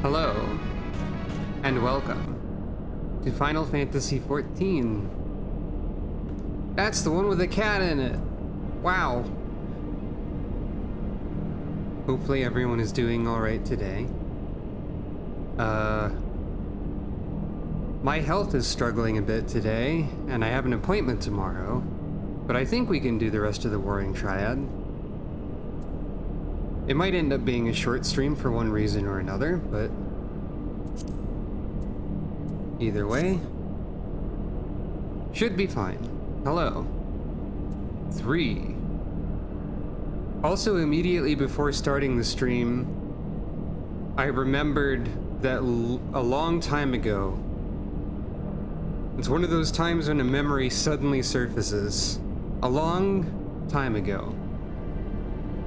Hello, and welcome to Final Fantasy XIV. That's the one with the cat in it. Wow. Hopefully everyone is doing alright today. My health is struggling a bit today, and I have an appointment tomorrow, but I think we can do the rest of the Warring Triad. It might end up being a short stream for one reason or another, but either way, should be fine. Hello. 3. Also, immediately before starting the stream, I remembered that a long time ago, it's one of those times when a memory suddenly surfaces. A long time ago,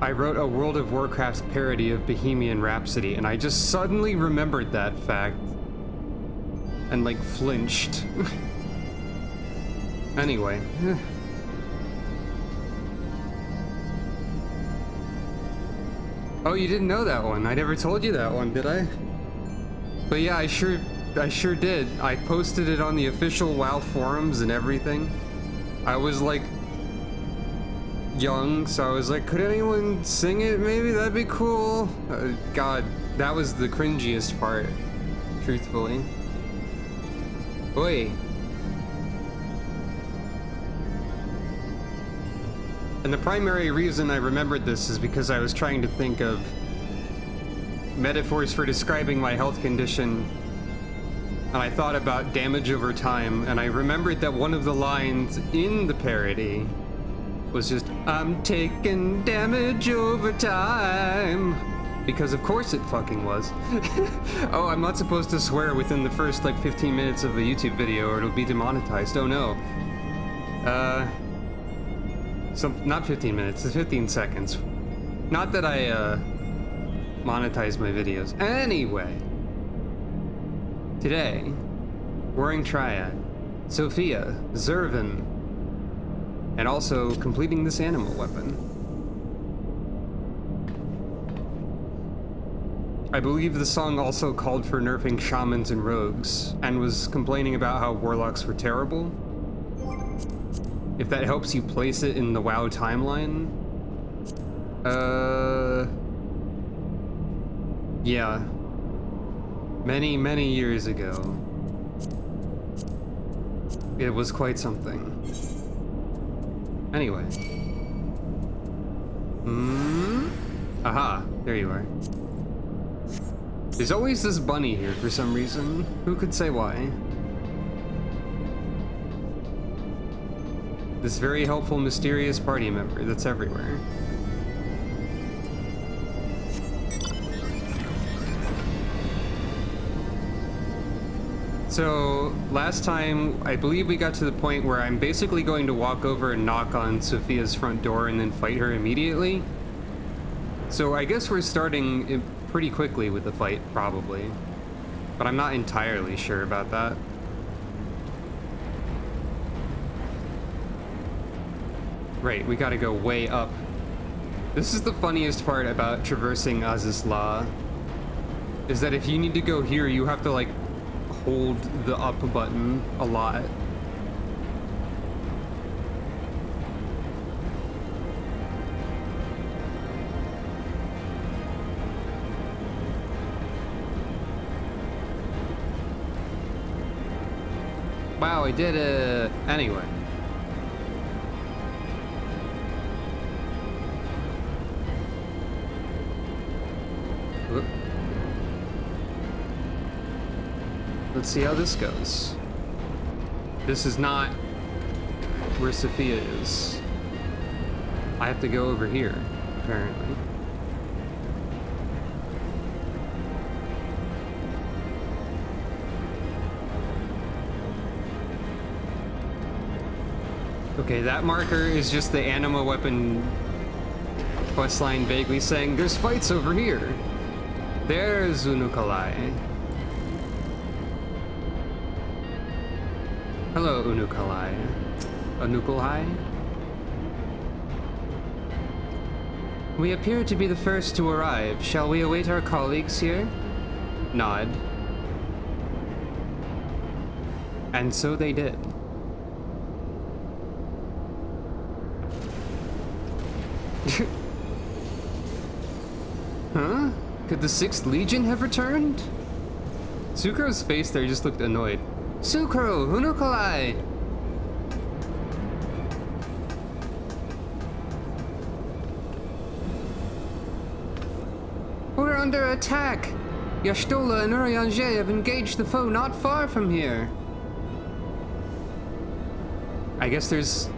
I wrote a World of Warcraft parody of Bohemian Rhapsody, and I just suddenly remembered that fact and like flinched. Anyway. Oh, you didn't know that one. I never told you that one, did I? But yeah, I sure did. I posted it on the official WoW forums and everything. I was like young, so I was like, could anyone sing it? Maybe that'd be cool. God, that was the cringiest part, truthfully. Oi. And the primary reason I remembered this is because I was trying to think of metaphors for describing my health condition, and I thought about damage over time, and I remembered that one of the lines in the parody was just, I'm taking damage over time. Because of course it fucking was. Oh, I'm not supposed to swear within the first like 15 minutes of a YouTube video or it'll be demonetized. Oh no. Not 15 minutes, it's 15 seconds. Not that I monetize my videos. Anyway. Today, Warring Triad, Sophia, Zervin, and also completing this animal weapon. I believe the song also called for nerfing shamans and rogues, and was complaining about how warlocks were terrible. If that helps you place it in the WoW timeline. Yeah. Many, many years ago. It was quite something. Anyway. Aha, there you are. There's always this bunny here for some reason. Who could say why? This very helpful, mysterious party member that's everywhere. So, last time, I believe we got to the point where I'm basically going to walk over and knock on Sophia's front door and then fight her immediately. So I guess we're starting pretty quickly with the fight, probably. But I'm not entirely sure about that. Right, we gotta go way up. This is the funniest part about traversing Azizla, is that if you need to go here, you have to like hold the up button a lot. Wow, I did it! Anyway. Whoop. Let's see how this goes. This is not where Sophia is. I have to go over here, apparently. Okay, that marker is just the anima weapon questline vaguely saying, there's fights over here. There's Unukalai. Hello, Unukalai. Unukalai? We appear to be the first to arrive. Shall we await our colleagues here? Nod. And so they did. Huh? Could the 6th Legion have returned? Sucro's face there just looked annoyed. Sucro, Hunukalai! We're under attack! Yashtola and Urianger have engaged the foe not far from here. I guess there's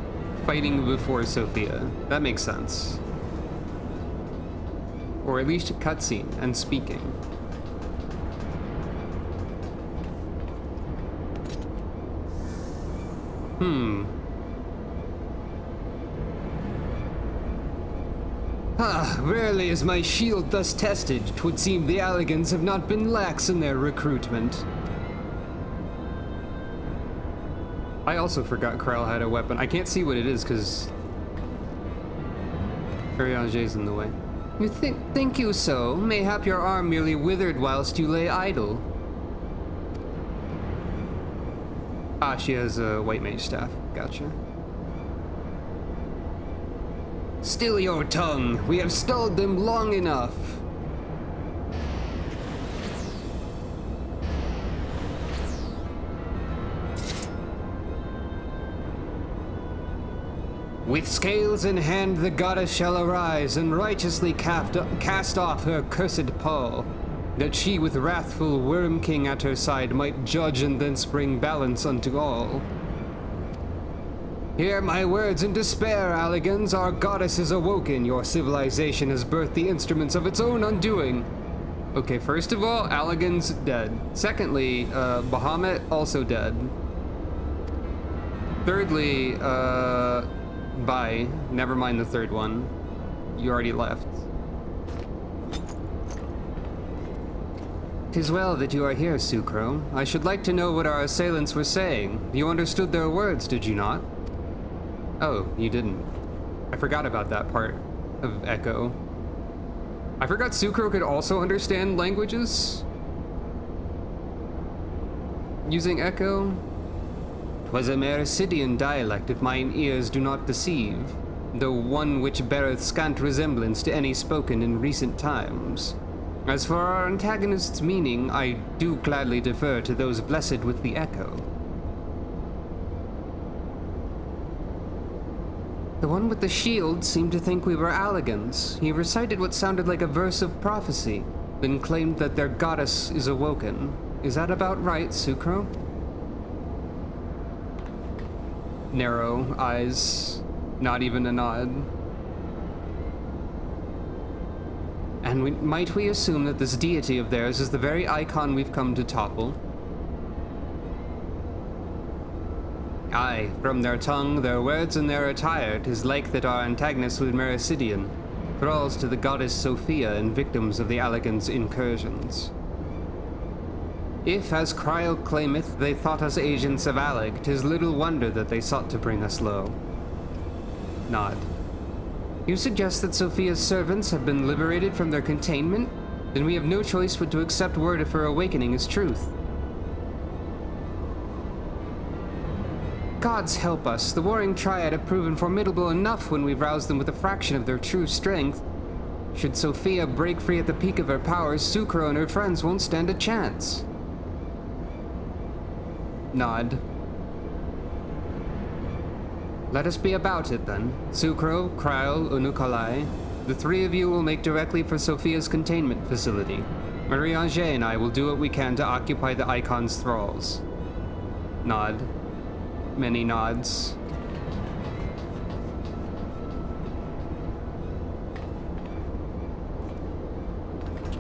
fighting before Sophia. That makes sense. Or at least a cutscene and speaking. Rarely is my shield thus tested. 'Twould seem the Alligans have not been lax in their recruitment. I also forgot Krell had a weapon. I can't see what it is because Urianger's in the way. You think you so? Mayhap your arm merely withered whilst you lay idle. Ah, she has a white mage staff. Gotcha. Still your tongue. We have stalled them long enough. With scales in hand, the goddess shall arise and righteously cast off her cursed pall, that she with wrathful Worm King at her side might judge and thence bring balance unto all. Hear my words in despair, Alligans. Our goddess is awoken. Your civilization has birthed the instruments of its own undoing. Okay, first of all, Alligans dead. Secondly, Bahamut also dead. Thirdly, bye. Never mind the third one. You already left. 'Tis well that you are here, Sucro. I should like to know what our assailants were saying. You understood their words, did you not? Oh, you didn't. I forgot about that part of Echo. I forgot Sucro could also understand languages. Using Echo. 'Twas a Mericidian dialect, if mine ears do not deceive, though one which beareth scant resemblance to any spoken in recent times. As for our antagonist's meaning, I do gladly defer to those blessed with the Echo. The one with the shield seemed to think we were Alligans. He recited what sounded like a verse of prophecy, then claimed that their goddess is awoken. Is that about right, Sucro? Narrow eyes, not even a nod. And might we assume that this deity of theirs is the very icon we've come to topple? Aye, from their tongue, their words, and their attire, 'tis like that our antagonists were Mericidian, thralls to the goddess Sophia and victims of the Alligans' incursions. If, as Kryl claimeth, they thought us agents of Allig, 'tis little wonder that they sought to bring us low. Nod. You suggest that Sophia's servants have been liberated from their containment? Then we have no choice but to accept word of her awakening as truth. Gods help us, the Warring Triad have proven formidable enough when we've roused them with a fraction of their true strength. Should Sophia break free at the peak of her powers, Sucro and her friends won't stand a chance. Nod. Let us be about it then. Sucro, Kryl, Unukalai. The three of you will make directly for Sophia's containment facility. Urianger and I will do what we can to occupy the Icon's thralls. Nod. Many nods.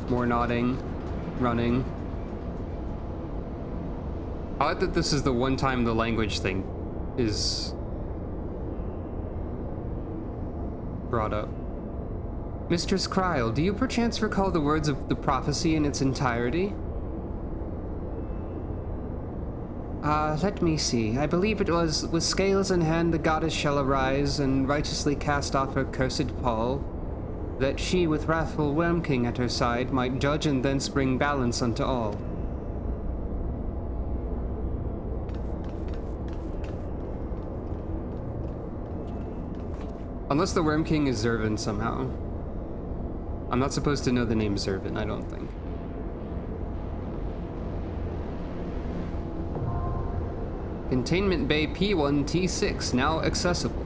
More nodding. Running. Odd that this is the one time the language thing is brought up. Mistress Kryl, do you perchance recall the words of the prophecy in its entirety? Let me see. I believe it was, with scales in hand the goddess shall arise and righteously cast off her cursed pall. that she with wrathful Worm King at her side might judge and thence bring balance unto all. Unless the Worm King is Zervin somehow. I'm not supposed to know the name Zervin, I don't think. Containment Bay P1T6 now accessible.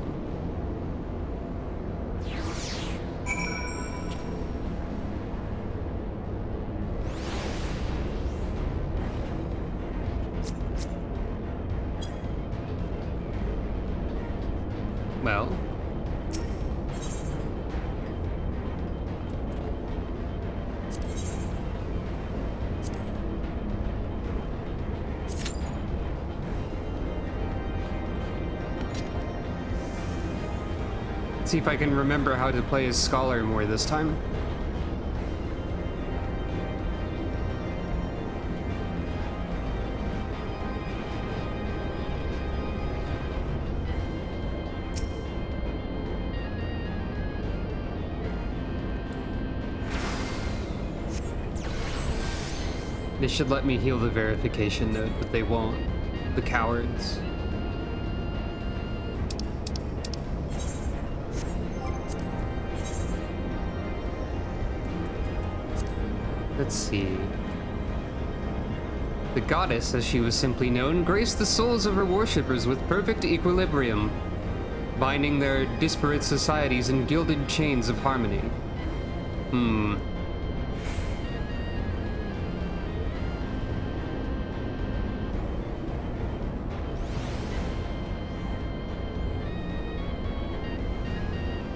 Well, see if I can remember how to play as Scholar more this time. They should let me heal the verification node, but they won't. The cowards. Let's see. The goddess, as she was simply known, graced the souls of her worshippers with perfect equilibrium, binding their disparate societies in gilded chains of harmony.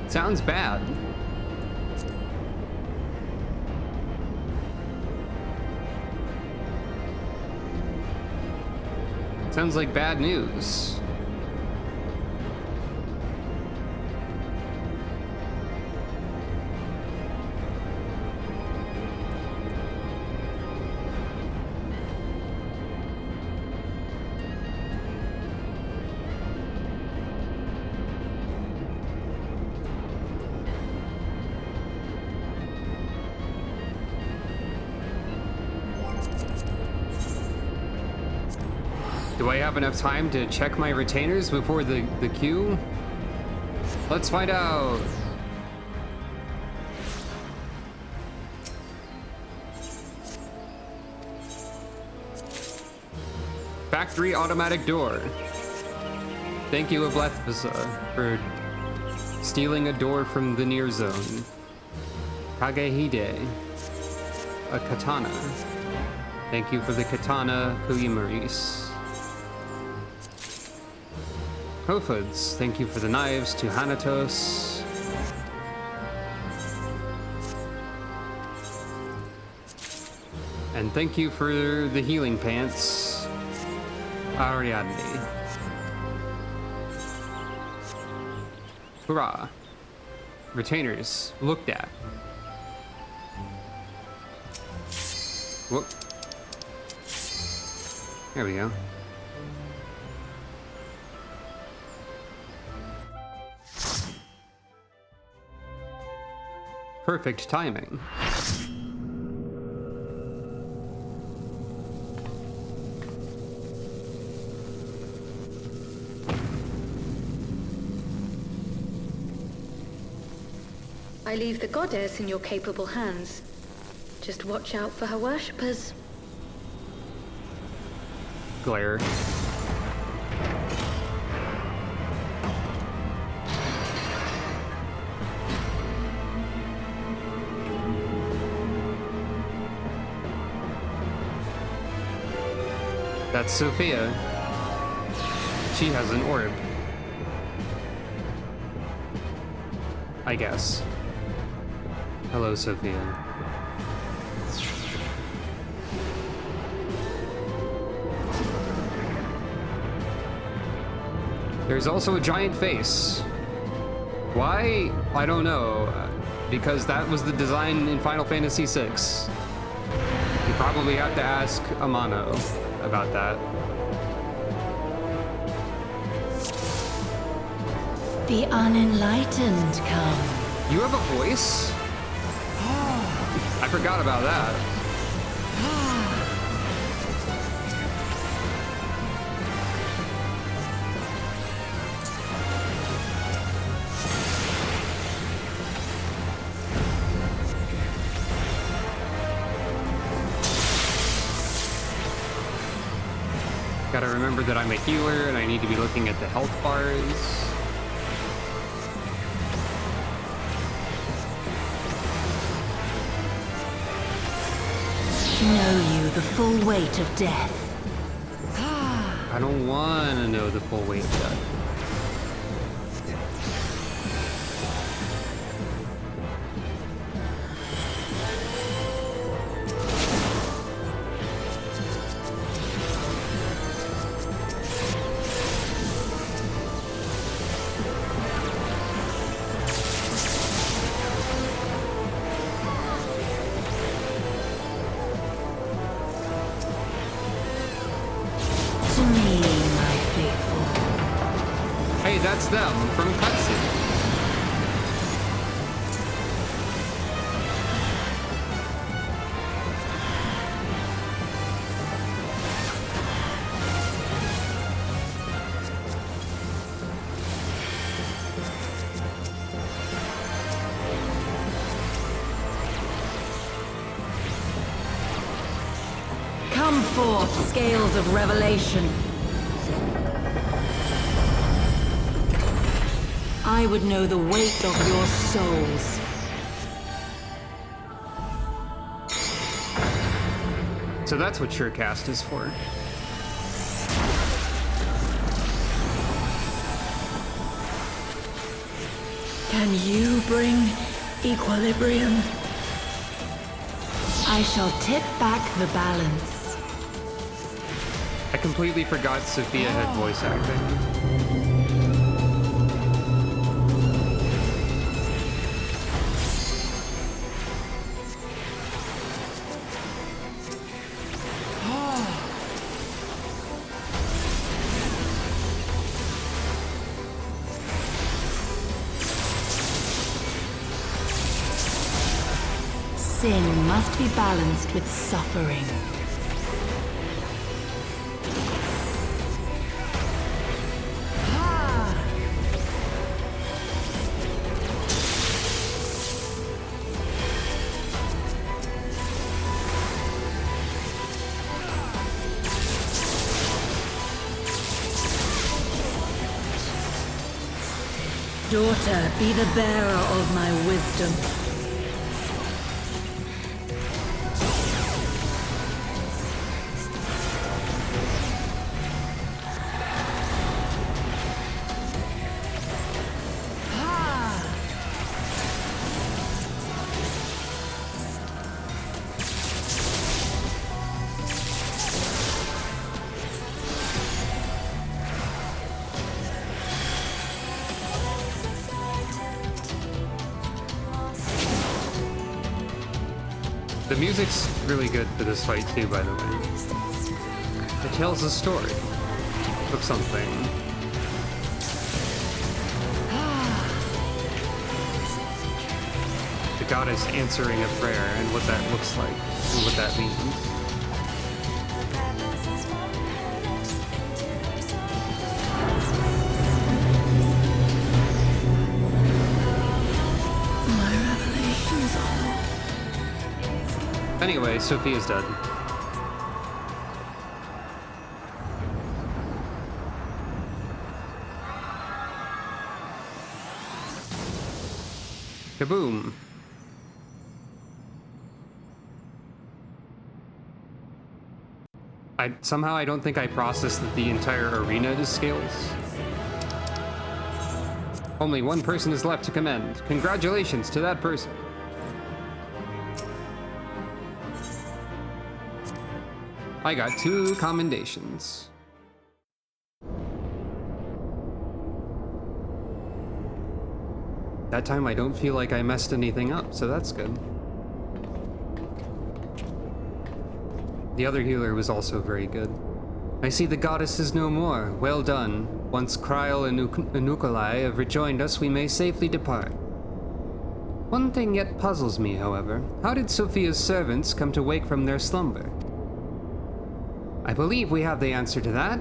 Sounds bad. Sounds like bad news. Do I have enough time to check my retainers before the queue? Let's find out. Factory automatic door. Thank you, Ablethvisa, for stealing a door from the near zone. Kagehide, a katana. Thank you for the katana, Kuyimaris. Profuds, thank you for the knives to Hanatos. And thank you for the healing pants, Ariadne. Hurrah. Retainers, looked at. Whoop. There we go. Perfect timing. I leave the goddess in your capable hands. Just watch out for her worshippers. Glare. That's Sophia. She has an orb. I guess. Hello, Sophia. There's also a giant face. Why? I don't know. Because that was the design in Final Fantasy VI. You probably have to ask Amano about that. The unenlightened come. You have a voice? I forgot about that. Gotta remember that I'm a healer and I need to be looking at the health bars. Know you the full weight of death. I don't want to know the full weight of that. That's them from cutscene. Come forth, scales of revelation. I would know the weight of your souls. So that's what Surecast is for. Can you bring equilibrium? I shall tip back the balance. I completely forgot Sophia had voice acting. Sin must be balanced with suffering. Daughter, be the bearer of my wisdom. The music's really good for this fight too, by the way. It tells a story of something. The goddess answering a prayer and what that looks like and what that means. Anyway, Sophia's dead. Kaboom. Somehow I don't think I processed that the entire arena is scales. Only one person is left to commend. Congratulations to that person. I got 2 commendations. That time I don't feel like I messed anything up, so that's good. The other healer was also very good. I see the goddess is no more. Well done. Once Kryl and Nukolai have rejoined us, we may safely depart. One thing yet puzzles me, however. How did Sophia's servants come to wake from their slumber? I believe we have the answer to that.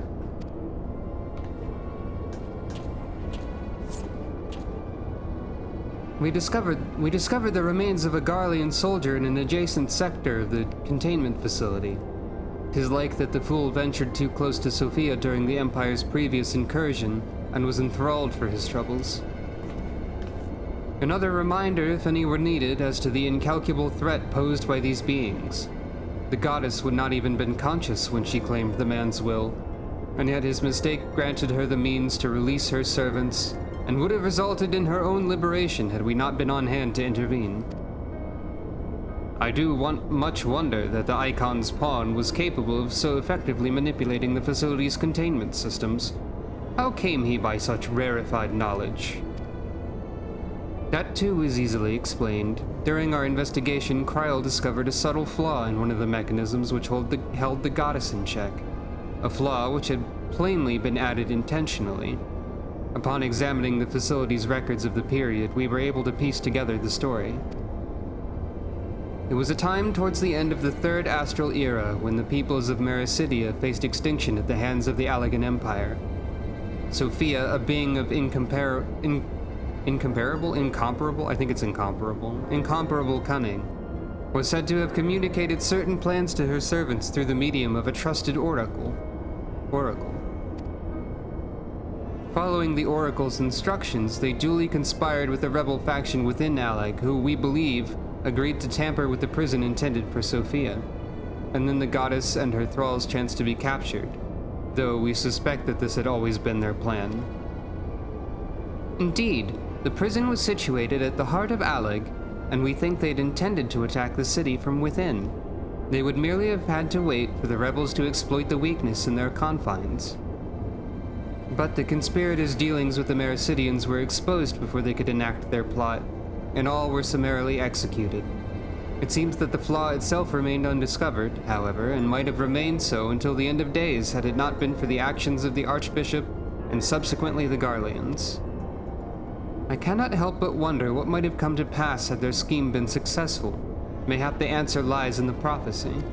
We discovered the remains of a Garlean soldier in an adjacent sector of the containment facility. 'Tis like that the fool ventured too close to Sophia during the Empire's previous incursion and was enthralled for his troubles. Another reminder, if any were needed, as to the incalculable threat posed by these beings. The goddess would not even been conscious when she claimed the man's will, and yet his mistake granted her the means to release her servants, and would have resulted in her own liberation had we not been on hand to intervene. I do much wonder that the Icon's pawn was capable of so effectively manipulating the facility's containment systems. How came he by such rarefied knowledge? That too is easily explained. During our investigation, Kryl discovered a subtle flaw in one of the mechanisms which held the goddess in check. A flaw which had plainly been added intentionally. Upon examining the facility's records of the period, we were able to piece together the story. It was a time towards the end of the Third Astral Era when the peoples of Mericidia faced extinction at the hands of the Allegan Empire. Sophia, a being of incomparable cunning, was said to have communicated certain plans to her servants through the medium of a trusted oracle. Following the oracle's instructions, they duly conspired with a rebel faction within Alleg, who, we believe, agreed to tamper with the prison intended for Sophia. And then the goddess and her thralls chanced to be captured, though we suspect that this had always been their plan. Indeed, the prison was situated at the heart of Alleg, and we think they'd intended to attack the city from within. They would merely have had to wait for the rebels to exploit the weakness in their confines. But the conspirators' dealings with the Mericidians were exposed before they could enact their plot, and all were summarily executed. It seems that the flaw itself remained undiscovered, however, and might have remained so until the end of days had it not been for the actions of the Archbishop and subsequently the Garleans. I cannot help but wonder what might have come to pass had their scheme been successful. Mayhap the answer lies in the prophecy.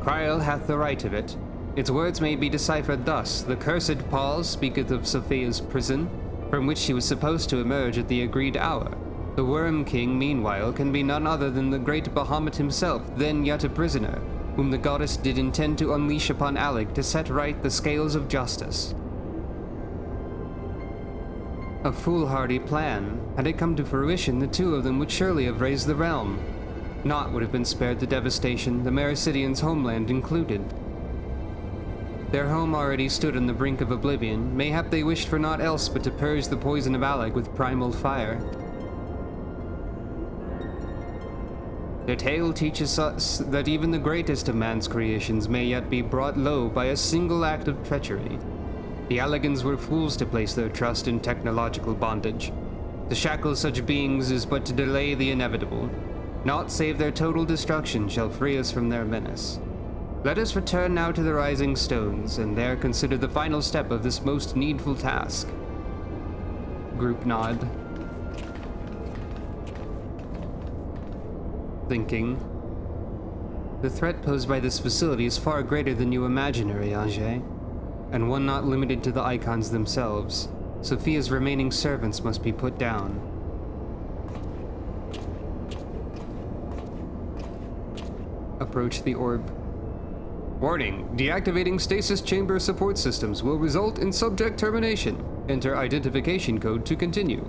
Kryl hath the right of it. Its words may be deciphered thus: the cursed Paul speaketh of Sophia's prison, from which she was supposed to emerge at the agreed hour. The Worm King, meanwhile, can be none other than the great Bahamut himself, then yet a prisoner, whom the goddess did intend to unleash upon Alleg to set right the scales of justice. A foolhardy plan. Had it come to fruition, the two of them would surely have raised the realm. Naught would have been spared the devastation, the Mericidians' homeland included. Their home already stood on the brink of oblivion. Mayhap they wished for naught else but to purge the poison of Alleg with primal fire. Their tale teaches us that even the greatest of man's creations may yet be brought low by a single act of treachery. The Allegans were fools to place their trust in technological bondage. To shackle such beings is but to delay the inevitable. Naught save their total destruction shall free us from their menace. Let us return now to the Rising Stones, and there consider the final step of this most needful task. Group nod. Thinking. The threat posed by this facility is far greater than you imagine, Urianger, and one not limited to the Icons themselves. Sophia's remaining servants must be put down. Approach the orb. Warning, deactivating stasis chamber support systems will result in subject termination. Enter identification code to continue.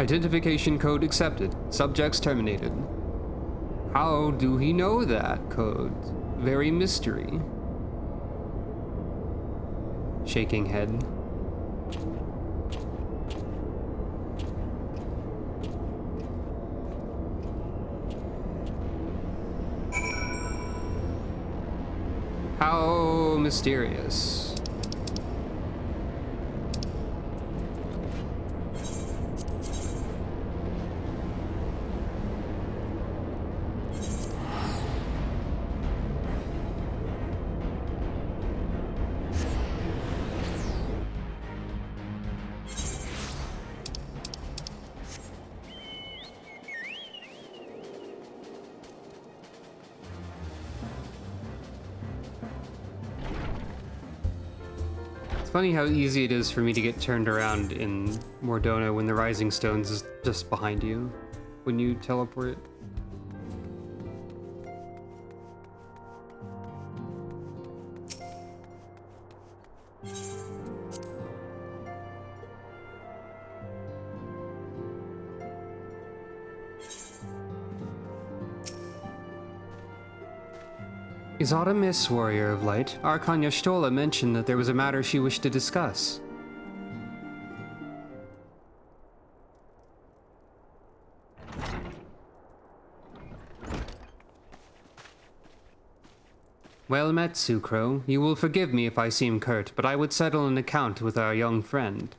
Identification code accepted. Subjects terminated. How do he know that code? Very mystery. Shaking head. How mysterious. Funny how easy it is for me to get turned around in Mordona when the Rising Stones is just behind you when you teleport. Is Artemis, Warrior of Light? Archanya Stola mentioned that there was a matter she wished to discuss. Well met, Sucro. You will forgive me if I seem curt, but I would settle an account with our young friend.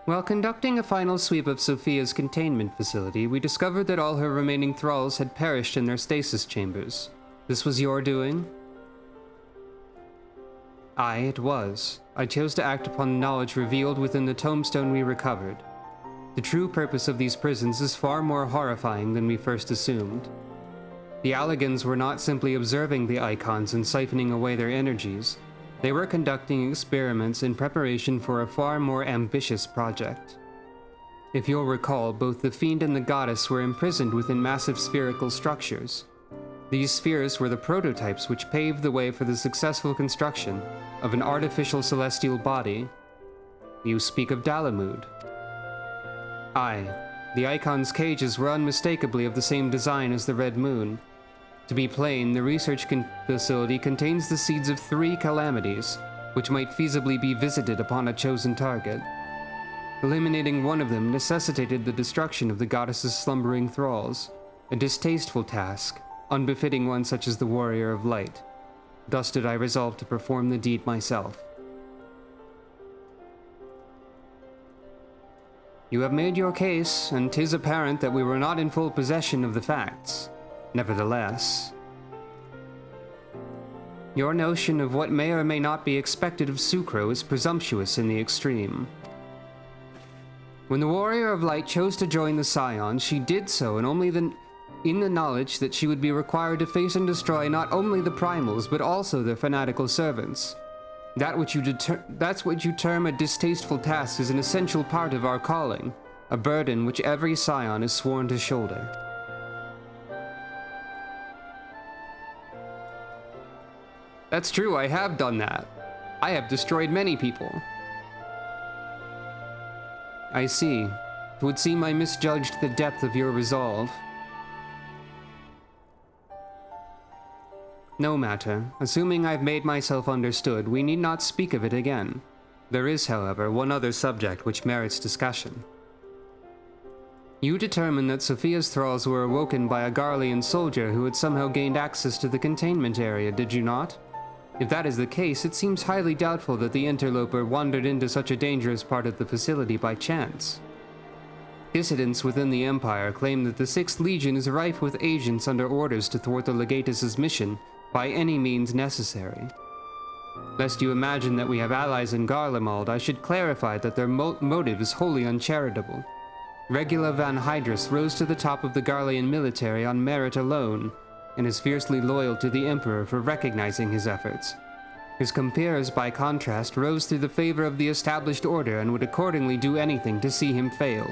While conducting a final sweep of Sophia's containment facility, we discovered that all her remaining thralls had perished in their stasis chambers. This was your doing? Aye, it was. I chose to act upon the knowledge revealed within the tombstone we recovered. The true purpose of these prisons is far more horrifying than we first assumed. The Alligans were not simply observing the icons and siphoning away their energies. They were conducting experiments in preparation for a far more ambitious project. If you'll recall, both the Fiend and the Goddess were imprisoned within massive spherical structures. These spheres were the prototypes which paved the way for the successful construction of an artificial celestial body. You speak of Dalamud. Aye, the Icon's cages were unmistakably of the same design as the Red Moon. To be plain, the research facility contains the seeds of 3 calamities, which might feasibly be visited upon a chosen target. Eliminating one of them necessitated the destruction of the goddess's slumbering thralls, a distasteful task, unbefitting one such as the Warrior of Light. Thus did I resolve to perform the deed myself. You have made your case, and 'tis apparent that we were not in full possession of the facts. Nevertheless, your notion of what may or may not be expected of Sucro is presumptuous in the extreme. When the Warrior of Light chose to join the Scions, she did so in the knowledge that she would be required to face and destroy not only the Primals, but also their fanatical servants. That's what you term a distasteful task is an essential part of our calling, a burden which every Scion is sworn to shoulder. That's true, I have done that. I have destroyed many people. I see. It would seem I misjudged the depth of your resolve. No matter. Assuming I've made myself understood, we need not speak of it again. There is, however, one other subject which merits discussion. You determined that Sophia's thralls were awoken by a Garlean soldier who had somehow gained access to the containment area, did you not? If that is the case, it seems highly doubtful that the interloper wandered into such a dangerous part of the facility by chance. Dissidents within the Empire claim that the 6th Legion is rife with agents under orders to thwart the Legatus' mission by any means necessary. Lest you imagine that we have allies in Garlemald, I should clarify that their motive is wholly uncharitable. Regula van Hydrus rose to the top of the Garlean military on merit alone, and is fiercely loyal to the Emperor for recognizing his efforts. His compeers, by contrast, rose through the favor of the established order and would accordingly do anything to see him fail.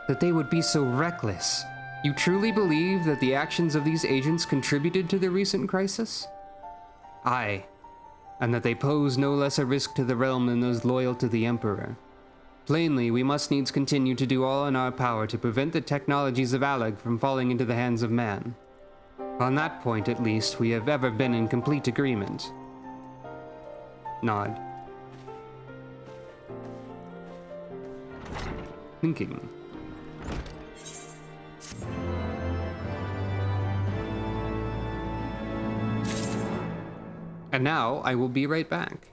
That they would be so reckless. You truly believe that the actions of these agents contributed to the recent crisis? Aye, and that they pose no less a risk to the realm than those loyal to the Emperor. Plainly, we must needs continue to do all in our power to prevent the technologies of Allag from falling into the hands of man. On that point, at least, we have ever been in complete agreement. Nod. Thinking. And now, I will be right back.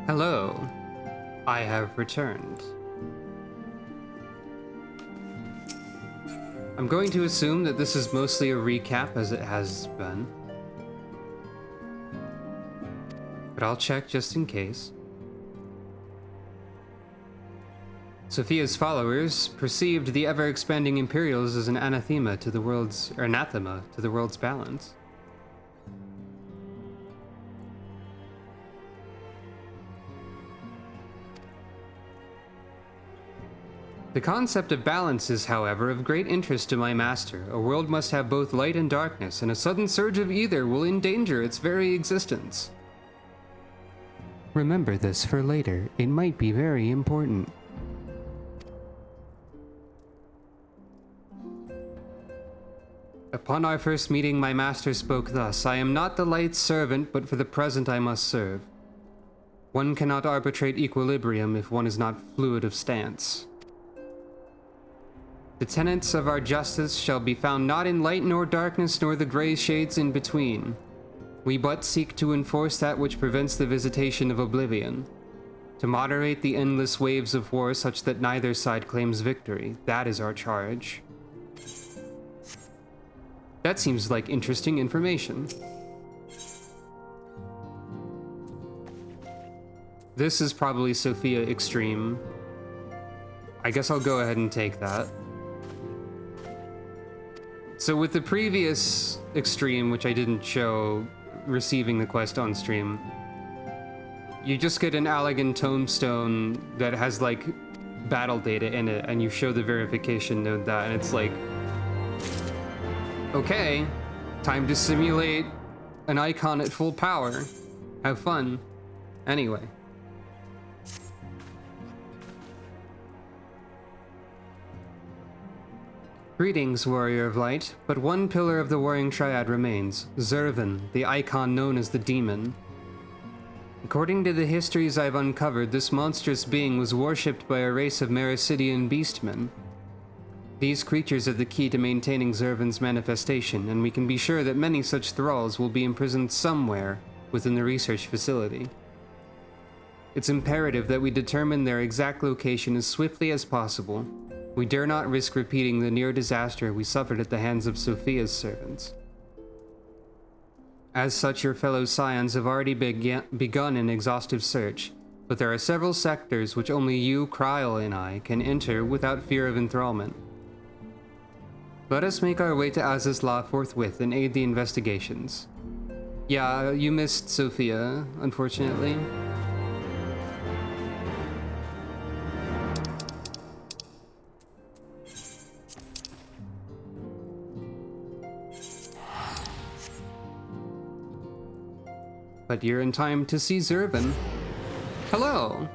Hello. I have returned. I'm going to assume that this is mostly a recap, as it has been. But I'll check just in case. Sophia's followers perceived the ever-expanding Imperials as an anathema to the world's balance. The concept of balance is, however, of great interest to my master. A world must have both light and darkness, and a sudden surge of either will endanger its very existence. Remember this for later. It might be very important. Upon our first meeting, my master spoke thus: I am not the light's servant, but for the present I must serve. One cannot arbitrate equilibrium if one is not fluid of stance. The tenets of our justice shall be found not in light nor darkness, nor the gray shades in between. We but seek to enforce that which prevents the visitation of oblivion, to moderate the endless waves of war such that neither side claims victory. That is our charge. That seems like interesting information. This is probably Sophia Extreme. I guess I'll go ahead and take that. So with the previous Extreme, which I didn't show, receiving the quest on stream, you just get an Allegan tombstone that has like battle data in it, and you show the verification node that, and it's like, okay, time to simulate an icon at full power. Have fun. Anyway. Greetings, Warrior of Light, but one pillar of the Warring Triad remains, Zervan, the icon known as the Demon. According to the histories I've uncovered, this monstrous being was worshipped by a race of Mericidian beastmen. These creatures are the key to maintaining Zervan's manifestation, and we can be sure that many such thralls will be imprisoned somewhere within the research facility. It's imperative that we determine their exact location as swiftly as possible. We dare not risk repeating the near disaster we suffered at the hands of Sophia's servants. As such, your fellow scions have already begun an exhaustive search, but there are several sectors which only you, Kryl, and I can enter without fear of enthrallment. Let us make our way to Azizla forthwith and aid the investigations. Yeah, you missed Sophia, unfortunately. But you're in time to see Zervan. Hello!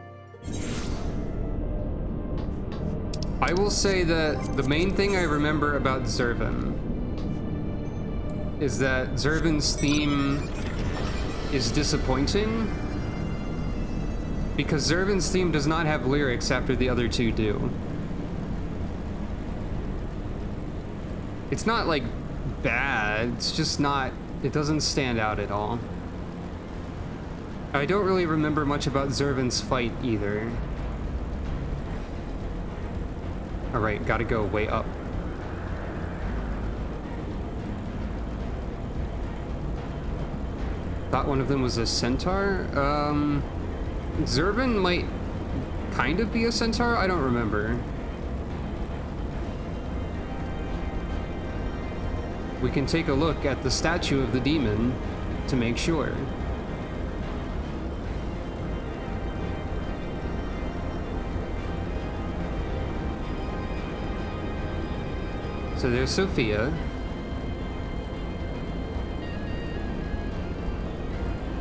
I will say that the main thing I remember about Zervan is that Zervan's theme is disappointing, because Zervan's theme does not have lyrics after the other two do. It's not like bad, it's just not, it doesn't stand out at all. I don't really remember much about Zervan's fight either. Alright, gotta go way up. Thought one of them was a centaur? Zervan might kind of be a centaur? I don't remember. We can take a look at the statue of the demon to make sure. So there's Sophia.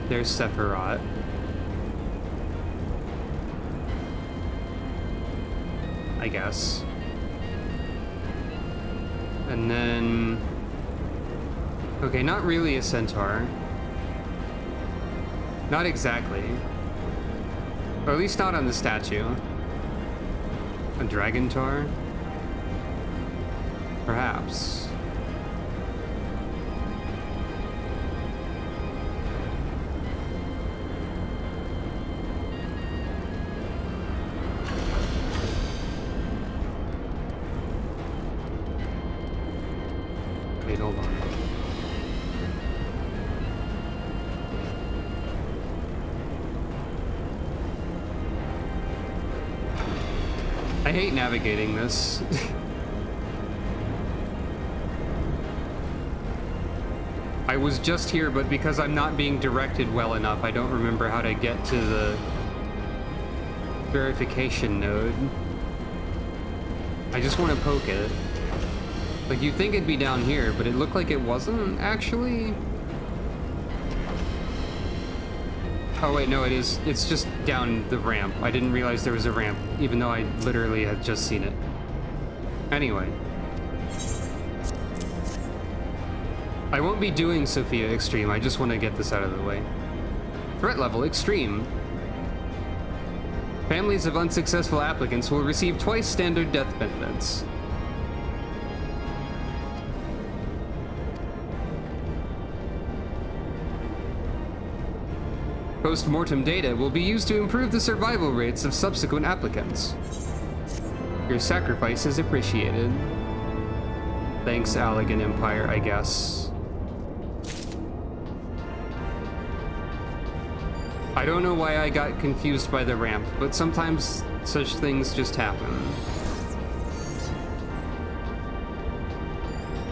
There's Sephiroth. I guess. And then... okay, not really a centaur. Not exactly. Or at least not on the statue. A dragon tar? Perhaps. hold on. I hate navigating this. I was just here, but because I'm not being directed well enough, I don't remember how to get to the verification node. I just want to poke it. Like, you'd think it'd be down here, but it looked like it wasn't, actually. Oh wait, no, it is. It's just down the ramp. I didn't realize there was a ramp, even though I literally had just seen it. Anyway. I won't be doing Sophia Extreme, I just want to get this out of the way. Threat level Extreme. Families of unsuccessful applicants will receive twice standard death benefits. Post-mortem data will be used to improve the survival rates of subsequent applicants. Your sacrifice is appreciated. Thanks, Allegan Empire, I guess. I don't know why I got confused by the ramp, but sometimes such things just happen.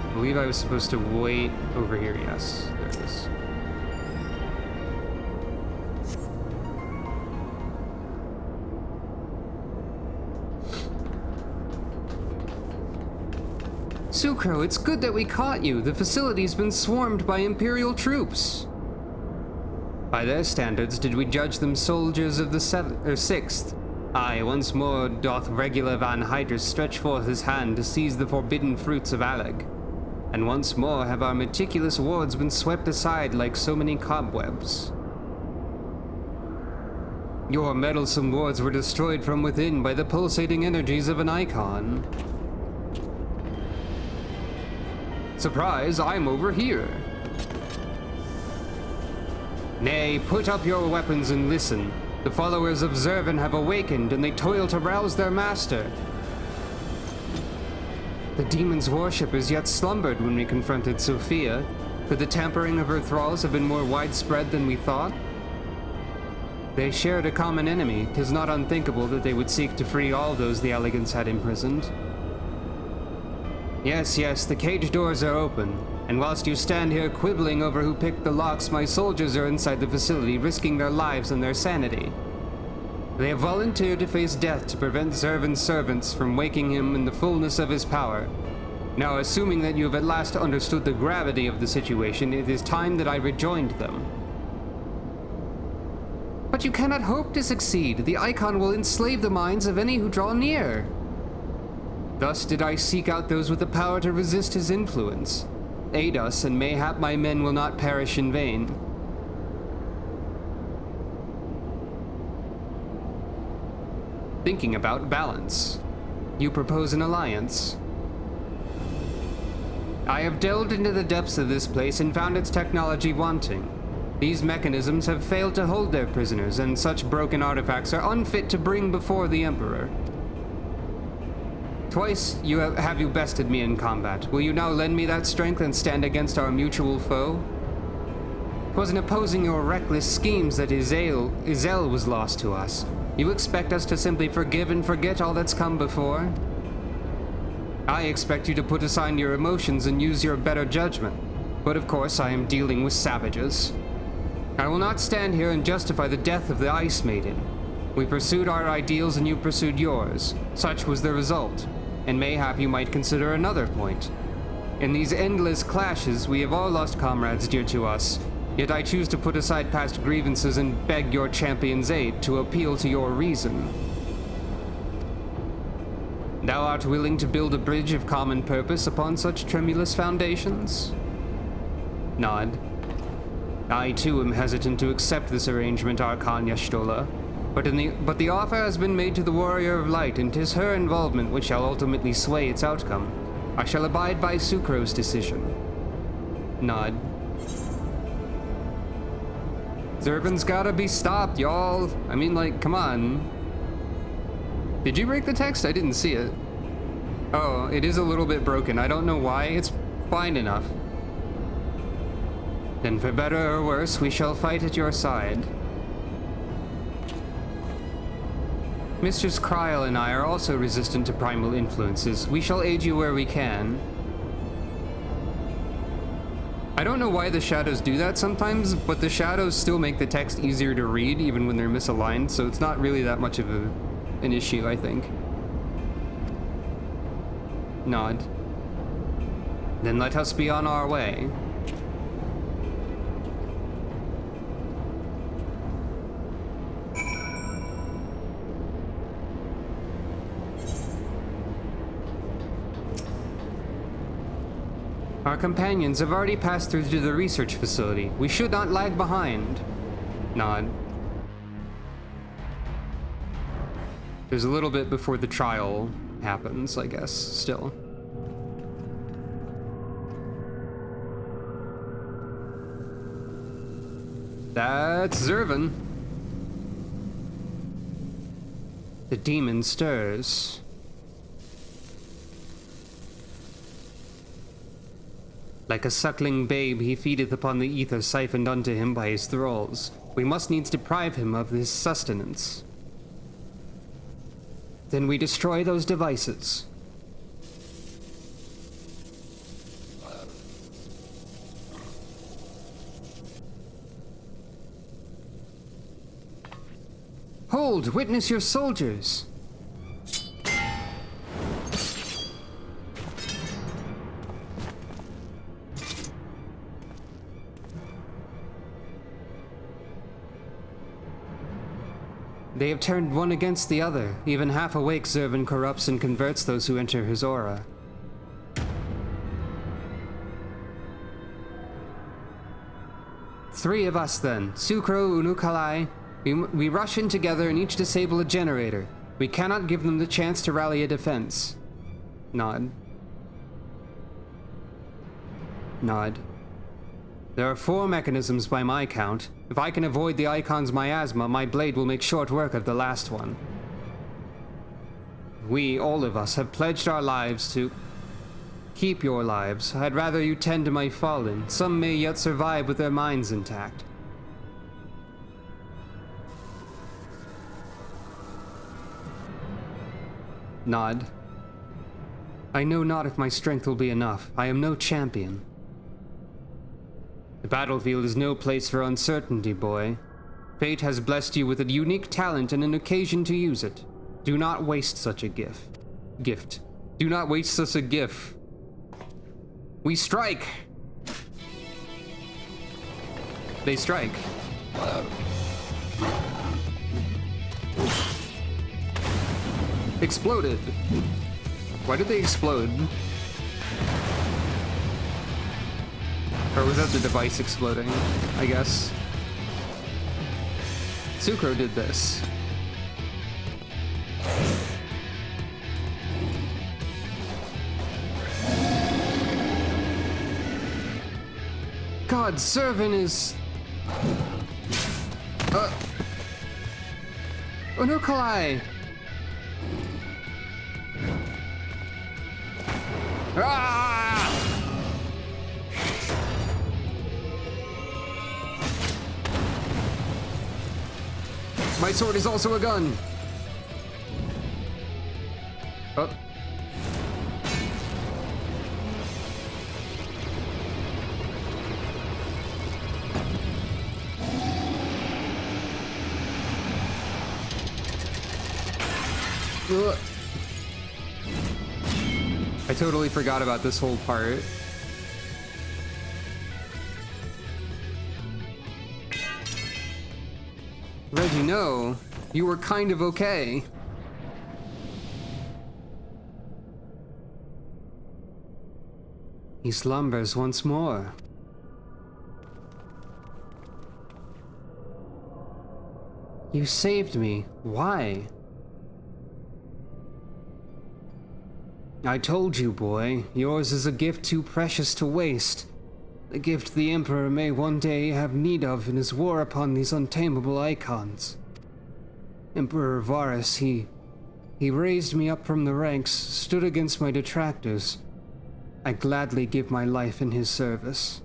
I believe I was supposed to wait over here. Yes, there it is. Sucro, it's good that we caught you. The facility's been swarmed by Imperial troops. By their standards, did we judge them soldiers of the 6th? Aye, once more doth regular Van Hydrus stretch forth his hand to seize the forbidden fruits of Alleg. And once more have our meticulous wards been swept aside like so many cobwebs. Your meddlesome wards were destroyed from within by the pulsating energies of an icon. Surprise, I'm over here. Nay, put up your weapons and listen. The followers of Zervan have awakened, and they toil to rouse their master. The demon's worshippers yet slumbered when we confronted Sophia. Could the tampering of her thralls have been more widespread than we thought? They shared a common enemy. 'Tis not unthinkable that they would seek to free all those the Allegans had imprisoned. Yes, yes, the cage doors are open. And whilst you stand here quibbling over who picked the locks, my soldiers are inside the facility, risking their lives and their sanity. They have volunteered to face death to prevent Zervan's servants from waking him in the fullness of his power. Now, assuming that you have at last understood the gravity of the situation, it is time that I rejoined them. But you cannot hope to succeed. The Icon will enslave the minds of any who draw near. Thus did I seek out those with the power to resist his influence. Aid us, and mayhap my men will not perish in vain. Thinking about balance. You propose an alliance. I have delved into the depths of this place and found its technology wanting. These mechanisms have failed to hold their prisoners, and such broken artifacts are unfit to bring before the Emperor. Twice have you bested me in combat. Will you now lend me that strength and stand against our mutual foe? 'Twas in opposing your reckless schemes that Izel was lost to us. You expect us to simply forgive and forget all that's come before? I expect you to put aside your emotions and use your better judgment. But of course, I am dealing with savages. I will not stand here and justify the death of the Ice Maiden. We pursued our ideals and you pursued yours. Such was the result. And mayhap you might consider another point. In these endless clashes, we have all lost comrades dear to us. Yet I choose to put aside past grievances and beg your champion's aid to appeal to your reason. Thou art willing to build a bridge of common purpose upon such tremulous foundations? Nod. I too am hesitant to accept this arrangement, Archon Yashtola. But the offer has been made to the Warrior of Light, and 'tis her involvement which shall ultimately sway its outcome. I shall abide by Sucro's decision. Nod. Zervan's gotta be stopped, y'all. I mean, like, come on. Did you break the text? I didn't see it. Oh, it is a little bit broken. I don't know why. It's fine enough. Then for better or worse, we shall fight at your side. Mistress Kryl and I are also resistant to primal influences. We shall aid you where we can. I don't know why the shadows do that sometimes, but the shadows still make the text easier to read even when they're misaligned, so it's not really that much of an issue, I think. Nod. Then let us be on our way. Our companions have already passed through to the research facility. We should not lag behind. Nod. There's a little bit before the trial happens, I guess, still. That's Zervan. The demon stirs. Like a suckling babe, he feedeth upon the ether siphoned unto him by his thralls. We must needs deprive him of his sustenance. Then we destroy those devices. Hold, witness your soldiers. They have turned one against the other. Even half awake, Zervan corrupts and converts those who enter his aura. Three of us then. Sukro, Unukalai. We rush in together and each disable a generator. We cannot give them the chance to rally a defense. Nod. Nod. There are 4 mechanisms by my count. If I can avoid the Icon's miasma, my blade will make short work of the last one. We, all of us, have pledged our lives to keep your lives. I'd rather you tend to my fallen. Some may yet survive with their minds intact. Nod. I know not if my strength will be enough. I am no champion. The battlefield is no place for uncertainty, boy. Fate has blessed you with a unique talent and an occasion to use it. Do not waste such a gift. Do not waste such a gift. We strike! They strike. Exploded. Why did they explode? Or was that the device exploding? I guess. Sukro did this. God, Zervan is... Unukalai! Ah! My sword is also a gun. Oh. Ugh. I totally forgot about this whole part. Reggie, no. You were kind of okay. He slumbers once more. You saved me. Why? I told you, boy. Yours is a gift too precious to waste. The gift the Emperor may one day have need of in his war upon these untamable icons. Emperor Varus, he raised me up from the ranks, stood against my detractors. I gladly give my life in his service.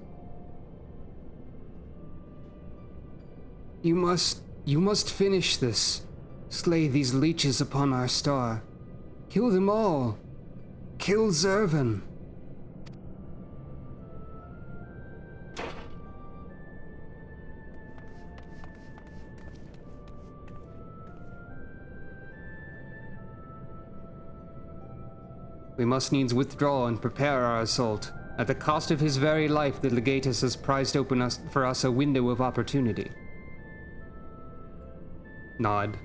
You must finish this. Slay these leeches upon our star. Kill them all. Kill Zervan. We must needs withdraw and prepare our assault. At the cost of his very life, the Legatus has prized open for us a window of opportunity. Nod.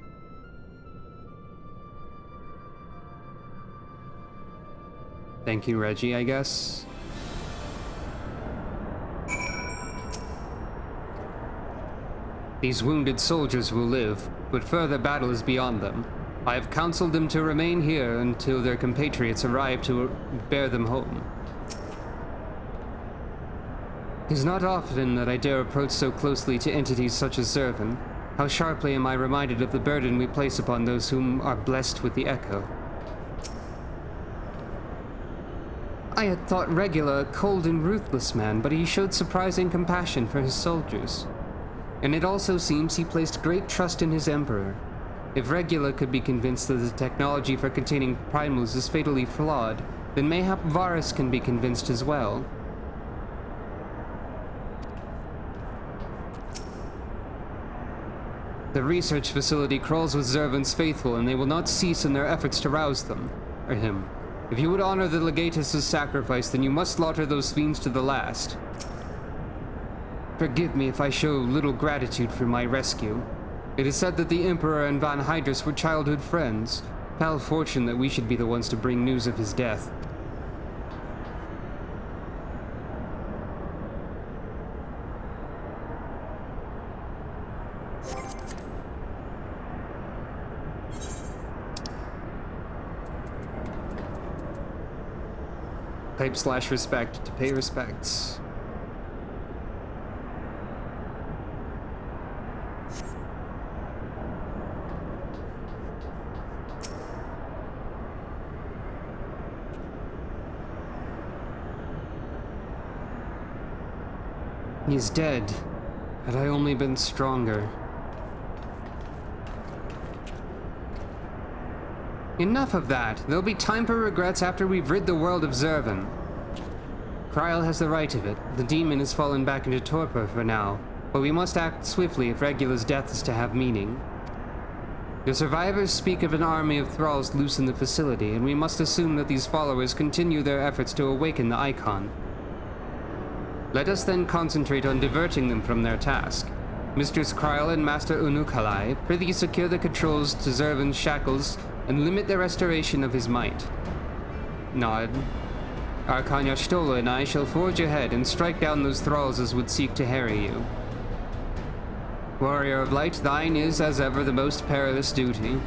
Thank you, Reggie, I guess. These wounded soldiers will live, but further battle is beyond them. I have counseled them to remain here until their compatriots arrive to bear them home. It is not often that I dare approach so closely to entities such as Zervan. How sharply am I reminded of the burden we place upon those whom are blessed with the Echo. I had thought Regula a cold and ruthless man, but he showed surprising compassion for his soldiers. And it also seems he placed great trust in his Emperor. If Regula could be convinced that the technology for containing primals is fatally flawed, then mayhap Varus can be convinced as well. The research facility crawls with Zervan's faithful, and they will not cease in their efforts to rouse them, or him. If you would honor the Legatus' sacrifice, then you must slaughter those fiends to the last. Forgive me if I show little gratitude for my rescue. It is said that the Emperor and Van Hydrus were childhood friends. Foul fortune that we should be the ones to bring news of his death. Type/respect to pay respects. He's dead. Had I only been stronger. Enough of that. There'll be time for regrets after we've rid the world of Zervan. Kryl has the right of it. The demon has fallen back into torpor for now, but we must act swiftly if Regula's death is to have meaning. The survivors speak of an army of thralls loose in the facility, and we must assume that these followers continue their efforts to awaken the Icon. Let us then concentrate on diverting them from their task. Mistress Kryl and Master Unukalai, prithee secure the controls to Zervan's shackles and limit the restoration of his might. Nod. Arcanya Stola and I shall forge ahead and strike down those thralls as would seek to harry you. Warrior of Light, thine is, as ever, the most perilous duty.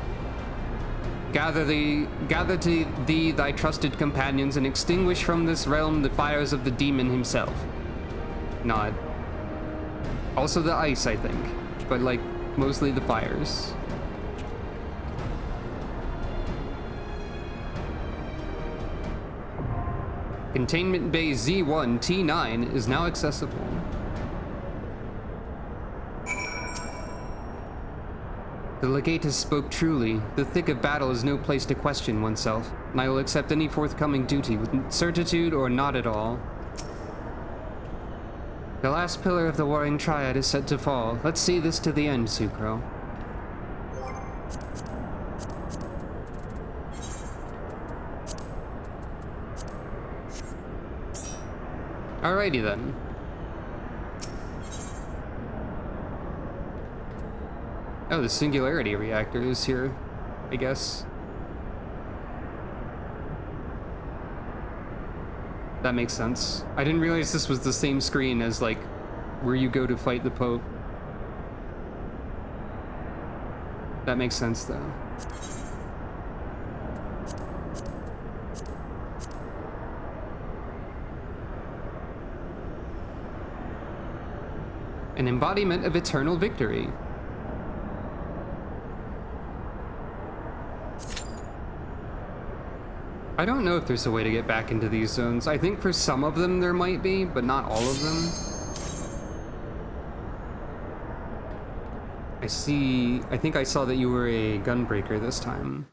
Gather to thee thy trusted companions and extinguish from this realm the fires of the demon himself. Nod. Also the ice, I think, but like, mostly the fires. Containment Bay Z1-T9 is now accessible. The Legatus spoke truly. The thick of battle is no place to question oneself, and I will accept any forthcoming duty with certitude or not at all. The last pillar of the Warring Triad is set to fall. Let's see this to the end, Sucro. Alrighty then. Oh, the Singularity Reactor is here, I guess. That makes sense. I didn't realize this was the same screen as, like, where you go to fight the Pope. That makes sense, though. An embodiment of eternal victory. I don't know if there's a way to get back into these zones. I think for some of them there might be, but not all of them. I think I saw that you were a gunbreaker this time.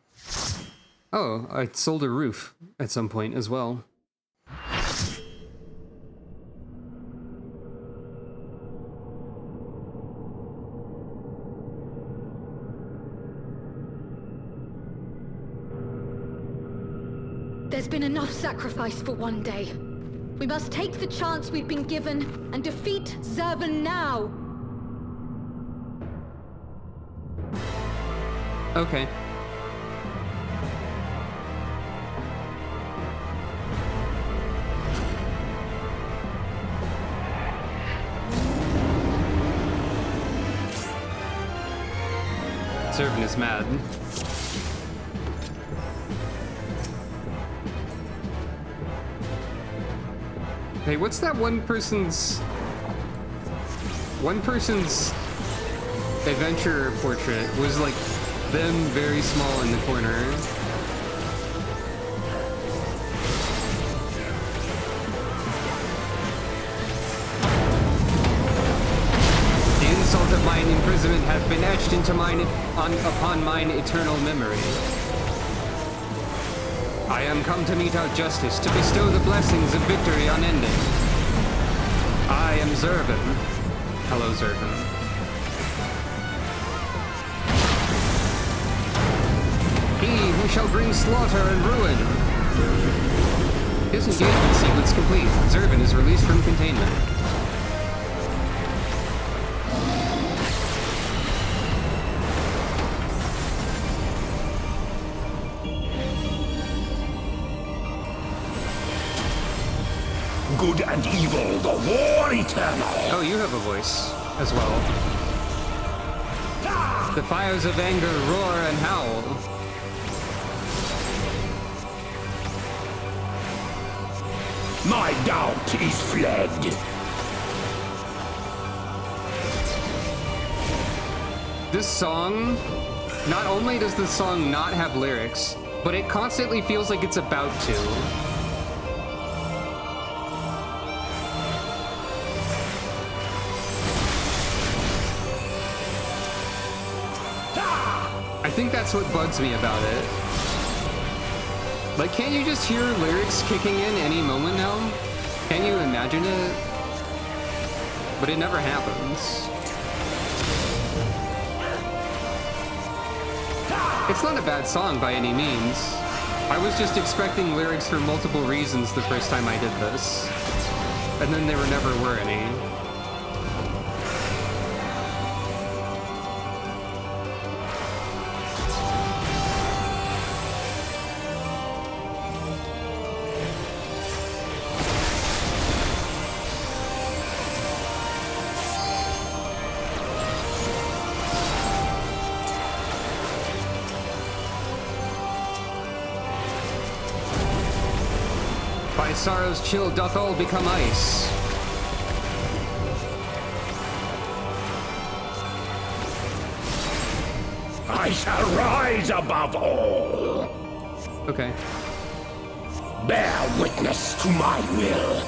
Oh, I sold a roof at some point as well. There's been enough sacrifice for one day. We must take the chance we've been given and defeat Zurvan now. Okay. Zurvan is mad. Hey, what's that one person's adventure portrait? Was like them very small in the corner. The insult of mine imprisonment hath been etched into upon mine eternal memory. I am come to mete out justice, to bestow the blessings of victory unending. I am Zurvan. Hello, Zurvan. He who shall bring slaughter and ruin. His engagement sequence complete. Zurvan is released from containment. Good and evil, the war eternal. Oh, you have a voice as well. The fires of anger roar and howl. My doubt is fled. This song, not only does the song not have lyrics, but it constantly feels like it's about to. I think that's what bugs me about it. Like, can't you just hear lyrics kicking in any moment now? Can you imagine it? But it never happens. It's not a bad song by any means. I was just expecting lyrics for multiple reasons the first time I did this. And then there never were any. By sorrow's chill doth all become ice. I shall rise above all. Okay. Bear witness to my will.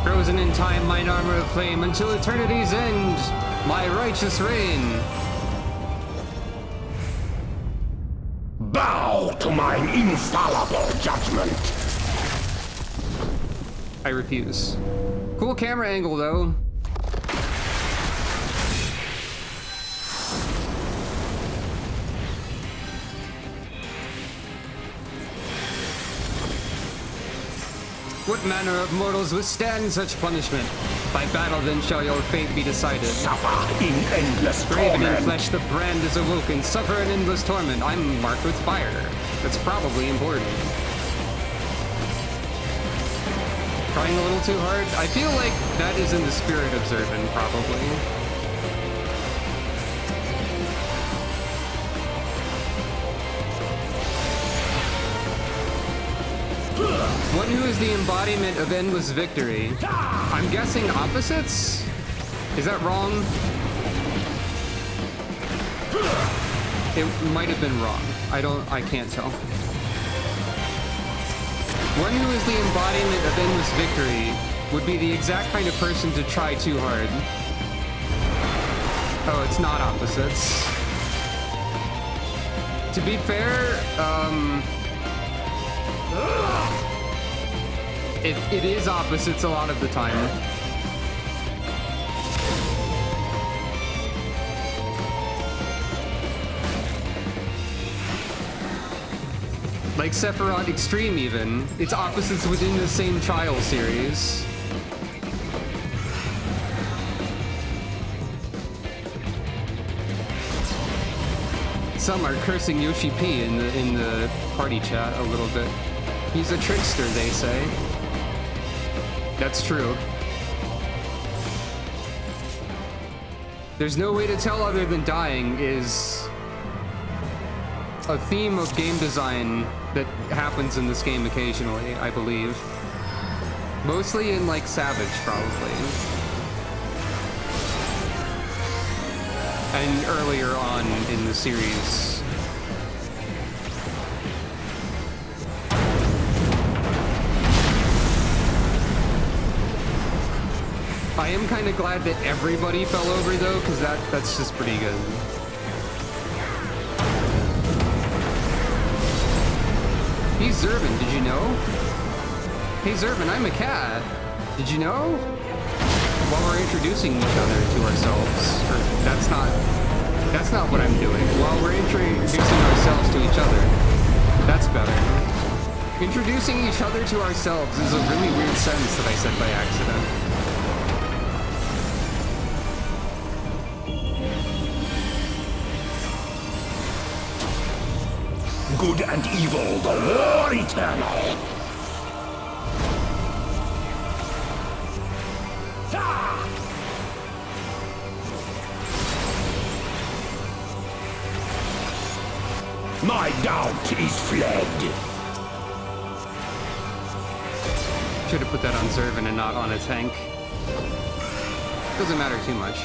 Frozen in time, mine armor of flame, until eternity's end, my righteous reign. Bow to mine infallible judgment. I refuse. Cool camera angle, though. What manner of mortals withstand such punishment? By battle then shall your fate be decided. Suffer in endless Graven in torment. flesh, the brand is awoken. Suffer in endless torment. I'm marked with fire. That's probably important. Trying a little too hard? I feel like that is in the spirit of Zervin, probably. One who is the embodiment of endless victory. I'm guessing opposites? Is that wrong? It might have been wrong. I can't tell. One who is the embodiment of endless victory would be the exact kind of person to try too hard. Oh, it's not opposites. To be fair, it is opposites a lot of the time. Like Sephiroth Extreme even. It's opposites within the same Trial series. Some are cursing Yoshi P in the party chat a little bit. He's a trickster, they say. That's true. There's no way to tell other than dying is a theme of game design that happens in this game occasionally, I believe. Mostly in, like, Savage, probably. And earlier on in the series. I am kind of glad that everybody fell over, though, because that's just pretty good. Hey Zervin, did you know? Hey Zervin, I'm a cat. Did you know? While we're introducing each other to ourselves, or that's not what I'm doing. While we're introducing ourselves to each other, that's better. Introducing each other to ourselves is a really weird sentence that I said by accident. Good and evil, the war eternal. Ah! My doubt is fled. Should have put that on Zervin and not on a tank. Doesn't matter too much.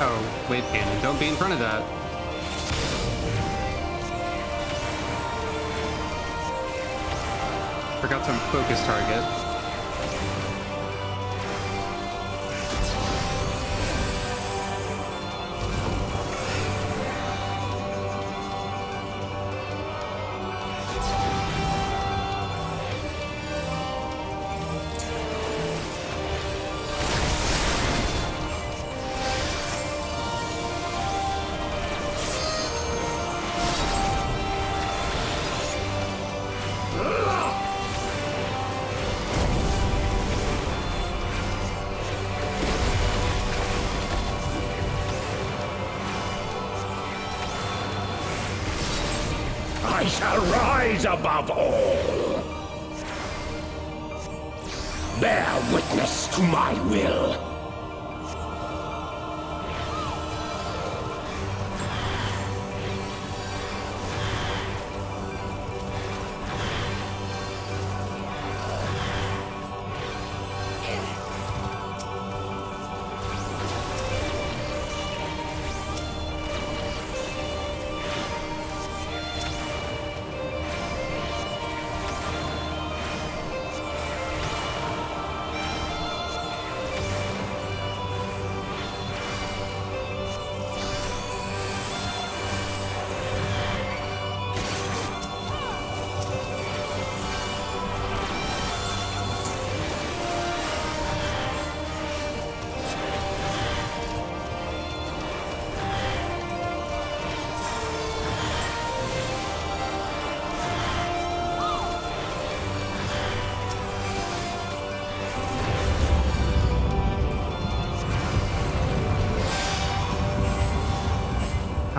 Oh, wave cannon. Don't be in front of that. Forgot to focus target. I shall rise above all. Bear witness to my will.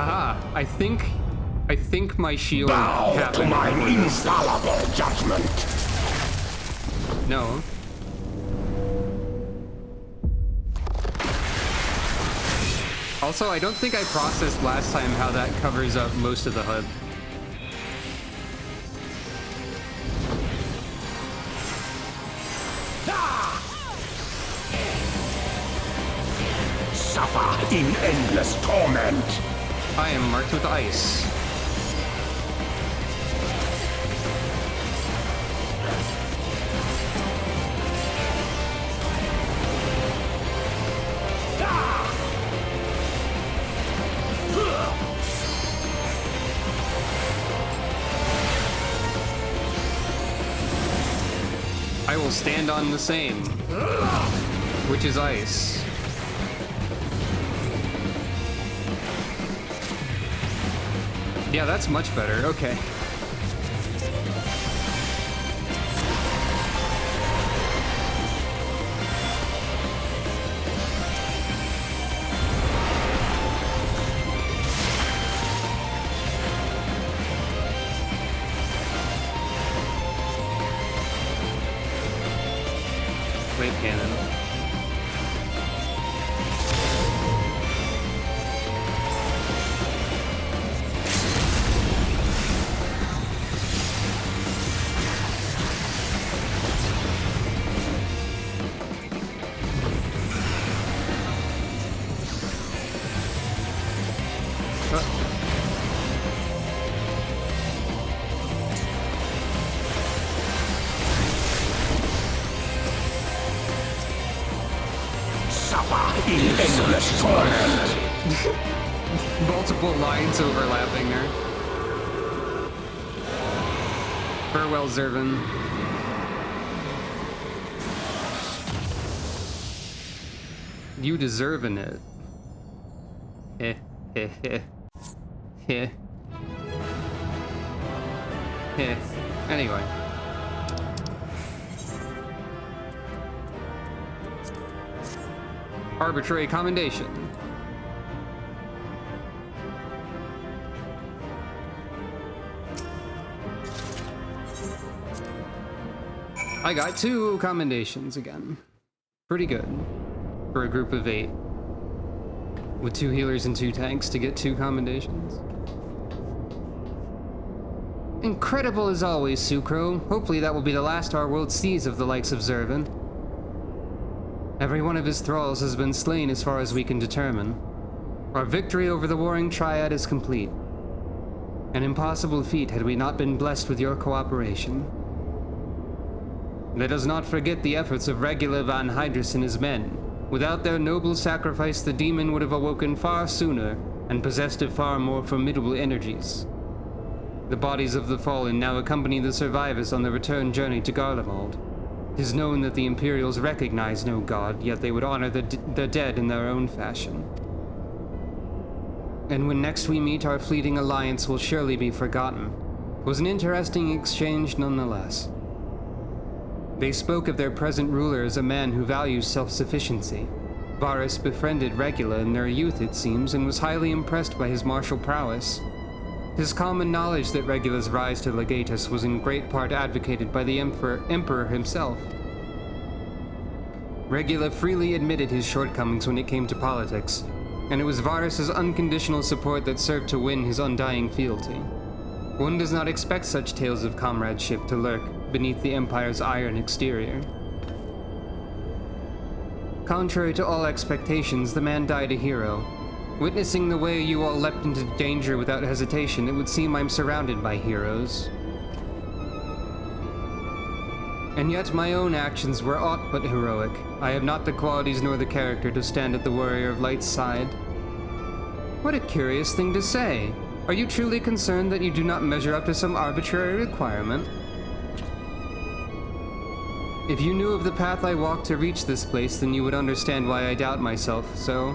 Haha, I think my shield Bow to happened my before this. infallible judgment. No. Also, I don't think I processed last time how that covers up most of the HUD. Suffer in endless torment. I am marked with ice. I will stand on the same, which is ice. Yeah, that's much better. Okay. Wave cannon. Suffer in endless torment. Multiple lines overlapping there. Farewell, Zervin. You deserving it. Heh, heh, heh. Heh. Heh. Anyway. Arbitrary commendation. I got 2 commendations again. Pretty good. For a group of 8. With 2 healers and 2 tanks to get 2 commendations. Incredible as always, Sucro. Hopefully that will be the last our world sees of the likes of Zervin. Every one of his thralls has been slain as far as we can determine. Our victory over the Warring Triad is complete. An impossible feat had we not been blessed with your cooperation. Let us not forget the efforts of Regula van Hydrus and his men. Without their noble sacrifice, the demon would have awoken far sooner and possessed of far more formidable energies. The bodies of the fallen now accompany the survivors on the return journey to Garlemald. It is known that the Imperials recognize no god, yet they would honor the dead in their own fashion. And when next we meet, our fleeting alliance will surely be forgotten. It was an interesting exchange nonetheless. They spoke of their present ruler as a man who values self-sufficiency. Varus befriended Regula in their youth, it seems, and was highly impressed by his martial prowess. It is common knowledge that Regula's rise to legatus was in great part advocated by the Emperor himself. Regula freely admitted his shortcomings when it came to politics, and it was Varus's unconditional support that served to win his undying fealty. One does not expect such tales of comradeship to lurk beneath the Empire's iron exterior. Contrary to all expectations, the man died a hero. Witnessing the way you all leapt into danger without hesitation, it would seem I'm surrounded by heroes. And yet my own actions were aught but heroic. I have not the qualities nor the character to stand at the Warrior of Light's side. What a curious thing to say. Are you truly concerned that you do not measure up to some arbitrary requirement? If you knew of the path I walked to reach this place, then you would understand why I doubt myself, so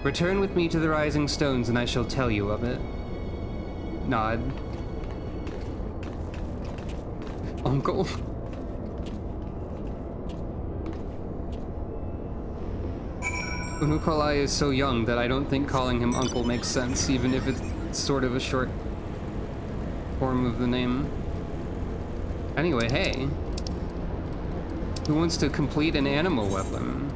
return with me to the Rising Stones and I shall tell you of it. Nod. Uncle? Unukalai is so young that I don't think calling him uncle makes sense, even if it's sort of a short form of the name. Anyway, hey. Who wants to complete an anima weapon?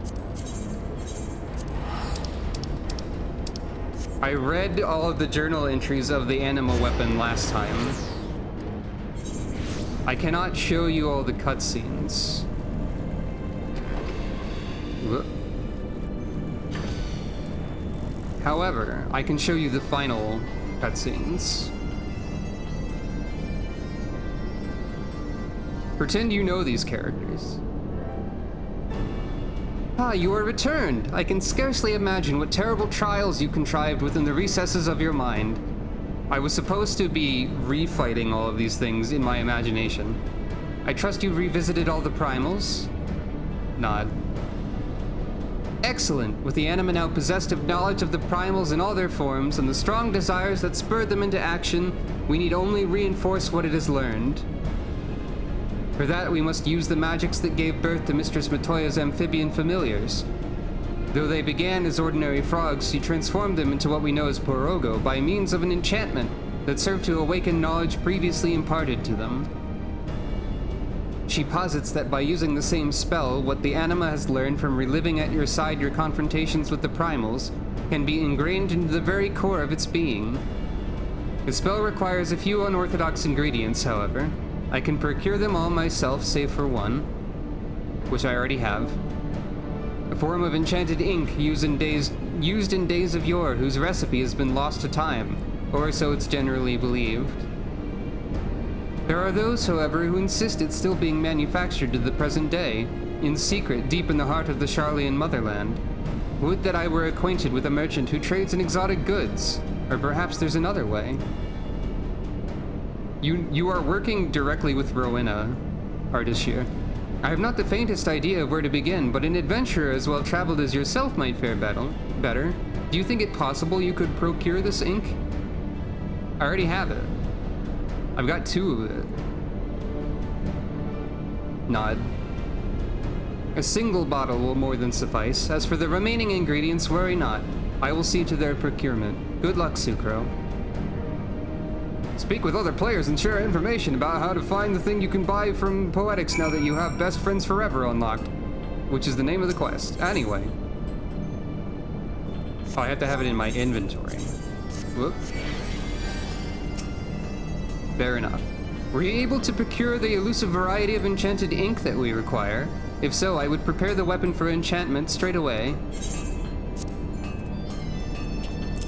I read all of the journal entries of the anima weapon last time. I cannot show you all the cutscenes. However, I can show you the final cutscenes. Pretend you know these characters. Ah, you are returned! I can scarcely imagine what terrible trials you contrived within the recesses of your mind. I was supposed to be refighting all of these things in my imagination. I trust you revisited all the primals? Nod. Excellent! With the anima now possessed of knowledge of the primals in all their forms, and the strong desires that spurred them into action, we need only reinforce what it has learned. For that, we must use the magics that gave birth to Mistress Matoya's amphibian familiars. Though they began as ordinary frogs, she transformed them into what we know as Porogo by means of an enchantment that served to awaken knowledge previously imparted to them. She posits that by using the same spell, what the anima has learned from reliving at your side your confrontations with the primals can be ingrained into the very core of its being. The spell requires a few unorthodox ingredients, however. I can procure them all myself, save for one, which I already have. A form of enchanted ink used in days of yore, whose recipe has been lost to time, or so it's generally believed. There are those, however, who insist it's still being manufactured to the present day, in secret, deep in the heart of the Charlian motherland. Would that I were acquainted with a merchant who trades in exotic goods, or perhaps there's another way. You are working directly with Rowena, Ardashir. I have not the faintest idea of where to begin, but an adventurer as well traveled as yourself might fare better. Do you think it possible you could procure this ink? I already have it. I've got 2 of it. Nod. A single bottle will more than suffice. As for the remaining ingredients, worry not. I will see to their procurement. Good luck, Sucro. Speak with other players and share information about how to find the thing you can buy from Poetics now that you have Best Friends Forever unlocked, which is the name of the quest. Anyway. Oh, I have to have it in my inventory. Whoop. Fair enough. Were you able to procure the elusive variety of enchanted ink that we require? If so, I would prepare the weapon for enchantment straight away.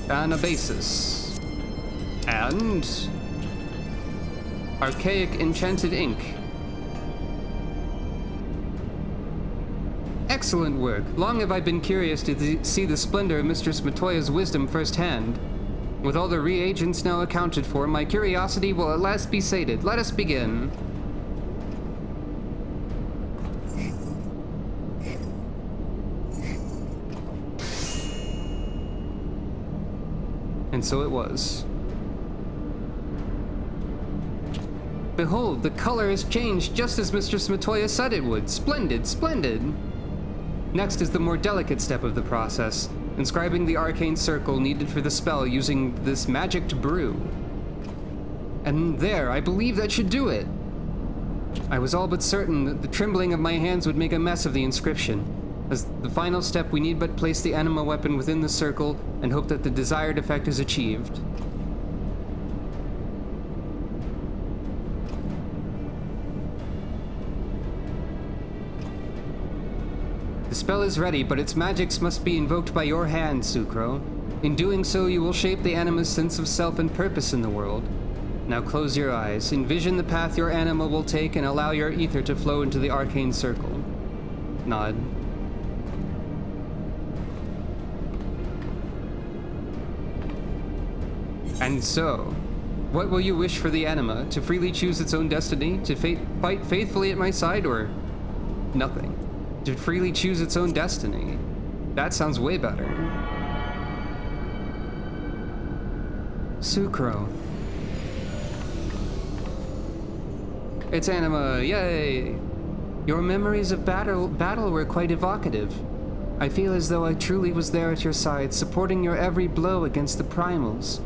Anabasis. And archaic enchanted ink. Excellent work. Long have I been curious to see the splendor of Mistress Matoya's wisdom firsthand. With all the reagents now accounted for, my curiosity will at last be sated. Let us begin. And so it was. Behold, the color has changed just as Mistress Matoya said it would. Splendid, splendid! Next is the more delicate step of the process, inscribing the arcane circle needed for the spell using this magicked brew. And there, I believe that should do it. I was all but certain that the trembling of my hands would make a mess of the inscription. As the final step, we need but place the anima weapon within the circle and hope that the desired effect is achieved. The spell is ready, but its magics must be invoked by your hand, Sucro. In doing so, you will shape the anima's sense of self and purpose in the world. Now close your eyes, envision the path your anima will take, and allow your ether to flow into the arcane circle. Nod. And so, what will you wish for the anima? To freely choose its own destiny? To fight faithfully at my side, or nothing? To freely choose its own destiny. That sounds way better. Sucro. It's anima, yay! Your memories of battle were quite evocative. I feel as though I truly was there at your side, supporting your every blow against the primals.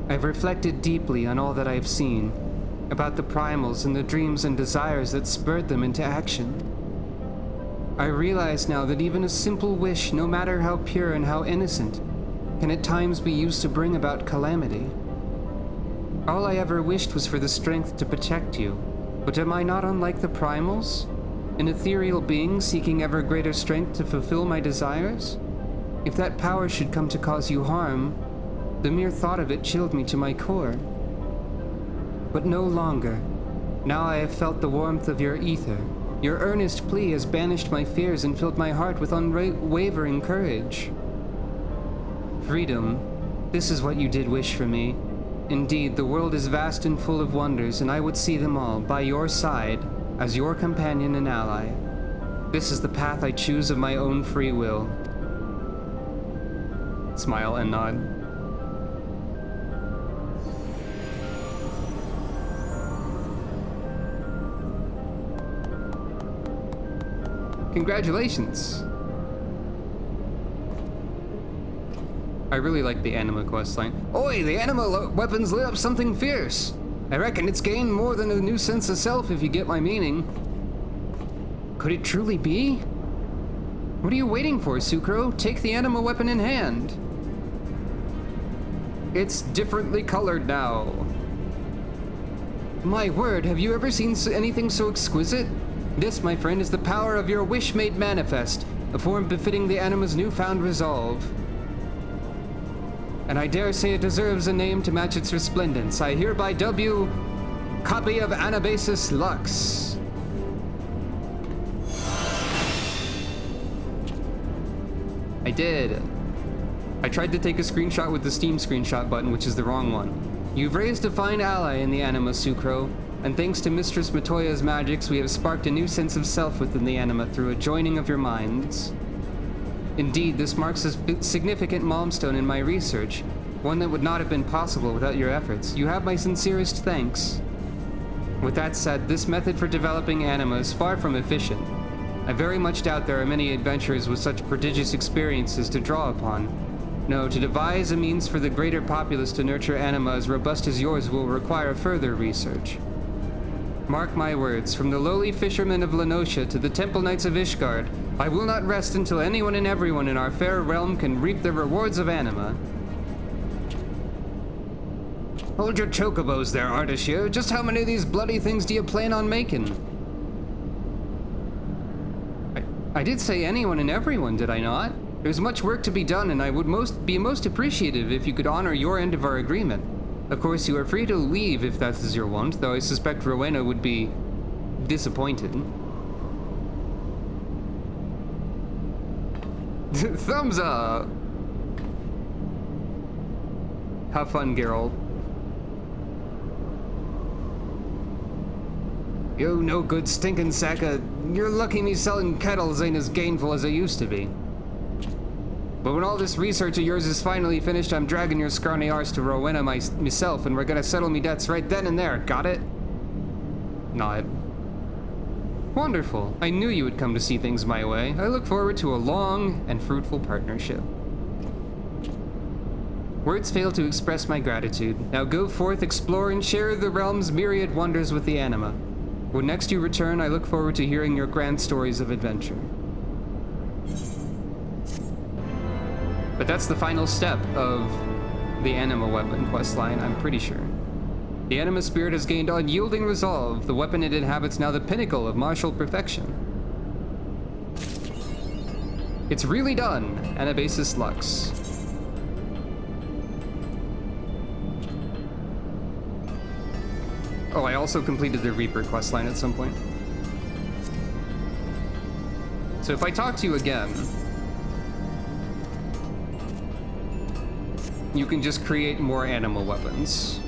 I've reflected deeply on all that I've seen, about the primals and the dreams and desires that spurred them into action. I realize now that even a simple wish, no matter how pure and how innocent, can at times be used to bring about calamity. All I ever wished was for the strength to protect you, but am I not unlike the primals? An ethereal being seeking ever greater strength to fulfill my desires? If that power should come to cause you harm, the mere thought of it chilled me to my core. But no longer. Now I have felt the warmth of your ether. Your earnest plea has banished my fears and filled my heart with unwavering courage. Freedom, this is what you did wish for me. Indeed, the world is vast and full of wonders, and I would see them all by your side, as your companion and ally. This is the path I choose of my own free will. Smile and nod. Congratulations! I really like the anima questline. Oi, the anima weapons lit up something fierce! I reckon it's gained more than a new sense of self, if you get my meaning. Could it truly be? What are you waiting for, Sucro? Take the anima weapon in hand. It's differently colored now. My word, have you ever seen anything so exquisite? This, my friend, is the power of your wish made manifest, a form befitting the anima's newfound resolve. And I dare say it deserves a name to match its resplendence. I hereby dub you Copy of Anabasis Lux. I did. I tried to take a screenshot with the Steam screenshot button, which is the wrong one. You've raised a fine ally in the anima, Sucro, and thanks to Mistress Matoya's magics, we have sparked a new sense of self within the anima through a joining of your minds. Indeed, this marks a significant milestone in my research, one that would not have been possible without your efforts. You have my sincerest thanks. With that said, this method for developing anima is far from efficient. I very much doubt there are many adventurers with such prodigious experiences to draw upon. No, to devise a means for the greater populace to nurture anima as robust as yours will require further research. Mark my words, from the lowly fishermen of Lenosha to the Temple Knights of Ishgard, I will not rest until anyone and everyone in our fair realm can reap the rewards of anima. Hold your chocobos there, Artishir. Just how many of these bloody things do you plan on making? I did say anyone and everyone, did I not? There's much work to be done, and I would be most appreciative if you could honor your end of our agreement. Of course, you are free to leave if that is your want, though I suspect Rowena would be disappointed. Thumbs up! Have fun, Geralt. You no good stinking sack of... You're lucky me selling kettles ain't as gainful as it used to be. But when all this research of yours is finally finished, I'm dragging your scrawny arse to Rowena myself, and we're gonna settle me debts right then and there, got it? Nod. Wonderful. I knew you would come to see things my way. I look forward to a long and fruitful partnership. Words fail to express my gratitude. Now go forth, explore, and share the realm's myriad wonders with the anima. When next you return, I look forward to hearing your grand stories of adventure. But that's the final step of the anima weapon questline, I'm pretty sure. The anima spirit has gained unyielding resolve. The weapon it inhabits now the pinnacle of martial perfection. It's really done, Anabasis Lux. Oh, I also completed the Reaper questline at some point. So if I talk to you again, you can just create more anima weapons.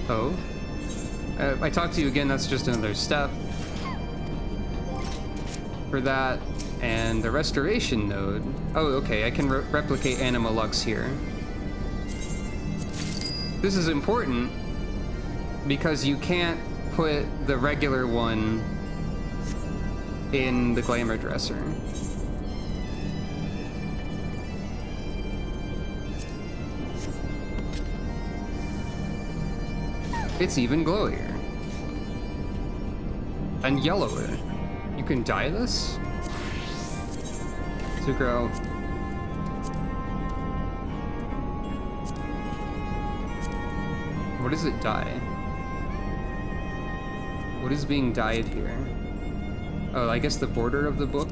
Oh. I talk to you again, that's just another step. For that, and the restoration node. Oh, okay, I can replicate anima lux here. This is important because you can't put the regular one in the glamour dresser. It's even glowier. And yellower. You can dye this? To grow. What does it dye? What is being dyed here? Oh, I guess the border of the book?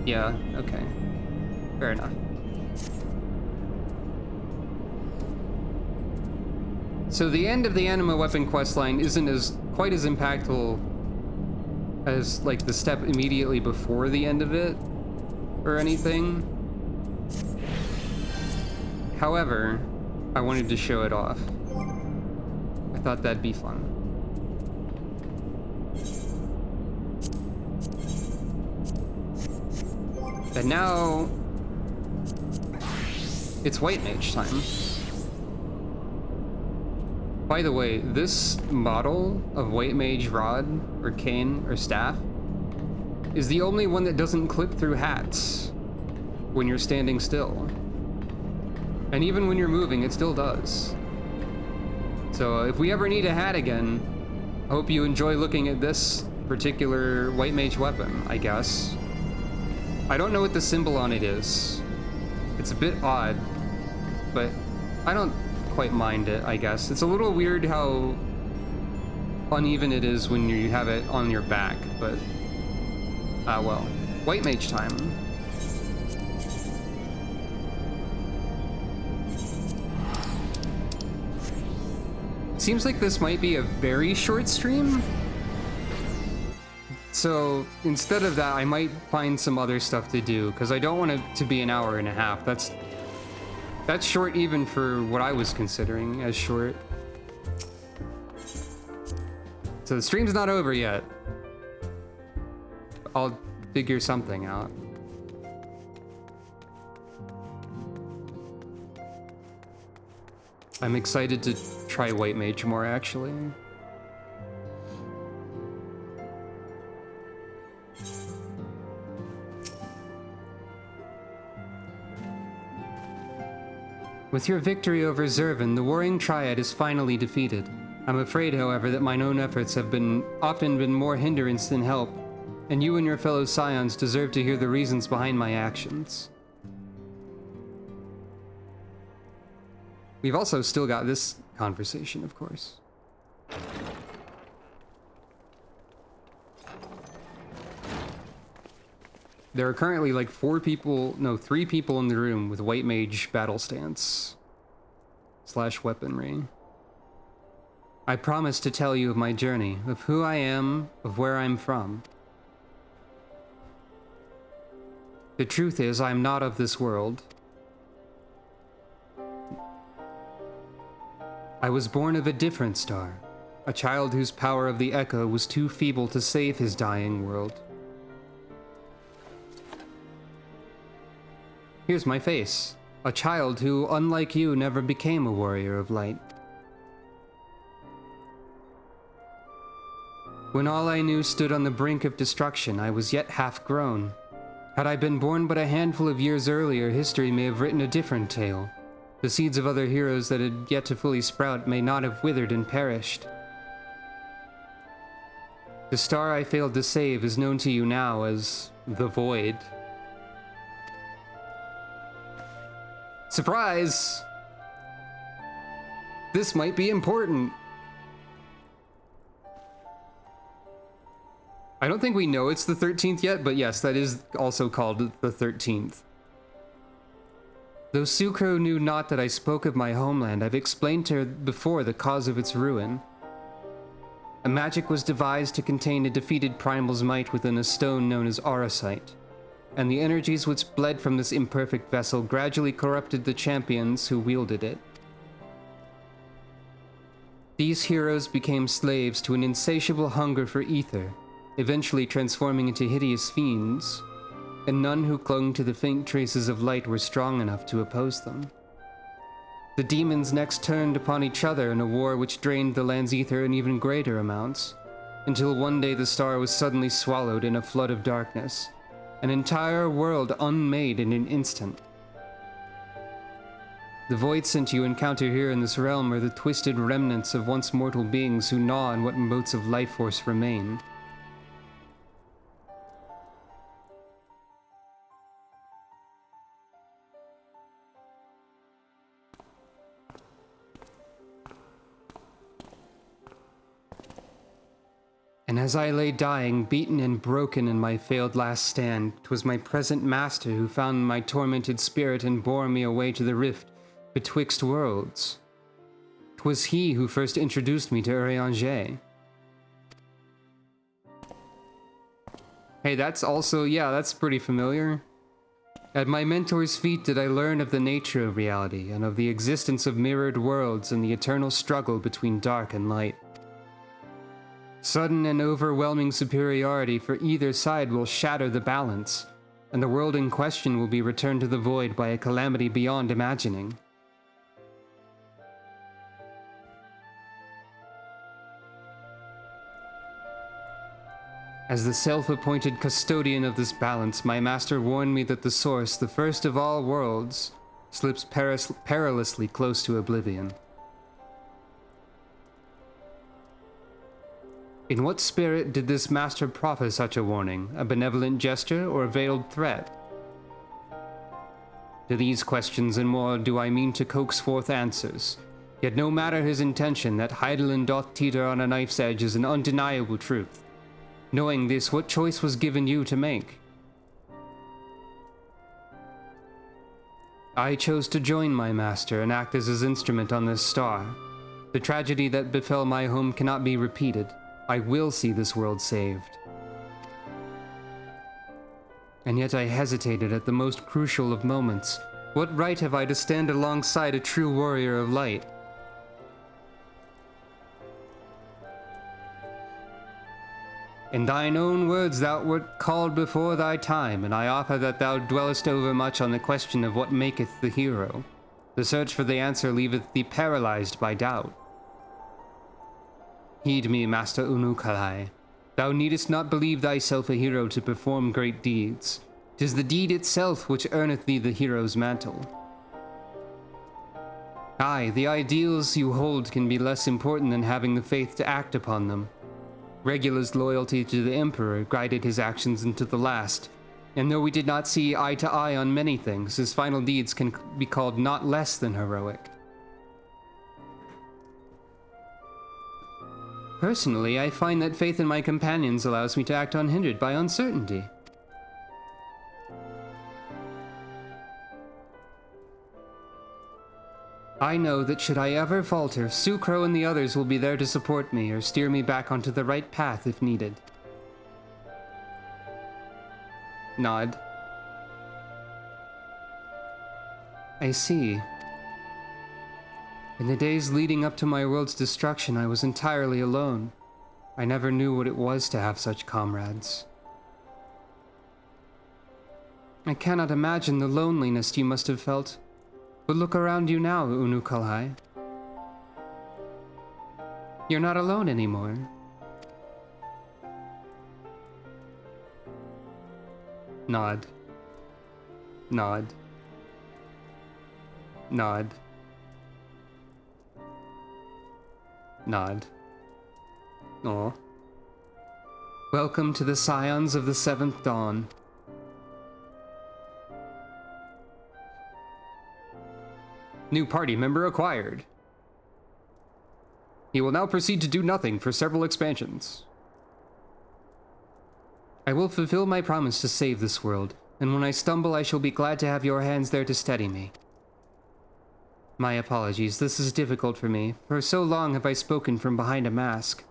Yeah, okay. Fair enough. So the end of the Anima weapon questline isn't quite as impactful as like the step immediately before the end of it or anything. However, I wanted to show it off. I thought that'd be fun. And now it's White Mage time. By the way, this model of White Mage rod or cane or staff is the only one that doesn't clip through hats when you're standing still. And even when you're moving, it still does. So if we ever need a hat again, I hope you enjoy looking at this particular White Mage weapon, I guess. I don't know what the symbol on it is. It's a bit odd, but I don't quite mind it, I guess. It's a little weird how uneven it is when you have it on your back, but well. White Mage time. Seems like this might be a very short stream. So instead of that, I might find some other stuff to do, because I don't want it to be an hour and a half. That's short even for what I was considering as short. So the stream's not over yet. I'll figure something out. I'm excited to try White Mage more, actually. With your victory over Zervan, the Warring Triad is finally defeated. I'm afraid, however, that mine own efforts have often been more hindrance than help, and you and your fellow Scions deserve to hear the reasons behind my actions. We've also still got this conversation, of course. There are currently like 3 people in the room with White Mage battle stance / weaponry. I promise to tell you of my journey, of who I am, of where I'm from. The truth is, I am not of this world. I was born of a different star, a child whose power of the echo was too feeble to save his dying world. Here's my face, a child who, unlike you, never became a warrior of light. When all I knew stood on the brink of destruction, I was yet half grown. Had I been born but a handful of years earlier, history may have written a different tale. The seeds of other heroes that had yet to fully sprout may not have withered and perished. The star I failed to save is known to you now as the Void. Surprise! This might be important. I don't think we know it's the 13th yet, but yes, that is also called the 13th. Though Sucro knew not that I spoke of my homeland, I've explained to her before the cause of its ruin. A magic was devised to contain a defeated primal's might within a stone known as Auracite, and the energies which bled from this imperfect vessel gradually corrupted the champions who wielded it. These heroes became slaves to an insatiable hunger for ether, eventually transforming into hideous fiends, and none who clung to the faint traces of light were strong enough to oppose them. The demons next turned upon each other in a war which drained the land's ether in even greater amounts, until one day the star was suddenly swallowed in a flood of darkness, an entire world unmade in an instant. The void scent you encounter here in this realm are the twisted remnants of once mortal beings who gnaw on what motes of life force remain. And as I lay dying, beaten and broken in my failed last stand, 'twas my present master who found my tormented spirit and bore me away to the rift betwixt worlds. 'Twas he who first introduced me to Urianger. Hey, that's also, yeah, that's pretty familiar. At my mentor's feet did I learn of the nature of reality and of the existence of mirrored worlds and the eternal struggle between dark and light. Sudden and overwhelming superiority for either side will shatter the balance, and the world in question will be returned to the void by a calamity beyond imagining. As the self-appointed custodian of this balance, my master warned me that the source, the first of all worlds, slips perilously close to oblivion. In what spirit did this master proffer such a warning? A benevolent gesture or a veiled threat? To these questions and more do I mean to coax forth answers. Yet no matter his intention, that Heidelin doth teeter on a knife's edge is an undeniable truth. Knowing this, what choice was given you to make? I chose to join my master and act as his instrument on this star. The tragedy that befell my home cannot be repeated. I will see this world saved. And yet I hesitated at the most crucial of moments. What right have I to stand alongside a true warrior of light? In thine own words thou wert called before thy time, and I offer that thou dwellest overmuch on the question of what maketh the hero. The search for the answer leaveth thee paralyzed by doubt. Heed me, Master Unukalai. Thou needest not believe thyself a hero to perform great deeds. 'Tis the deed itself which earneth thee the hero's mantle. Aye, the ideals you hold can be less important than having the faith to act upon them. Regula's loyalty to the Emperor guided his actions into the last, and though we did not see eye to eye on many things, his final deeds can be called not less than heroic. Personally, I find that faith in my companions allows me to act unhindered by uncertainty. I know that should I ever falter, Sucro and the others will be there to support me or steer me back onto the right path if needed. Nod. I see. In the days leading up to my world's destruction, I was entirely alone. I never knew what it was to have such comrades. I cannot imagine the loneliness you must have felt. But look around you now, Unukalai. You're not alone anymore. Nod. Nod. Nod. Nod. Aw. Welcome to the Scions of the Seventh Dawn. New party member acquired. He will now proceed to do nothing for several expansions. I will fulfill my promise to save this world, and when I stumble I shall be glad to have your hands there to steady me. My apologies, this is difficult for me. For so long have I spoken from behind a mask.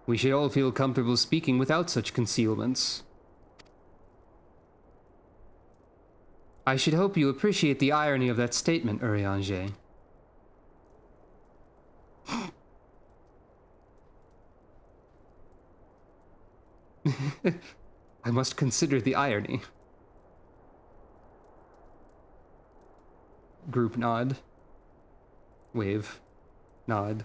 We should all feel comfortable speaking without such concealments. I should hope you appreciate the irony of that statement, Urianger. I must consider the irony. Group nod. wave. Nod.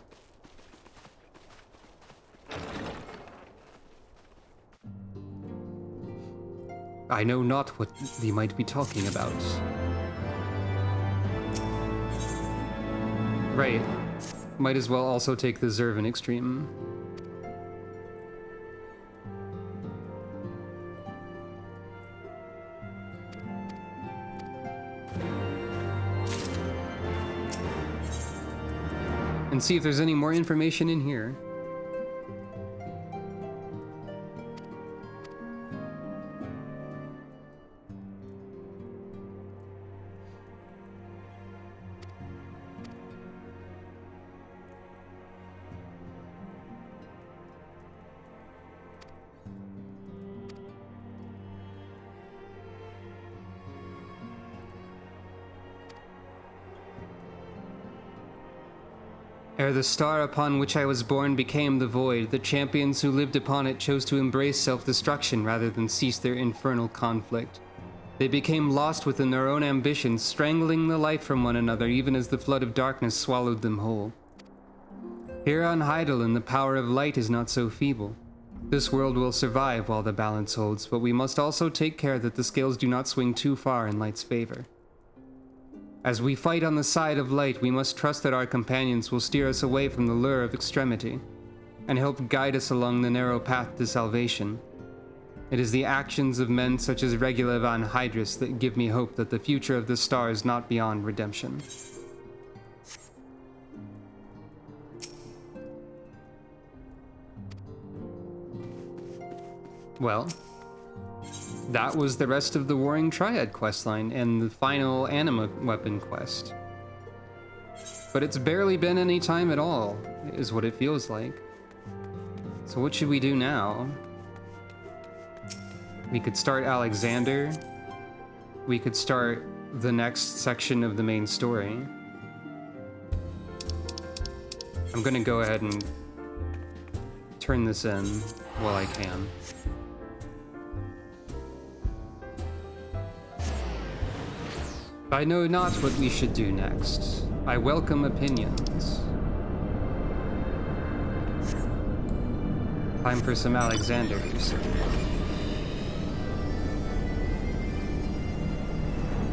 I know not what thee might be talking about. Right. Might as well also take the Zervan Extreme. And see if there's any more information in here. Ere the star upon which I was born became the void, the champions who lived upon it chose to embrace self-destruction rather than cease their infernal conflict. They became lost within their own ambitions, strangling the life from one another even as the flood of darkness swallowed them whole. Here on Hydaelyn, the power of light is not so feeble. This world will survive while the balance holds, but we must also take care that the scales do not swing too far in light's favor. As we fight on the side of light, we must trust that our companions will steer us away from the lure of extremity, and help guide us along the narrow path to salvation. It is the actions of men such as Regula van Hydrus that give me hope that the future of the star is not beyond redemption. Well, that was the rest of the Warring Triad questline and the final anima weapon quest. But it's barely been any time at all, is what it feels like. So what should we do now? We could start Alexander. We could start the next section of the main story. I'm gonna go ahead and turn this in while I can. I know not what we should do next. I welcome opinions. Time for some Alexander, you say.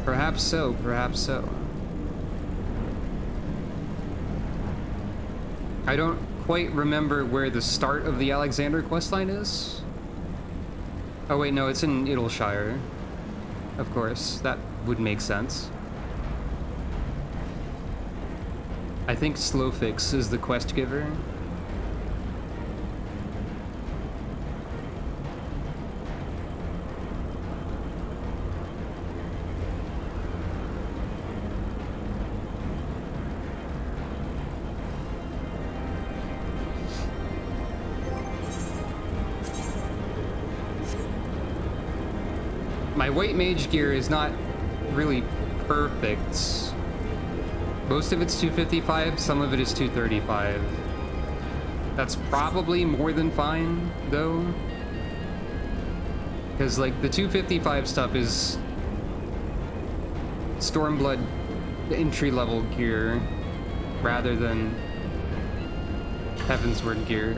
Perhaps so, perhaps so. I don't quite remember where the start of the Alexander questline is. Oh wait, no, it's in Idleshire. Of course, that would make sense. I think Slowfix is the quest giver. My white mage gear is not really perfect. Most of it's 255, some of it is 235. That's probably more than fine, though. Because, like, the 255 stuff is Stormblood entry-level gear rather than Heavensward gear.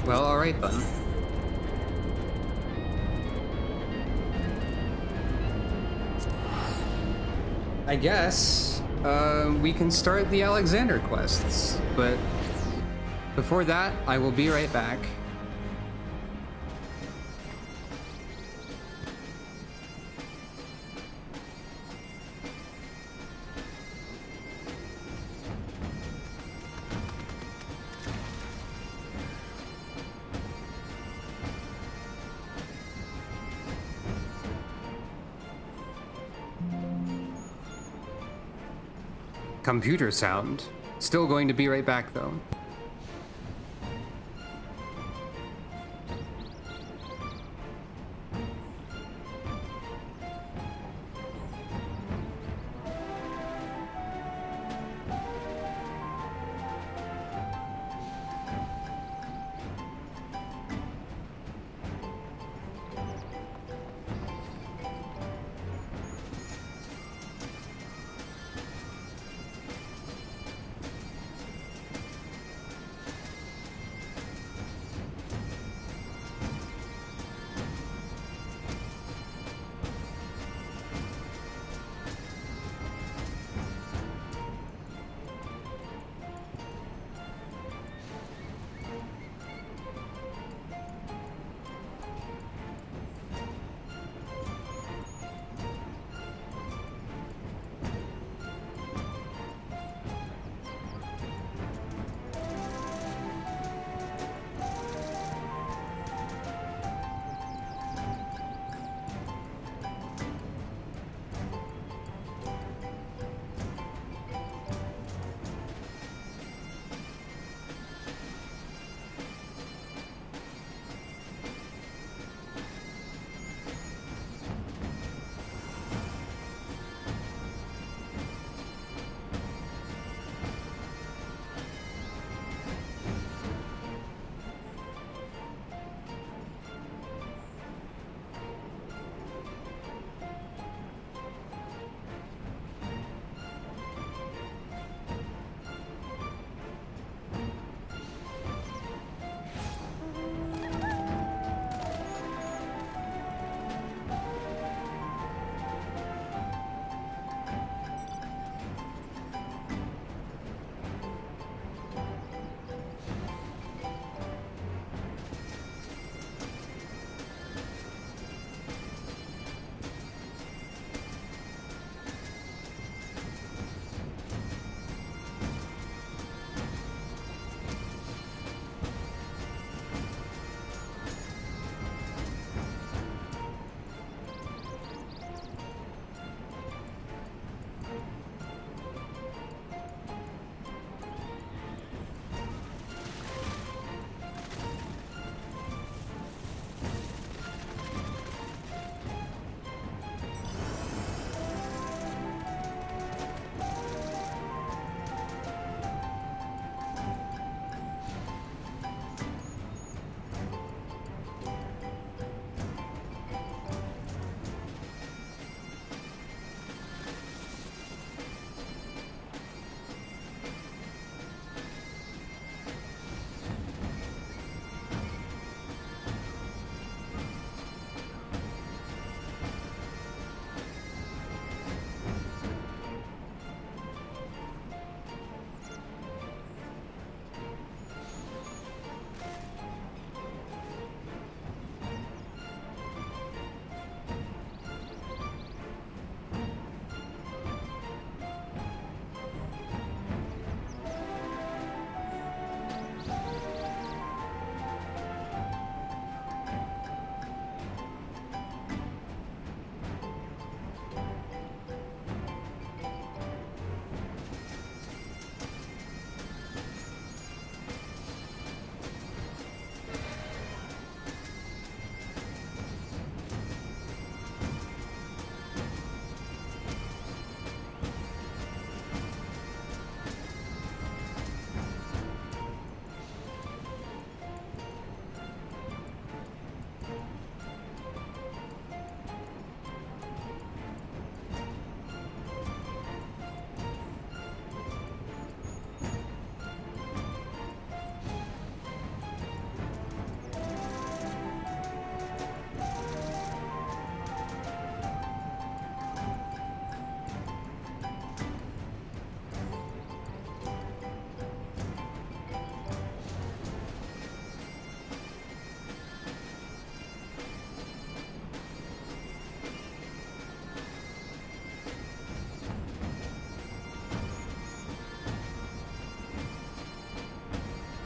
Well, alright then. I guess, we can start the Alexander quests, but before that, I will be right back. Computer sound. Still going to be right back, though.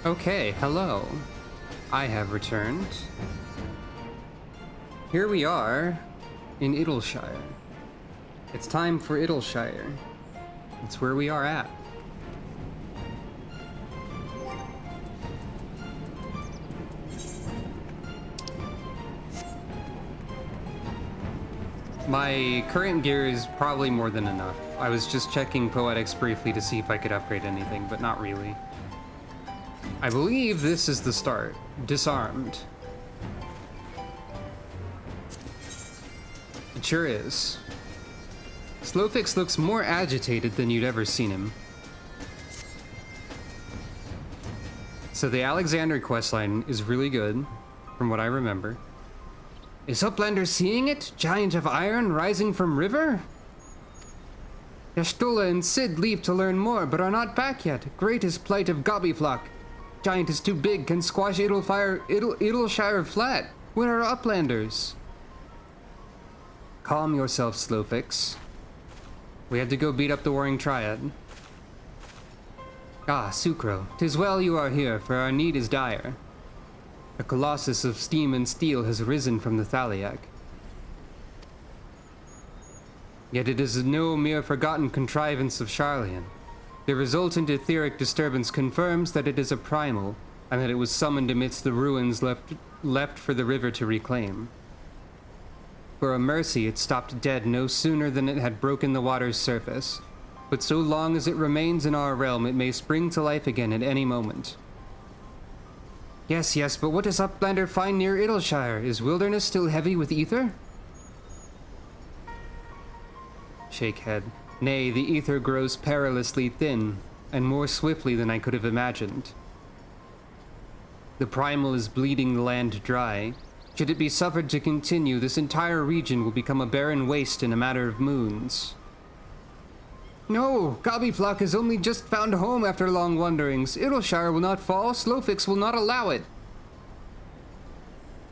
Okay, hello. I have returned. Here we are in Idleshire. It's time for Idleshire. It's where we are at. My current gear is probably more than enough. I was just checking Poetics briefly to see if I could upgrade anything, but not really. I believe this is the start. Disarmed. It sure is. Slowfix looks more agitated than you'd ever seen him. So the Alexander questline is really good, from what I remember. Is Uplander seeing it? Giant of iron rising from river? Yashtula and Sid leave to learn more, but are not back yet. Greatest plight of Gobbyflock. Giant is too big, can squash Idleshire flat. Where are Uplanders? Calm yourself, Slowfix. We had to go beat up the Warring Triad. Ah, Sucro, 'tis well you are here, for our need is dire. A colossus of steam and steel has risen from the Thaliak. Yet it is no mere forgotten contrivance of Charlian. The resultant etheric disturbance confirms that it is a primal, and that it was summoned amidst the ruins left for the river to reclaim. For a mercy, it stopped dead no sooner than it had broken the water's surface, but so long as it remains in our realm, it may spring to life again at any moment. Yes, but what does Uplander find near Idleshire? Is wilderness still heavy with ether? Shake head. Nay, the ether grows perilously thin, and more swiftly than I could have imagined. The primal is bleeding the land dry. Should it be suffered to continue, this entire region will become a barren waste in a matter of moons. No, Gobbyflock has only just found home after long wanderings. Idleshire will not fall, Slowfix will not allow it.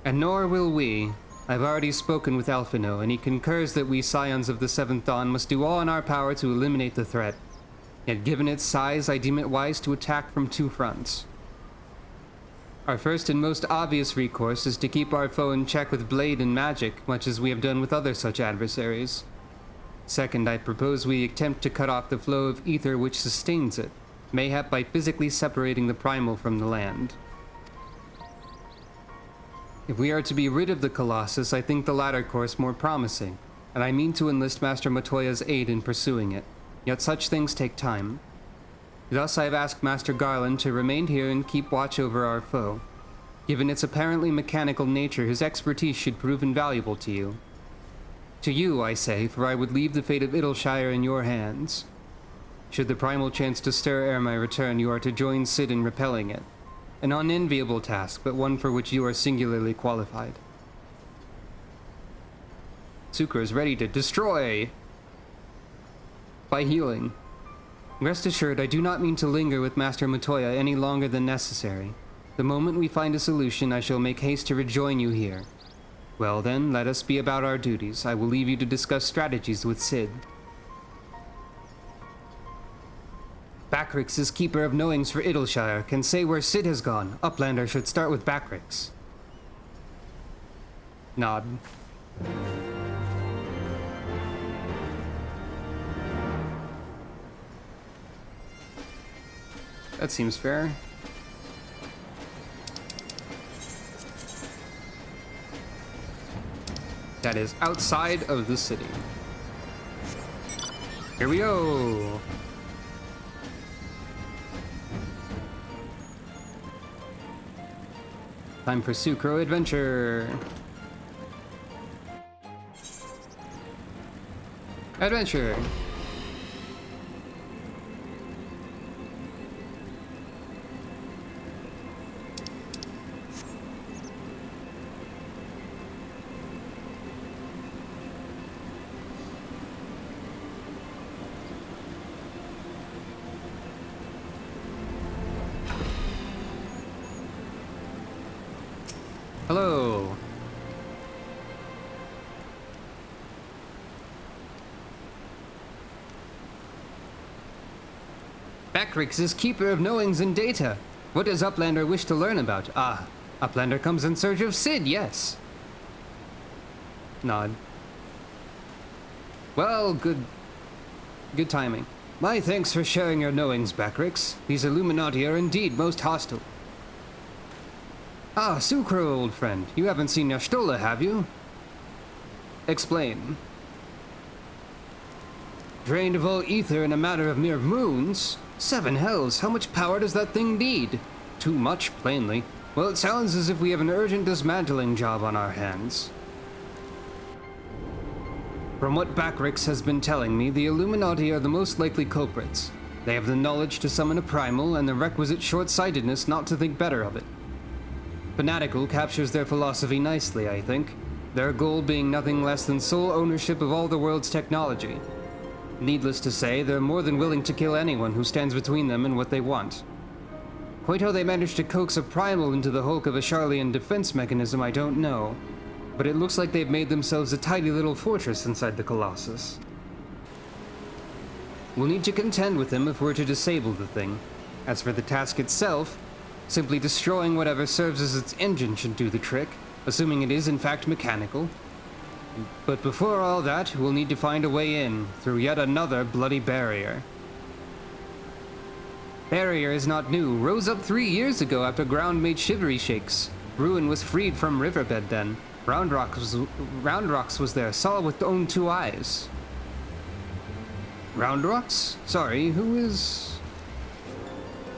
And nor will we. I've already spoken with Alphino, and he concurs that we Scions of the Seventh Dawn must do all in our power to eliminate the threat. Yet given its size, I deem it wise to attack from two fronts. Our first and most obvious recourse is to keep our foe in check with blade and magic, much as we have done with other such adversaries. Second, I propose we attempt to cut off the flow of ether which sustains it, mayhap by physically separating the primal from the land. If we are to be rid of the Colossus, I think the latter course more promising, and I mean to enlist Master Matoya's aid in pursuing it, yet such things take time. Thus I have asked Master Garland to remain here and keep watch over our foe. Given its apparently mechanical nature, his expertise should prove invaluable to you. To you, I say, for I would leave the fate of Idleshire in your hands. Should the primal chance to stir ere my return, you are to join Sid in repelling it. An unenviable task, but one for which you are singularly qualified. Sucro is ready to destroy by healing. Rest assured, I do not mean to linger with Master Matoya any longer than necessary. The moment we find a solution, I shall make haste to rejoin you here. Well then, let us be about our duties. I will leave you to discuss strategies with Sid. Backrix is keeper of knowings for Idleshire, can say where Sid has gone. Uplander should start with Backrix. Nod. That seems fair. That is outside of the city. Here we go. Time for Sucro adventure. Adventure. Hello. Backrix is keeper of knowings and data. What does Uplander wish to learn about? Ah, Uplander comes in search of Sid, yes. Nod. Well, good timing. My thanks for sharing your knowings, Backrix. These Illuminati are indeed most hostile. Ah, Sucro, old friend. You haven't seen Yashtola, have you? Explain. Drained of all ether in a matter of mere moons? 7 hells, how much power does that thing need? Too much, plainly. Well, it sounds as if we have an urgent dismantling job on our hands. From what Backrix has been telling me, the Illuminati are the most likely culprits. They have the knowledge to summon a primal and the requisite short-sightedness not to think better of it. Fanatical captures their philosophy nicely, I think, their goal being nothing less than sole ownership of all the world's technology. Needless to say, they're more than willing to kill anyone who stands between them and what they want. Quite how they managed to coax a primal into the hulk of a Charlian defense mechanism, I don't know. But it looks like they've made themselves a tidy little fortress inside the Colossus. We'll need to contend with them if we're to disable the thing. As for the task itself, simply destroying whatever serves as its engine should do the trick, assuming it is in fact mechanical. But before all that, we'll need to find a way in, through yet another bloody barrier. Barrier is not new, rose up 3 years ago after ground made shivery shakes. Ruin was freed from riverbed then. Round Rocks was there, saw with own 2 eyes. Round Rocks? Sorry, who is...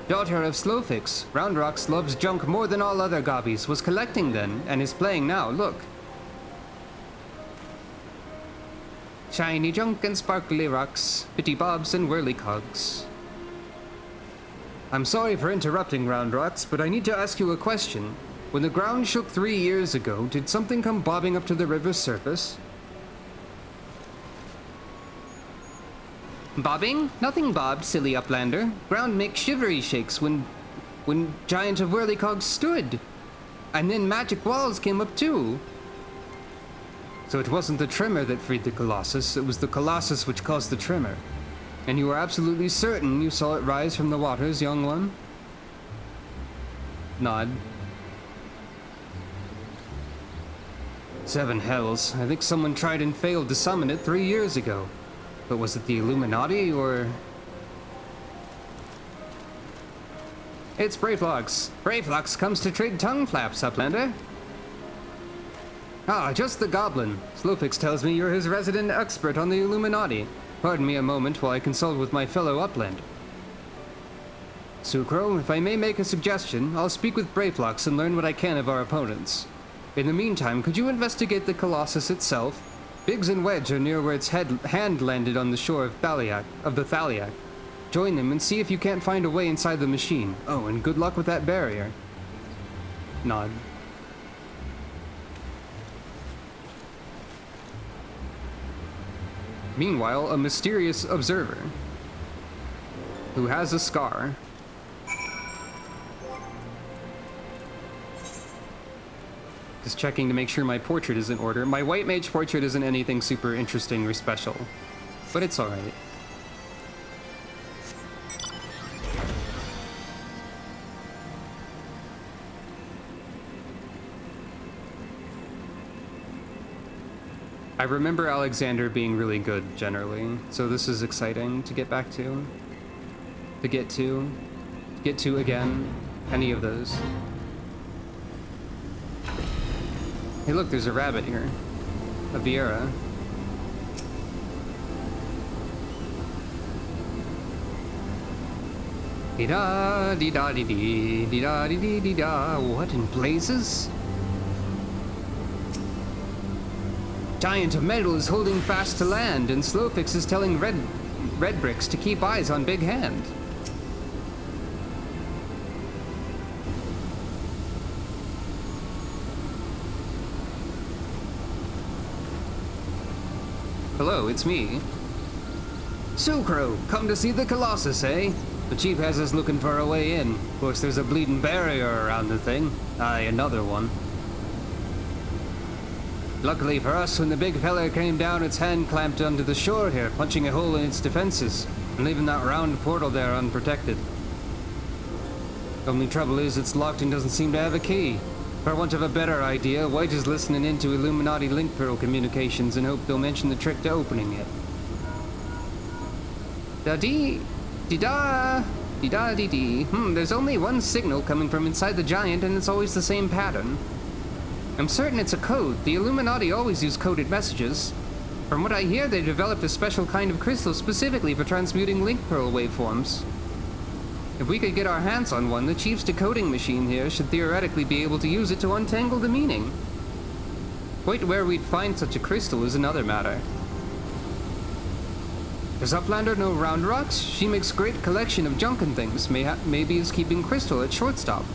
Daughter of Slowfix. Round Rocks loves junk more than all other gobbies, was collecting then, and is playing now, look. Shiny junk and sparkly rocks, bitty bobs and whirlycogs. I'm sorry for interrupting, Round Rocks, but I need to ask you a question. When the ground shook 3 years ago, did something come bobbing up to the river's surface? Bobbing? Nothing bobbed, silly Uplander. Ground makes shivery shakes when Giant of Whirlycogs stood. And then magic walls came up too. So it wasn't the tremor that freed the Colossus, it was the Colossus which caused the tremor. And you were absolutely certain you saw it rise from the waters, young one? Nod. 7 hells. I think someone tried and failed to summon it 3 years ago. But was it the Illuminati, or... It's Brayflox. Brayflox comes to trade tongue flaps, Uplander. Ah, just the goblin. Slowfix tells me you're his resident expert on the Illuminati. Pardon me a moment while I consult with my fellow Uplander. Sucro, if I may make a suggestion, I'll speak with Brayflox and learn what I can of our opponents. In the meantime, could you investigate the Colossus itself? Biggs and Wedge are near where its hand landed on the shore of the Thaliac. Join them and see if you can't find a way inside the machine. Oh, and good luck with that barrier. Nod. Meanwhile, a mysterious observer who has a scar. Just checking to make sure my portrait is in order. My white mage portrait isn't anything super interesting or special, but it's alright. I remember Alexander being really good generally, so this is exciting to get back to. To get to again, any of those. Hey look, there's a rabbit here. A Viera. Dee-da, dee-da, dee-dee, dee-da, dee-dee, dee-da. What in blazes? Giant of Metal is holding fast to land, and Slowfix is telling Red Bricks to keep eyes on Big Hand. Hello, it's me. Sucro, come to see the Colossus, eh? The chief has us looking for a way in. Of course, there's a bleeding barrier around the thing. Aye, another one. Luckily for us, when the big fella came down, its hand clamped onto the shore here, punching a hole in its defenses, and leaving that round portal there unprotected. Only trouble is it's locked and doesn't seem to have a key. For want of a better idea, why just listening into Illuminati link pearl communications and hope they'll mention the trick to opening it? Da-dee-da-dee-dee. There's only one signal coming from inside the giant, and it's always the same pattern. I'm certain it's a code. The Illuminati always use coded messages. From what I hear, they developed a special kind of crystal specifically for transmuting link pearl waveforms. If we could get our hands on one, the Chief's decoding machine here should theoretically be able to use it to untangle the meaning. Quite where we'd find such a crystal is another matter. Does Uplander know Round Rocks? She makes great collection of junk and things. Maybe is keeping Crystal at shortstop.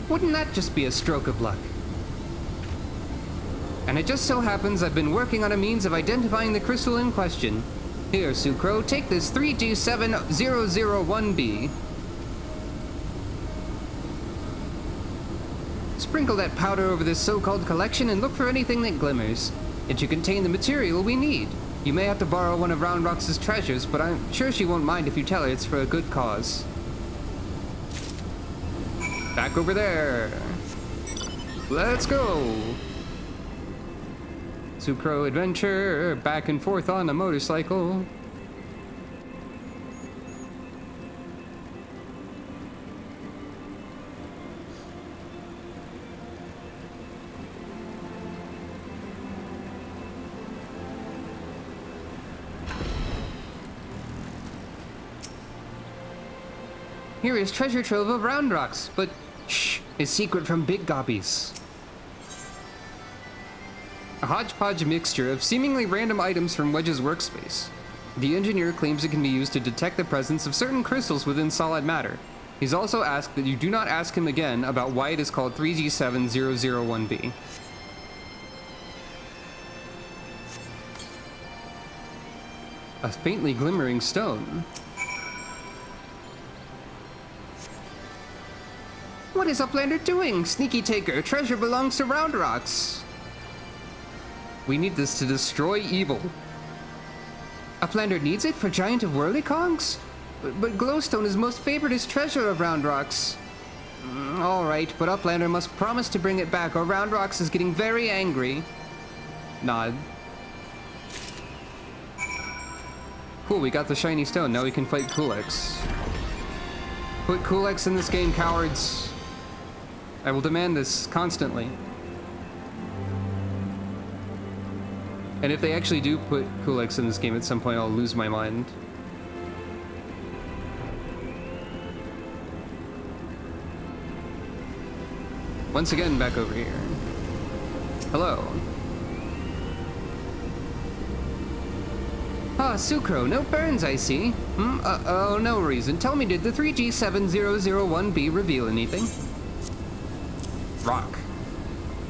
Wouldn't that just be a stroke of luck? And it just so happens I've been working on a means of identifying the crystal in question. Here, Sucro, take this 3G7001B. Sprinkle that powder over this so-called collection and look for anything that glimmers. It should contain the material we need. You may have to borrow one of Round Rock's treasures, but I'm sure she won't mind if you tell her it's for a good cause. Back over there. Let's go. Sucro adventure, back and forth on a motorcycle. Here is treasure trove of Round Rocks, but shh, is secret from Big Gobbies. A hodgepodge mixture of seemingly random items from Wedge's workspace. The engineer claims it can be used to detect the presence of certain crystals within solid matter. He's also asked that you do not ask him again about why it is called 3G7001B. A faintly glimmering stone. What is Uplander doing? Sneaky taker, treasure belongs to Round Rocks. We need this to destroy evil. Uplander needs it for Giant of Whirlycongs? But Glowstone is most favoritist treasure of Round Rocks. Alright, but Uplander must promise to bring it back or Round Rocks is getting very angry. Nod. Cool, we got the shiny stone. Now we can fight Kulex. Put Kulex in this game, cowards. I will demand this constantly. And if they actually do put Kulex in this game at some point, I'll lose my mind. Once again, back over here. Hello. Ah, Sucro, no burns, I see. Oh, no reason. Tell me, did the 3G7001B reveal anything? Rock.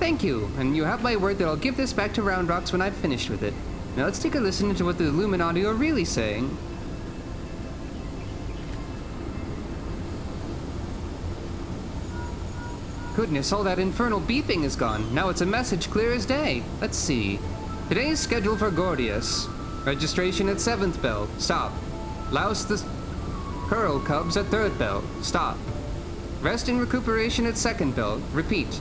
Thank you, and you have my word that I'll give this back to Round Rocks when I've finished with it. Now let's take a listen to what the Illuminati are really saying. Goodness, all that infernal beeping is gone. Now it's a message clear as day. Let's see. Today's schedule for Gordius. Registration at 7th bell. Stop. Louse the Curl Cubs at 3rd bell. Stop. Rest and recuperation at 2nd bell. Repeat.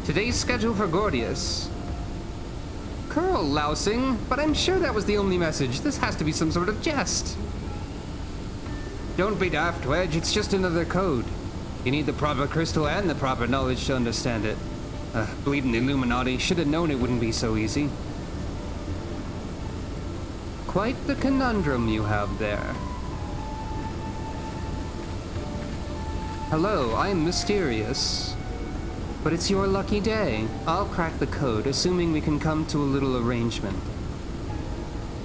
Today's schedule for Gordius. Curl lousing? But I'm sure that was the only message. This has to be some sort of jest. Don't be daft, Wedge. It's just another code. You need the proper crystal and the proper knowledge to understand it. Bleeding Illuminati. Should have known it wouldn't be so easy. Quite the conundrum you have there. Hello, I'm mysterious. But it's your lucky day. I'll crack the code, assuming we can come to a little arrangement.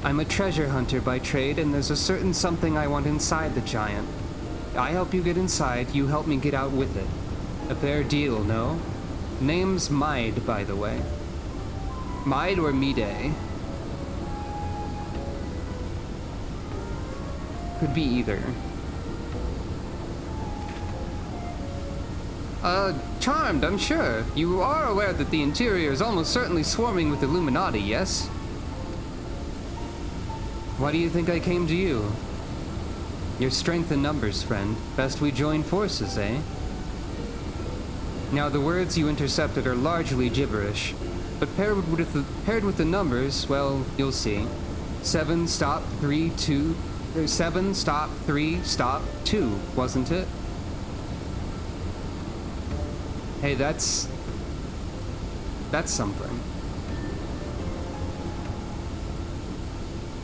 I'm a treasure hunter by trade, and there's a certain something I want inside the giant. I help you get inside, you help me get out with it. A fair deal, no? Name's Mide, by the way. Mide or Mide? Could be either. Charmed, I'm sure. You are aware that the interior is almost certainly swarming with Illuminati, yes? Why do you think I came to you? Your strength in numbers, friend. Best we join forces, eh? Now, the words you intercepted are largely gibberish, but paired with the numbers, well, you'll see. 7, stop, 3, 2... 7, stop, 3, stop, 2, wasn't it? Hey, that's something.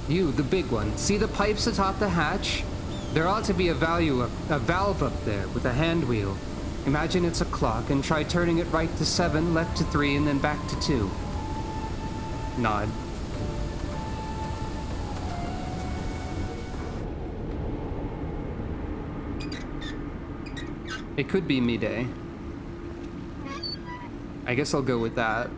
You, the big one. See the pipes atop the hatch? There ought to be a valve up there with a hand wheel. Imagine it's a clock and try turning it right to 7, left to 3, and then back to 2. Nod. It could be midday. I guess I'll go with that.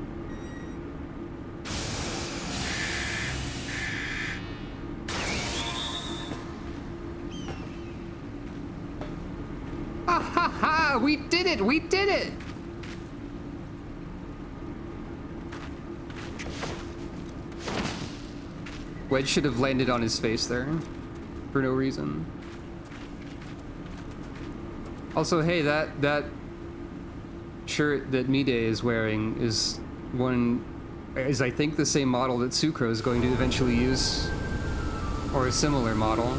Ha ha ha! We did it! We did it! Wedge should have landed on his face there. For no reason. Also, hey, that shirt that Mide is wearing is I think the same model that Sucro is going to eventually use. Or a similar model.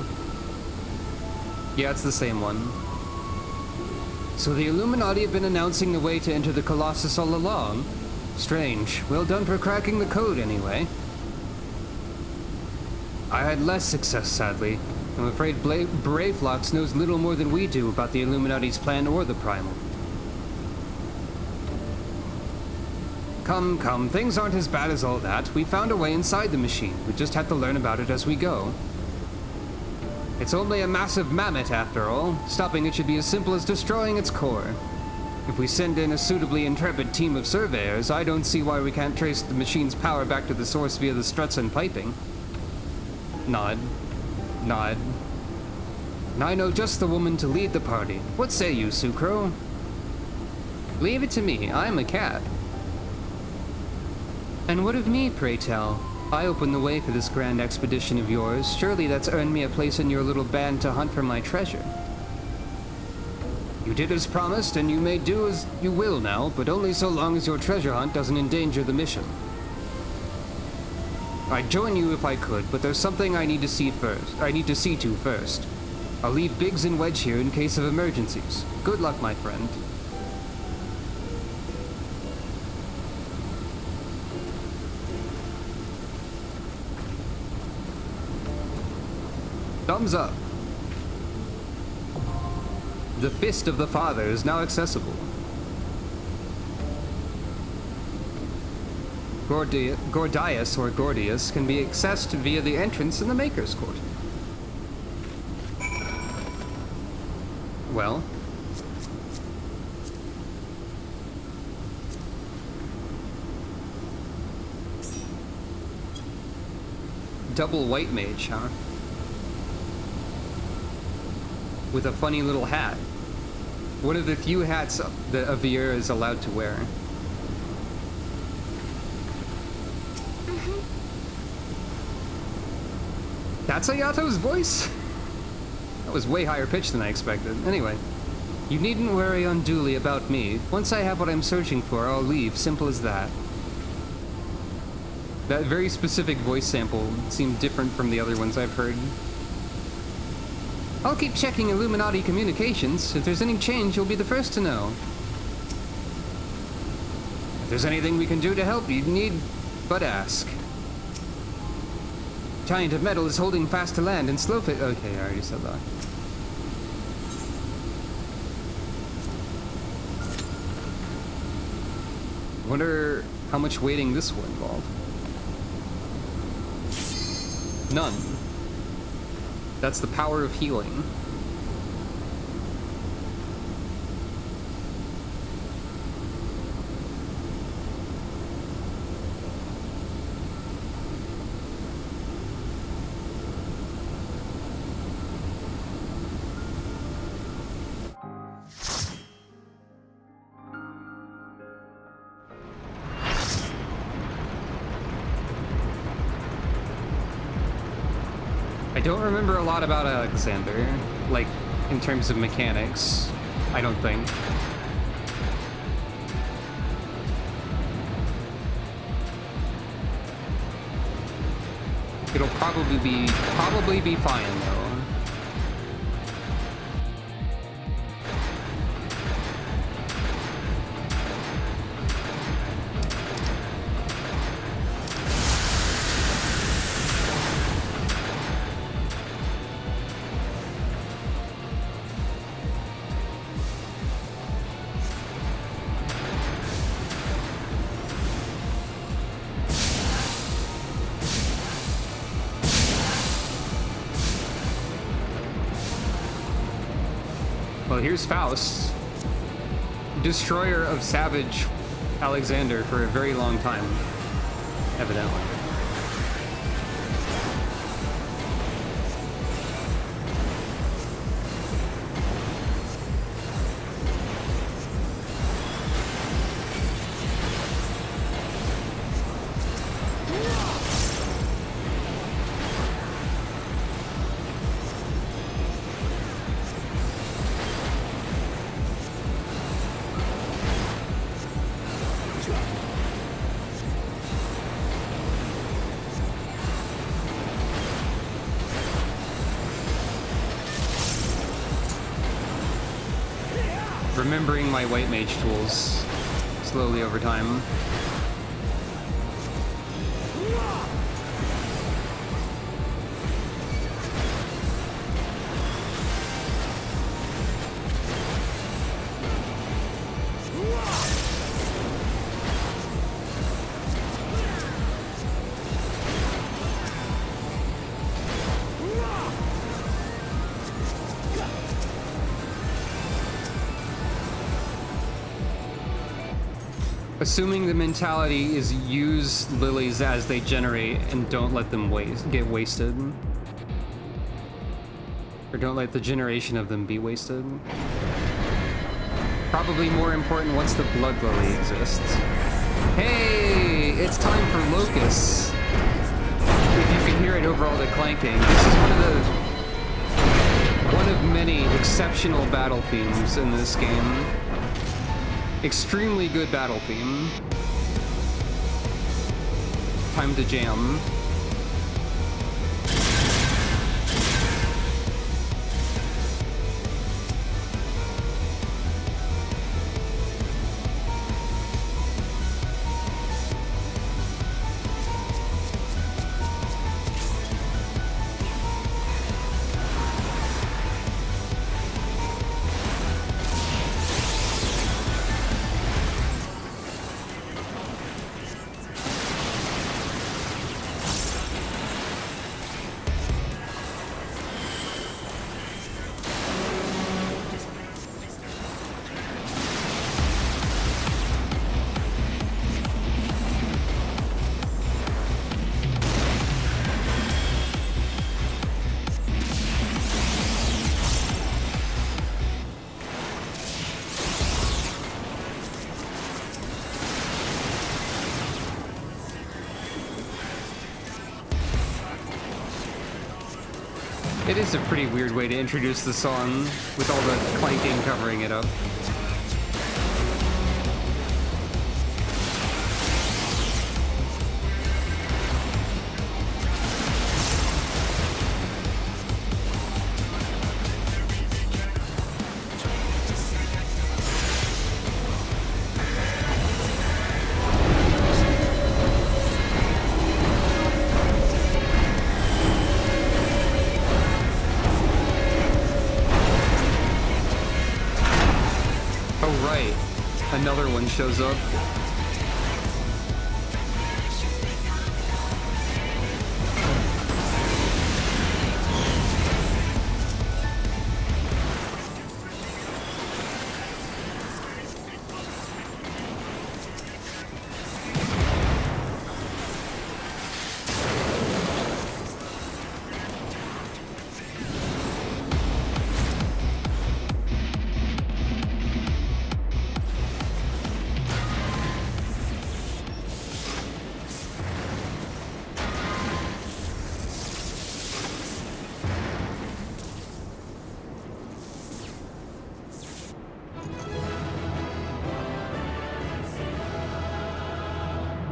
Yeah, it's the same one. So the Illuminati have been announcing the way to enter the Colossus all along? Strange. Well done for cracking the code, anyway. I had less success, sadly. I'm afraid Brayflox knows little more than we do about the Illuminati's plan or the Primal. Come, come, things aren't as bad as all that. We found a way inside the machine. We just have to learn about it as we go. It's only a massive mammoth, after all. Stopping it should be as simple as destroying its core. If we send in a suitably intrepid team of surveyors, I don't see why we can't trace the machine's power back to the source via the struts and piping. Nod. Nod. I know just the woman to lead the party. What say you, Sucro? Leave it to me. I'm a cat. And what of me, pray tell? I opened the way for this grand expedition of yours. Surely that's earned me a place in your little band to hunt for my treasure. You did as promised, and you may do as you will now, but only so long as your treasure hunt doesn't endanger the mission. I'd join you if I could, but there's something I need to see to first. I'll leave Biggs and Wedge here in case of emergencies. Good luck, my friend. Thumbs up. The Fist of the Father is now accessible. Gordius or Gordius can be accessed via the entrance in the Maker's Court. Well. Double white mage, huh? With a funny little hat. One of the few hats that Avir is allowed to wear. That's Ayato's voice? That was way higher pitched than I expected. Anyway, you needn't worry unduly about me. Once I have what I'm searching for, I'll leave. Simple as that. That very specific voice sample seemed different from the other ones I've heard. I'll keep checking Illuminati communications. If there's any change, you'll be the first to know. If there's anything we can do to help, you need but ask. Giant of metal is holding fast to land and slow fit. Okay, I already said that. Wonder how much waiting this will involve. None. That's the power of healing. I don't remember a lot about Alexander, like, in terms of mechanics, I don't think. It'll probably be fine, though. Well, here's Faust, destroyer of Savage Alexander for a very long time, evidently. Remembering my white mage tools slowly over time. Assuming the mentality is use lilies as they generate and don't let them get wasted. Or don't let the generation of them be wasted. Probably more important once the blood lily exists. Hey, it's time for locusts. If you can hear it over all the clanking, this is one of many exceptional battle themes in this game. Extremely good battle theme. Time to jam. It is a pretty weird way to introduce the song with all the clanking covering it up. Another one shows up.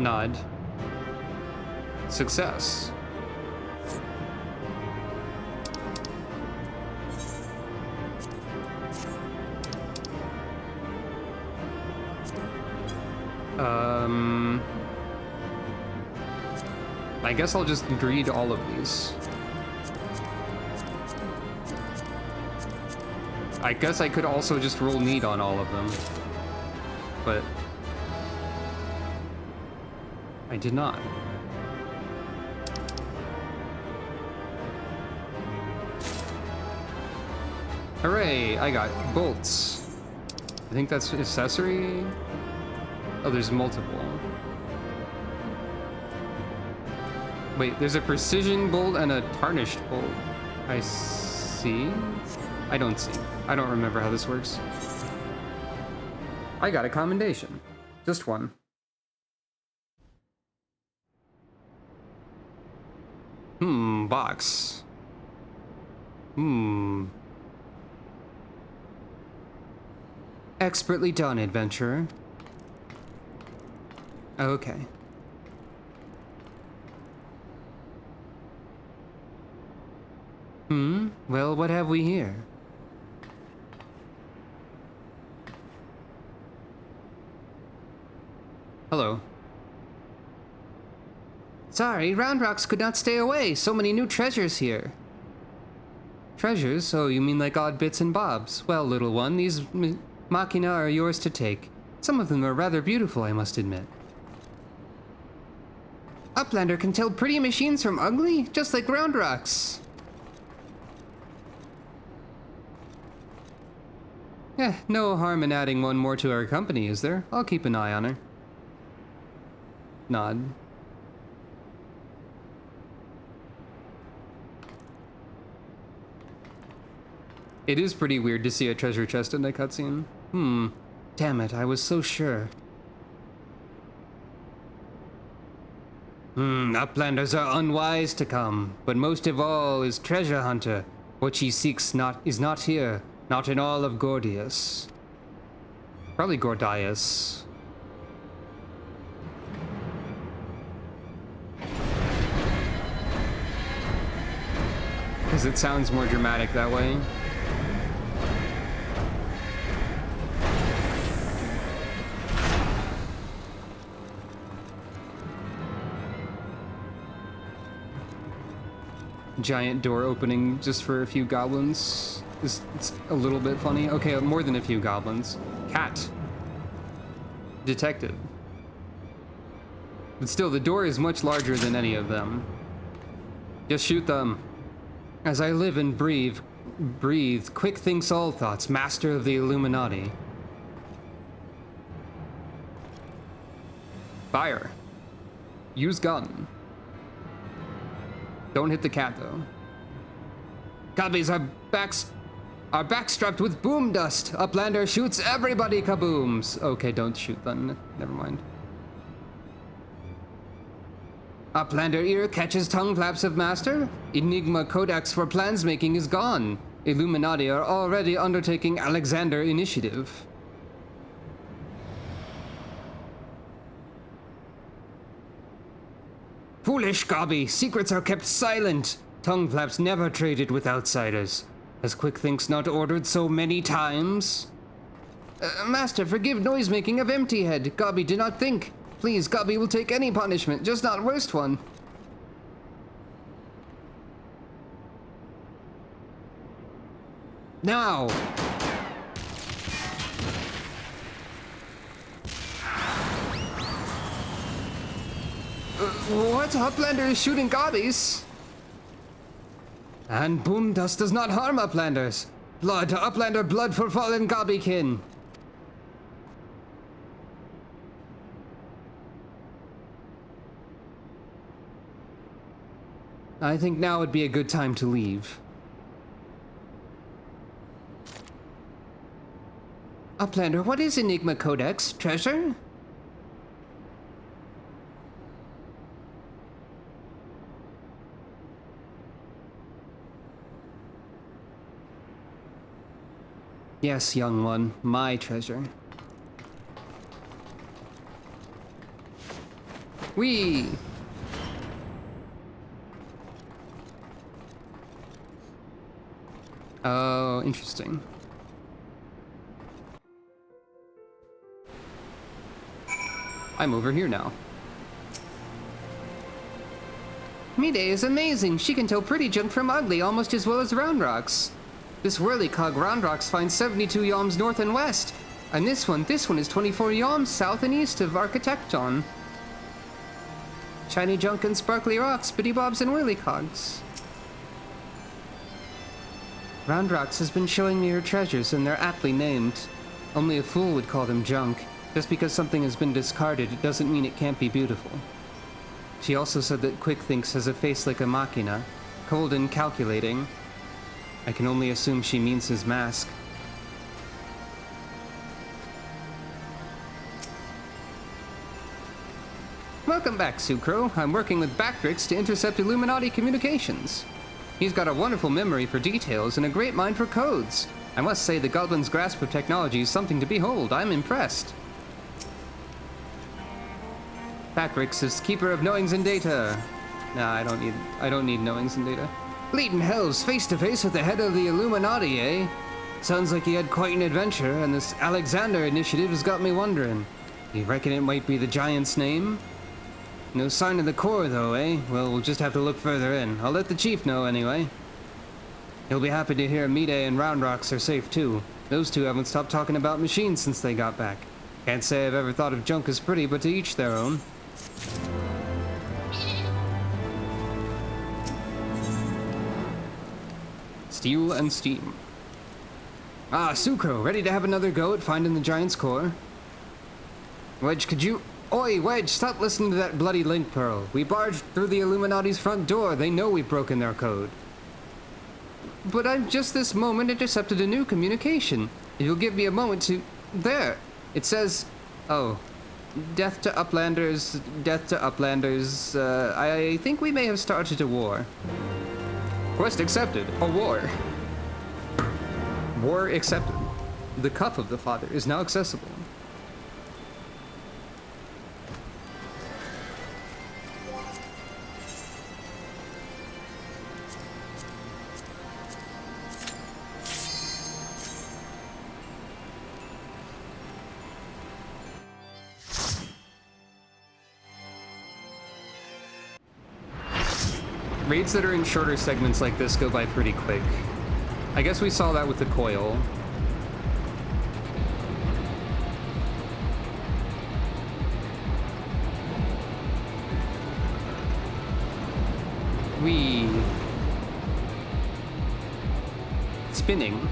Nod. Success. I guess I'll just greed all of these. I guess I could also just roll need on all of them, but I did not. Hooray, I got bolts. I think that's accessory. Oh, there's multiple. Wait, there's a precision bolt and a tarnished bolt. I see. I don't see. I don't remember how this works. I got a commendation. Just one. Box. Expertly done, adventurer. Okay. Well, what have we here? Hello. Sorry, Round Rocks could not stay away. So many new treasures here. Treasures? Oh, you mean like odd bits and bobs? Well, little one, these machina are yours to take. Some of them are rather beautiful, I must admit. Uplander can tell pretty machines from ugly, just like Round Rocks. No harm in adding one more to our company, is there? I'll keep an eye on her. Nod. It is pretty weird to see a treasure chest in a cutscene. Damn it, I was so sure. Uplanders are unwise to come, but most of all is Treasure Hunter. What she seeks is not here, not in all of Gordius. Probably Gordius. Because it sounds more dramatic that way. Giant door opening just for a few goblins. It's a little bit funny. Okay, more than a few goblins. Cat. Detected. But still, the door is much larger than any of them. Just shoot them. As I live and breathe, quick thinks all thoughts, master of the Illuminati. Fire. Use gun. Don't hit the cat, though. Cubbies are backstrapped with boom dust. Uplander shoots everybody kabooms. Okay, don't shoot them. Never mind. Uplander ear catches tongue flaps of master. Enigma codex for plans making is gone. Illuminati are already undertaking Alexander initiative. Foolish Gobby, secrets are kept silent. Tongue flaps never traded with outsiders. Has Quick Thinks not ordered so many times? Master, forgive noise-making of Empty Head. Gobby did not think. Please, Gobby will take any punishment, just not worst one. Now! What? Uplander is shooting Gobbies? And boom dust does not harm Uplanders. Blood to Uplander, blood for fallen Gobbykin. I think now would be a good time to leave. Uplander, what is Enigma Codex? Treasure? Yes, young one, my treasure. Whee! Oh, interesting. I'm over here now. Mide is amazing. She can tell pretty junk from ugly almost as well as Round Rocks. This whirly-cog Round Rocks finds 72 yalms north and west. And this one is 24 yalms south and east of Architecton. Shiny junk and sparkly rocks, bitty bobs and whirly-cogs. Round Rocks has been showing me her treasures, and they're aptly named. Only a fool would call them junk. Just because something has been discarded, it doesn't mean it can't be beautiful. She also said that Quick Thinks has a face like a machina, cold and calculating. I can only assume she means his mask. Welcome back, Sucro. I'm working with Bactrix to intercept Illuminati communications. He's got a wonderful memory for details and a great mind for codes. I must say the Goblin's grasp of technology is something to behold. I'm impressed. Bactrix is keeper of knowings and data. Nah, I don't need knowings and data. Leighton Hells face to face with the head of the Illuminati, eh? Sounds like he had quite an adventure, and this Alexander initiative has got me wondering. You reckon it might be the Giant's name? No sign of the core, though, eh? Well, we'll just have to look further in. I'll let the chief know, anyway. He'll be happy to hear Mide and Round Rocks are safe, too. Those two haven't stopped talking about machines since they got back. Can't say I've ever thought of junk as pretty, but to each their own. Steel and steam. Ah, Sucro, ready to have another go at finding the Giant's core? Wedge, could you... Oi, Wedge, stop listening to that bloody link pearl. We barged through the Illuminati's front door. They know we've broken their code. But I've just this moment intercepted a new communication. If you'll give me a moment to... There! It says... Oh. Death to Uplanders, death to Uplanders. I think we may have started a war. Quest accepted. A war. War accepted. The cup of the Father is now accessible. Raids that are in shorter segments like this go by pretty quick. I guess we saw that with the coil. Spinning.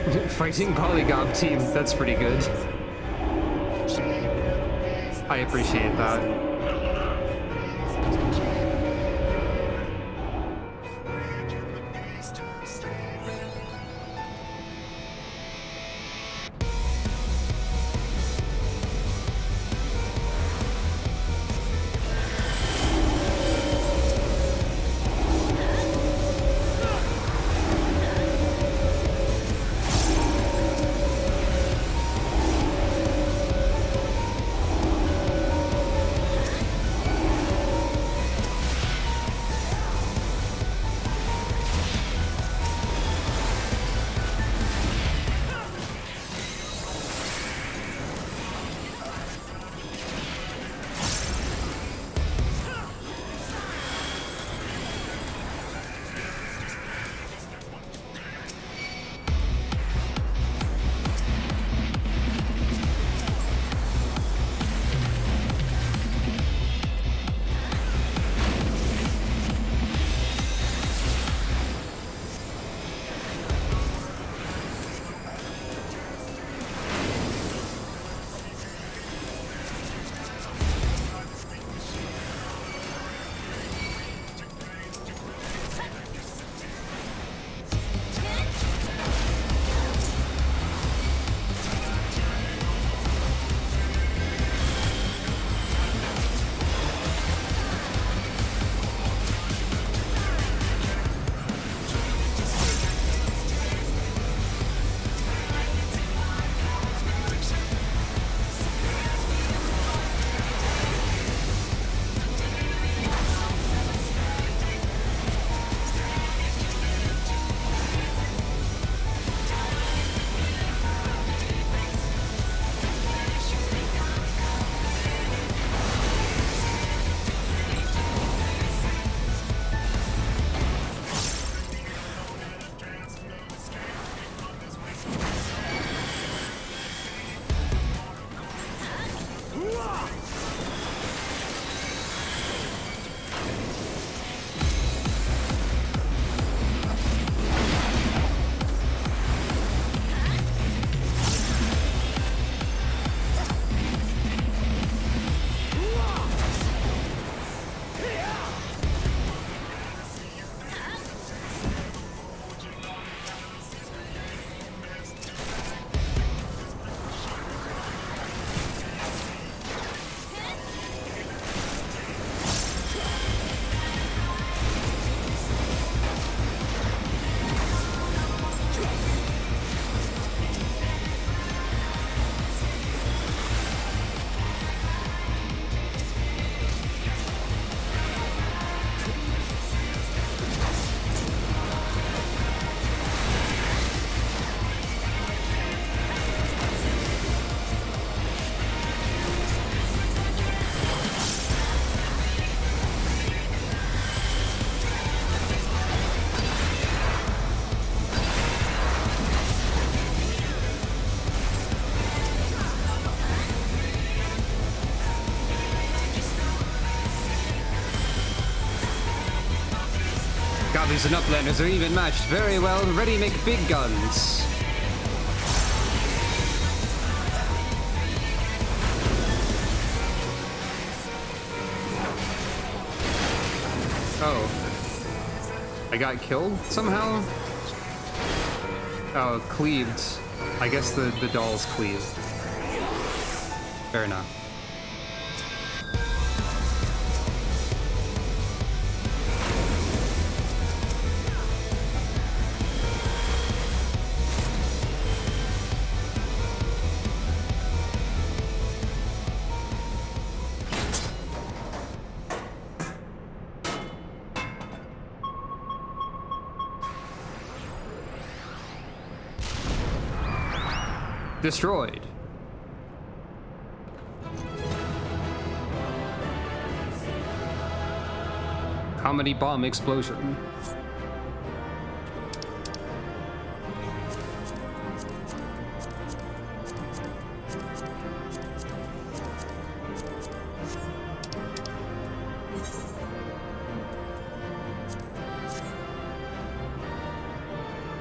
Fighting Polygon team, that's pretty good. I appreciate that. Goblins and uplanders are even matched very well, ready to make big guns. Oh. I got killed somehow? Oh, cleaved. I guess the doll's cleaved. Fair enough. Destroyed. Comedy bomb explosion.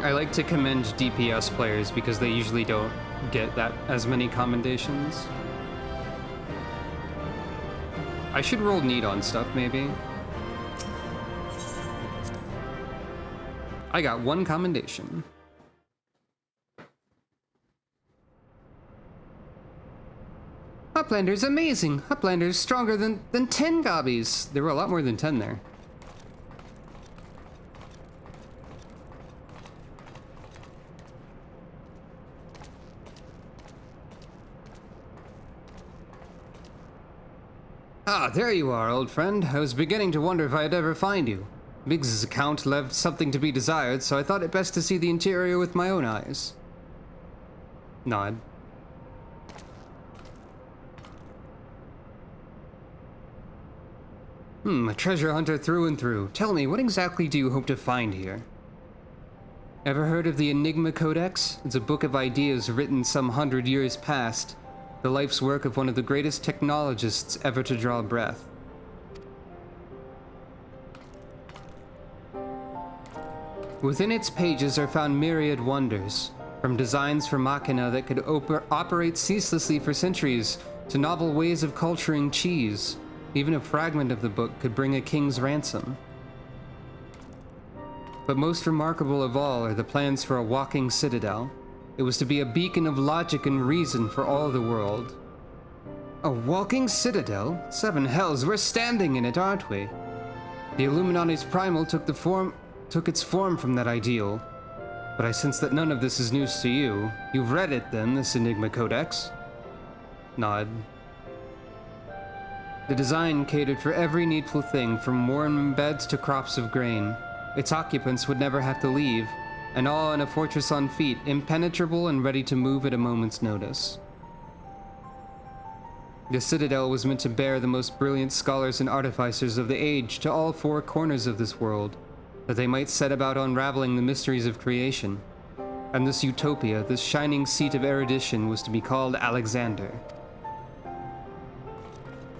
I like to commend DPS players because they usually don't get that as many commendations. I should roll need on stuff, maybe. I got 1 commendation. Uplander's amazing. Uplander's stronger than 10 gobbies. There were a lot more than 10 there. Ah, there you are, old friend. I was beginning to wonder if I'd ever find you. Biggs's account left something to be desired, so I thought it best to see the interior with my own eyes. Nod. A treasure hunter through and through. Tell me, what exactly do you hope to find here? Ever heard of the Enigma Codex? It's a book of ideas written some 100 years past. The life's work of one of the greatest technologists ever to draw breath. Within its pages are found myriad wonders, from designs for machina that could operate ceaselessly for centuries, to novel ways of culturing cheese. Even a fragment of the book could bring a king's ransom. But most remarkable of all are the plans for a walking citadel. It was to be a beacon of logic and reason for all the world. A walking citadel? 7 hells, we're standing in it, aren't we? The Illuminati's primal took its form from that ideal. But I sense that none of this is news to you. You've read it then, this Enigma Codex? Nod. The design catered for every needful thing, from warm beds to crops of grain. Its occupants would never have to leave, and all in a fortress on feet, impenetrable and ready to move at a moment's notice. The citadel was meant to bear the most brilliant scholars and artificers of the age to all 4 corners of this world, that they might set about unraveling the mysteries of creation. And this utopia, this shining seat of erudition, was to be called Alexander.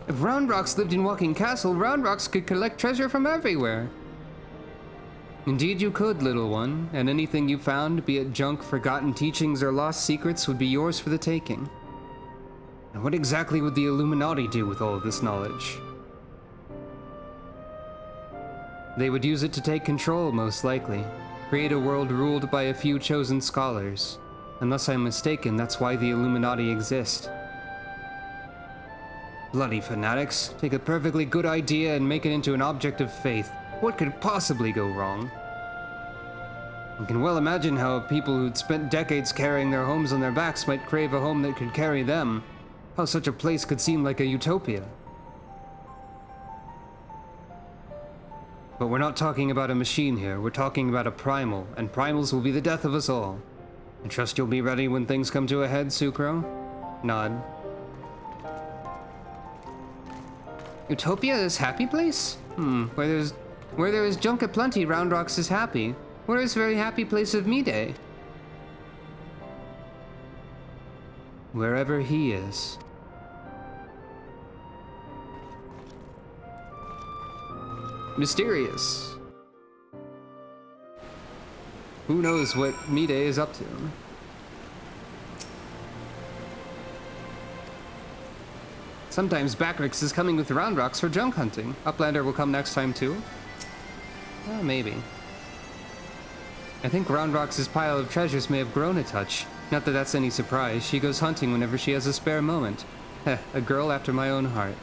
If Round Rocks lived in Walking Castle, Round Rocks could collect treasure from everywhere. Indeed you could, little one, and anything you found, be it junk, forgotten teachings, or lost secrets, would be yours for the taking. And what exactly would the Illuminati do with all of this knowledge? They would use it to take control, most likely. Create a world ruled by a few chosen scholars. Unless I'm mistaken, that's why the Illuminati exist. Bloody fanatics. Take a perfectly good idea and make it into an object of faith. What could possibly go wrong? You can well imagine how people who'd spent decades carrying their homes on their backs might crave a home that could carry them. How such a place could seem like a utopia. But we're not talking about a machine here, we're talking about a primal, and primals will be the death of us all. I trust you'll be ready when things come to a head, Sucro? Nod. Utopia is happy place? Where there is junk aplenty, Round Rocks is happy. Where is very happy place of Mide? Wherever he is. Mysterious. Who knows what Mide is up to? Sometimes Backrix is coming with Round Rocks for junk hunting. Uplander will come next time too? Well, maybe. I think Round Rocks' pile of treasures may have grown a touch. Not that that's any surprise. She goes hunting whenever she has a spare moment. Heh, a girl after my own heart.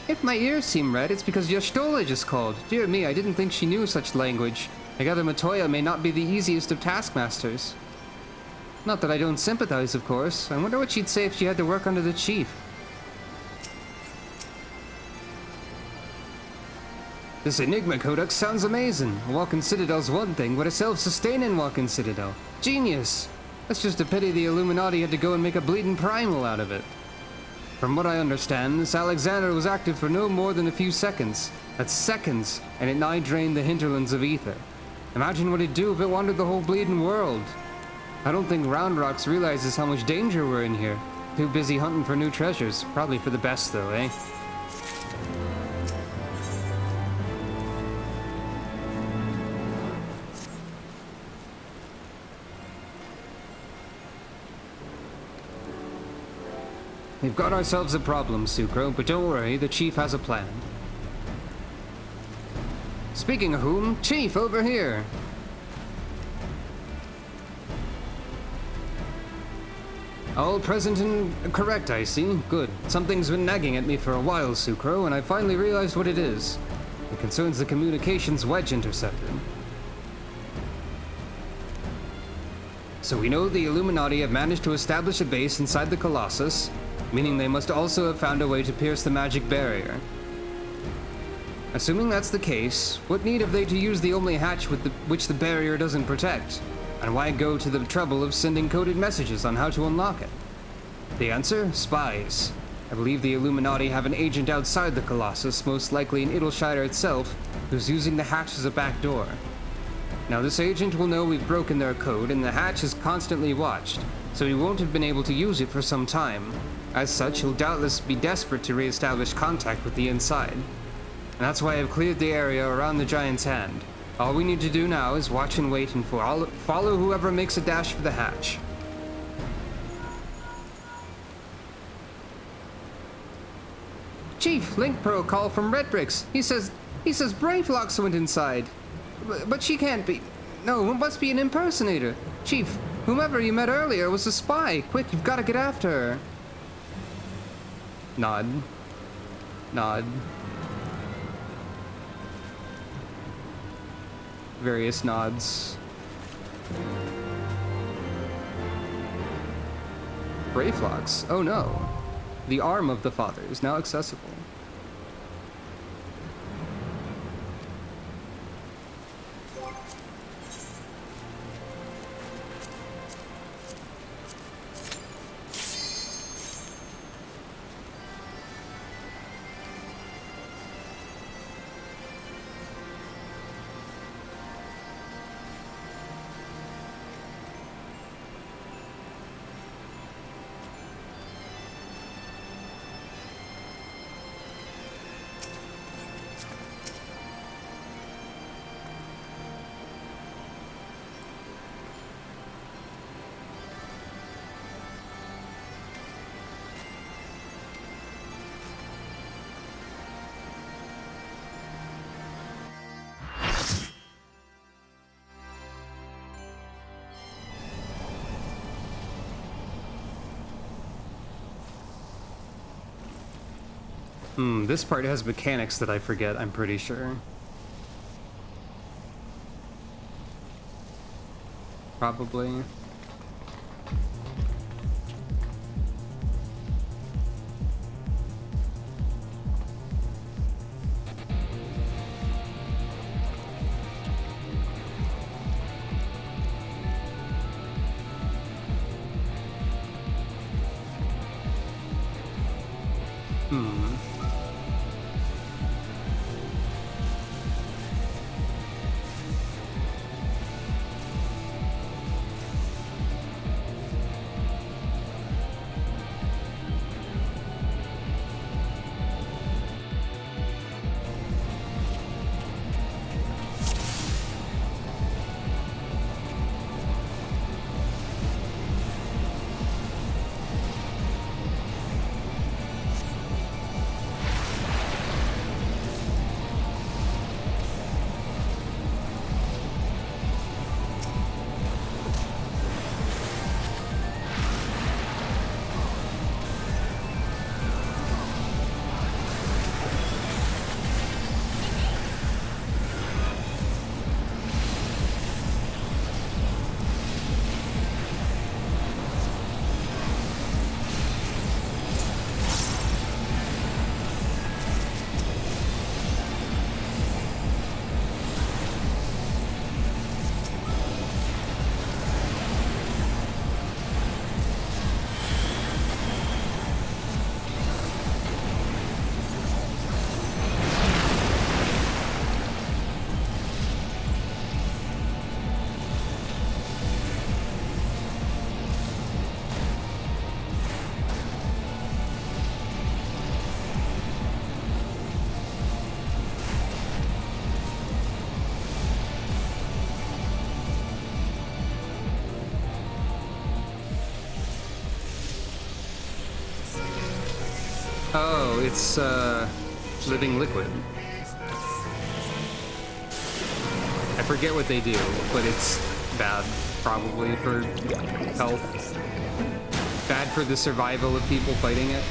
If my ears seem red, it's because Yoshtola just called. Dear me, I didn't think she knew such language. I gather Matoya may not be the easiest of taskmasters. Not that I don't sympathize, of course. I wonder what she'd say if she had to work under the chief. This Enigma Codex sounds amazing. A walking citadel's one thing, but a self-sustaining walking citadel. Genius! That's just a pity the Illuminati had to go and make a bleeding primal out of it. From what I understand, this Alexander was active for no more than a few seconds. That's seconds, and it nigh drained the hinterlands of ether. Imagine what it'd do if it wandered the whole bleeding world. I don't think Round Rocks realizes how much danger we're in here. Too busy hunting for new treasures. Probably for the best, though, eh? We've got ourselves a problem, Sucro, but don't worry, the Chief has a plan. Speaking of whom, Chief, over here! All present and correct, I see. Good. Something's been nagging at me for a while, Sucro, and I finally realized what it is. It concerns the communications wedge interceptor. So we know the Illuminati have managed to establish a base inside the Colossus, meaning they must also have found a way to pierce the magic barrier. Assuming that's the case, what need have they to use the only hatch which the barrier doesn't protect? And why go to the trouble of sending coded messages on how to unlock it? The answer? Spies. I believe the Illuminati have an agent outside the Colossus, most likely in Idleshire itself, who's using the hatch as a back door. Now this agent will know we've broken their code, and the hatch is constantly watched, so he won't have been able to use it for some time. As such, he'll doubtless be desperate to re-establish contact with the inside. And that's why I've cleared the area around the Giant's Hand. All we need to do now is watch and wait and follow whoever makes a dash for the hatch. Chief, Link Pro call from Red Bricks. He says Brayflox went inside. But she can't be. No, it must be an impersonator. Chief, whomever you met earlier was a spy. Quick, you've got to get after her. Nod. Nod. Various nods. Brayflox. Oh no. The arm of the Father is now accessible. This part has mechanics that I forget, I'm pretty sure. Probably. Oh, it's living liquid. I forget what they do, but it's bad, probably, for health. Bad for the survival of people fighting it.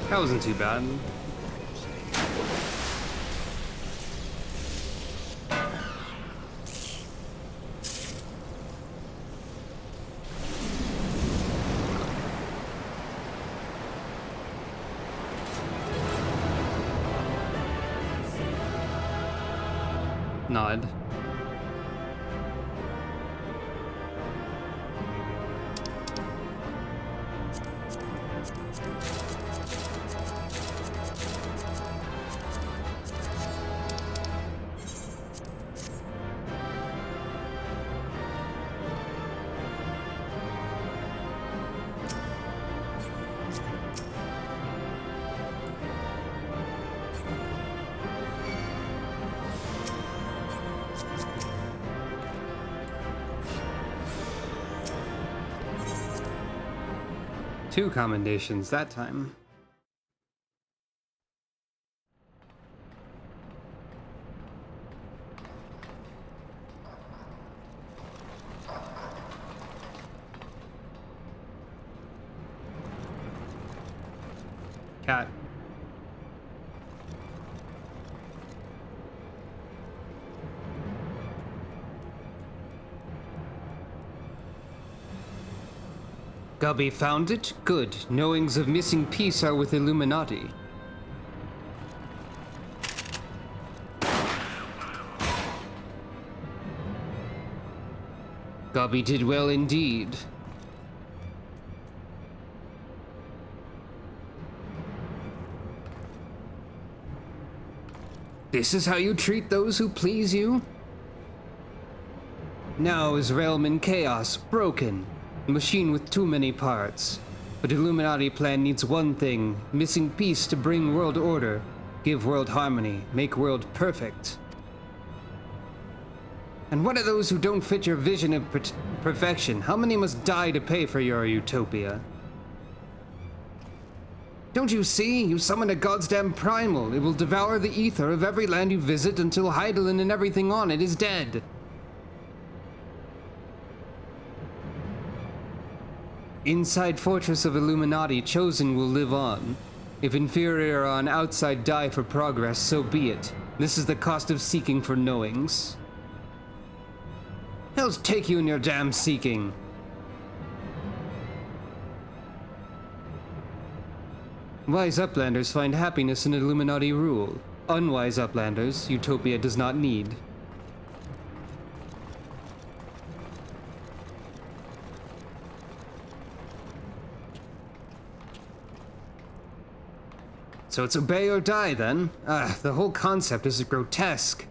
That wasn't too bad. Nod. Two commendations that time. cat. Gubby found it? Good. Knowings of missing piece are with Illuminati. Gubby did well indeed. This is how you treat those who please you? Now is realm in chaos, broken. A machine with too many parts. But Illuminati plan needs one thing, missing piece to bring world order, give world harmony, make world perfect. And what are those who don't fit your vision of perfection? How many must die to pay for your utopia? Don't you see? You summon a goddamn primal. It will devour the ether of every land you visit until Heidelin and everything on it is dead. Inside Fortress of Illuminati, Chosen will live on. If inferior on outside die for progress, so be it. This is the cost of seeking for knowings. Hell's take you in your damn seeking. Wise uplanders find happiness in Illuminati rule. Unwise uplanders, Utopia does not need. So it's obey or die, then? The whole concept is grotesque.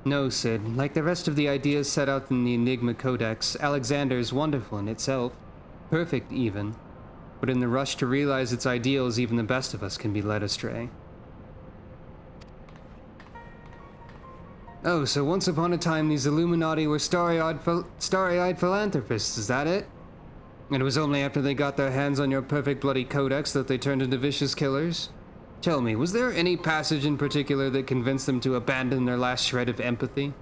No, Sid. Like the rest of the ideas set out in the Enigma Codex, Alexander is wonderful in itself. Perfect, even. But in the rush to realize its ideals, even the best of us can be led astray. Oh, so once upon a time these Illuminati were starry-eyed philanthropists, is that it? And it was only after they got their hands on your perfect bloody codex that they turned into vicious killers? Tell me, was there any passage in particular that convinced them to abandon their last shred of empathy?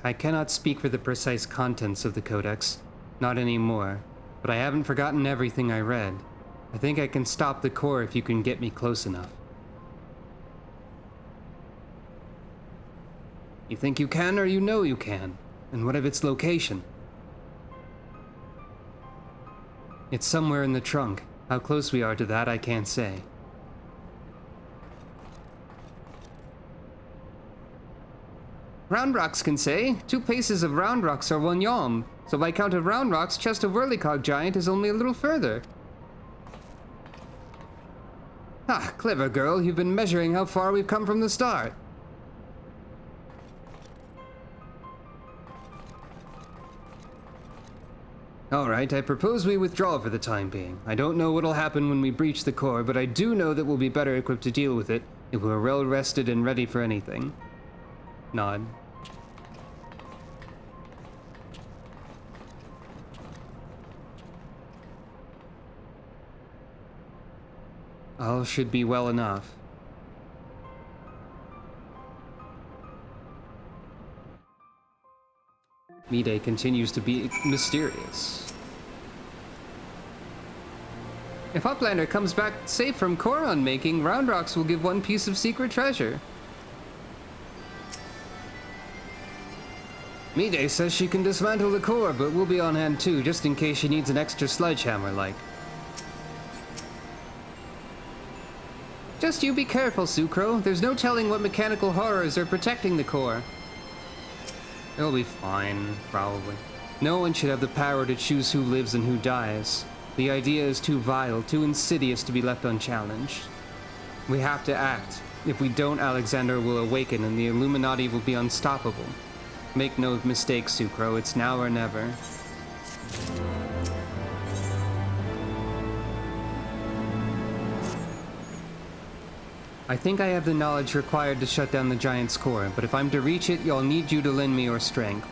I cannot speak for the precise contents of the codex, not anymore, but I haven't forgotten everything I read. I think I can stop the core if you can get me close enough. You think you can, or you know you can? And what of its location? It's somewhere in the trunk. How close we are to that, I can't say. Round rocks can say. 2 paces of round rocks are 1 yalm. So by count of round rocks, chest of whirlycog giant is only a little further. Ah, clever girl. You've been measuring how far we've come from the start. Alright, I propose we withdraw for the time being. I don't know what'll happen when we breach the core, but I do know that we'll be better equipped to deal with it if we're well rested and ready for anything. Nod. All should be well enough. Mide continues to be mysterious. If Uplander comes back safe from Koron making, Round Rocks will give 1 piece of secret treasure. Mide says she can dismantle the core, but we'll be on hand too, just in case she needs an extra sledgehammer, like. Just you be careful, Sucro. There's no telling what mechanical horrors are protecting the core. It'll be fine, probably. No one should have the power to choose who lives and who dies. The idea is too vile, too insidious to be left unchallenged. We have to act. If we don't, Alexander will awaken and the Illuminati will be unstoppable. Make no mistake, Sucro, it's now or never. I think I have the knowledge required to shut down the Giant's core, but if I'm to reach it, I'll need you to lend me your strength.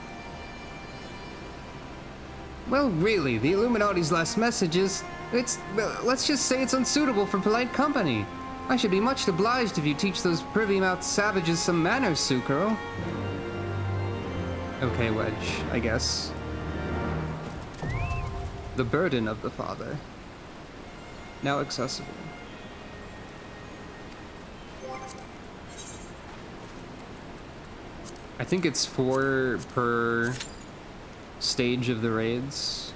Well, really, the Illuminati's last message is... let's just say it's unsuitable for polite company. I should be much obliged if you teach those privy-mouthed savages some manners, Sucro. Okay, Wedge, I guess. The Burden of the Father. Now accessible. I think it's 4 per stage of the raids.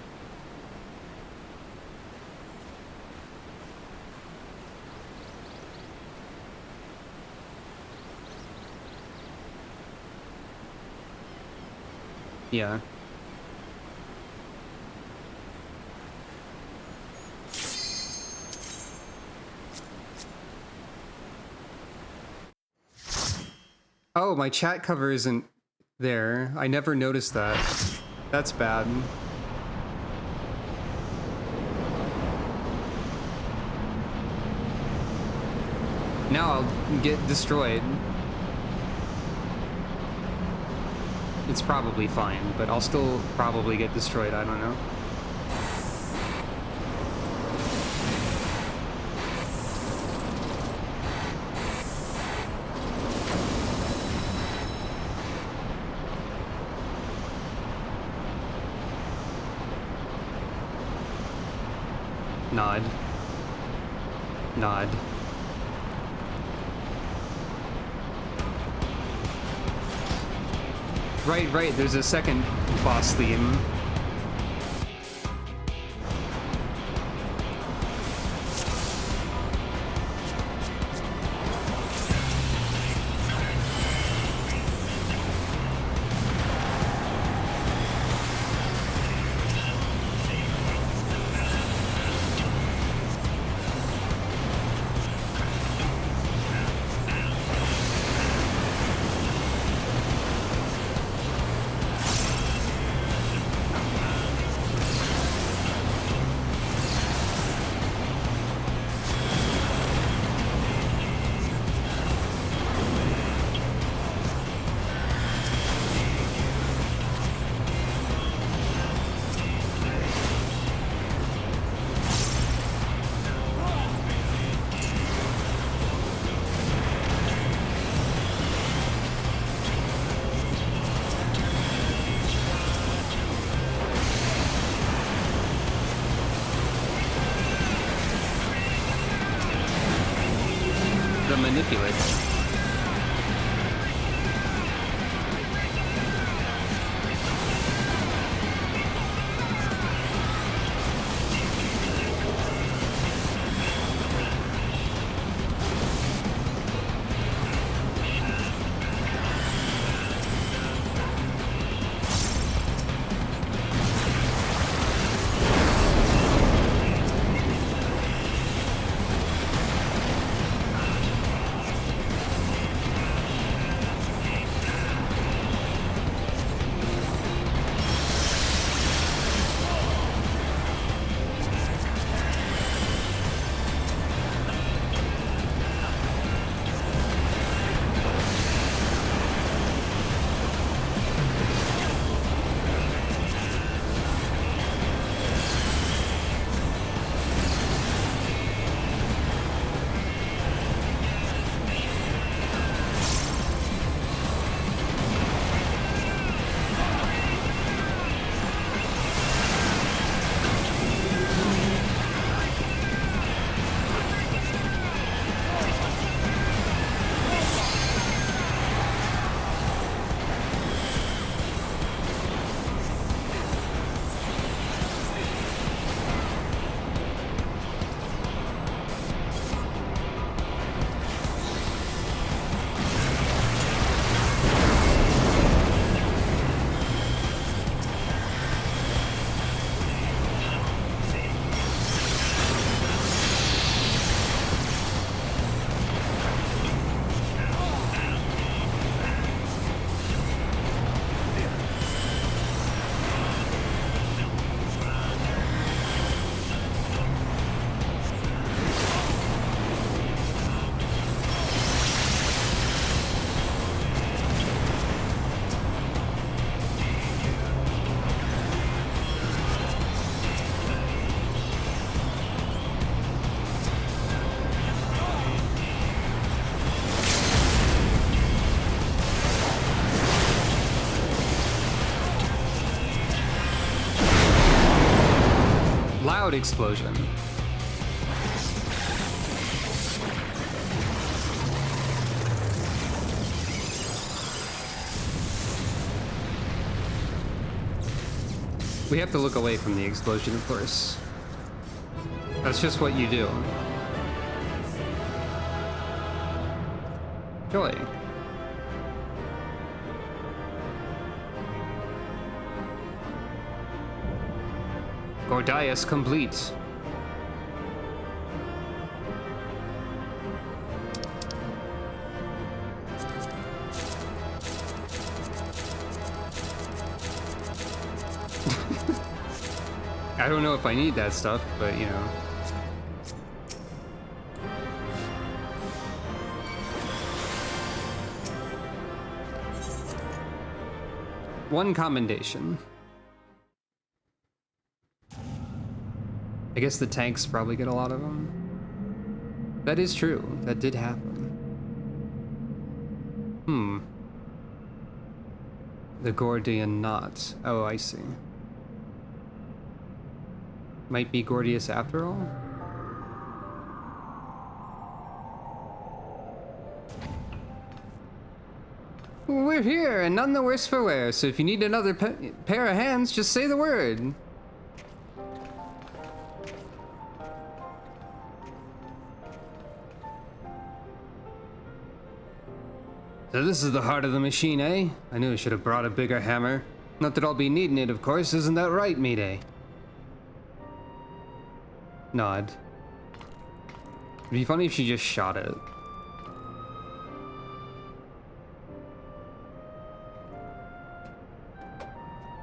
Yeah. Oh, my chat cover isn't there. I never noticed that. That's bad. Now I'll get destroyed. It's probably fine, but I'll still probably get destroyed, I don't know. Nod. Nod. Right, there's a second boss theme. loud explosion. We have to look away from the explosion, of course. That's just what you do. Joy. Gordias complete. I don't know if I need that stuff, but you know. One commendation. I guess the tanks probably get a lot of them. That is true. That did happen. The Gordian knot. Oh, I see. Might be Gordius after all? We're here, and none the worse for wear, so if you need another pair of hands, just say the word. So this is the heart of the machine, eh? I knew I should have brought a bigger hammer. Not that I'll be needing it, of course, isn't that right, Mide? Nod. It'd be funny if she just shot it.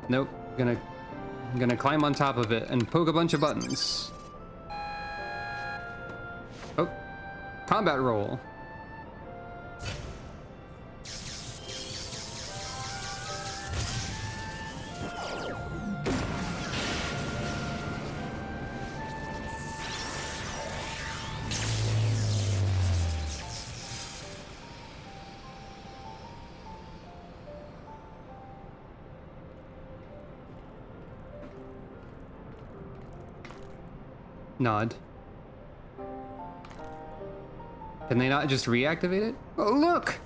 Nope. Gonna climb on top of it and poke a bunch of buttons. Oh. Combat roll. Nod. Can they not just reactivate it? Oh, look!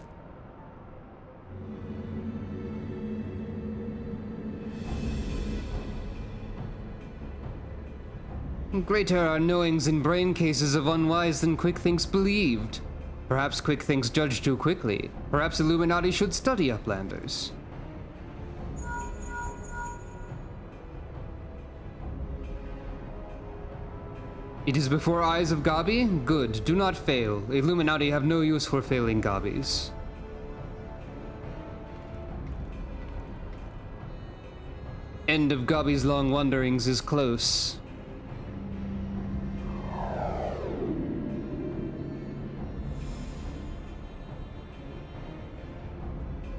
Greater are knowings in brain cases of unwise than Quick Thinks believed. Perhaps Quick Thinks judged too quickly. Perhaps Illuminati should study Uplanders. It is before eyes of Gabi? Good, do not fail. Illuminati have no use for failing Gabis. End of Gabi's long wanderings is close.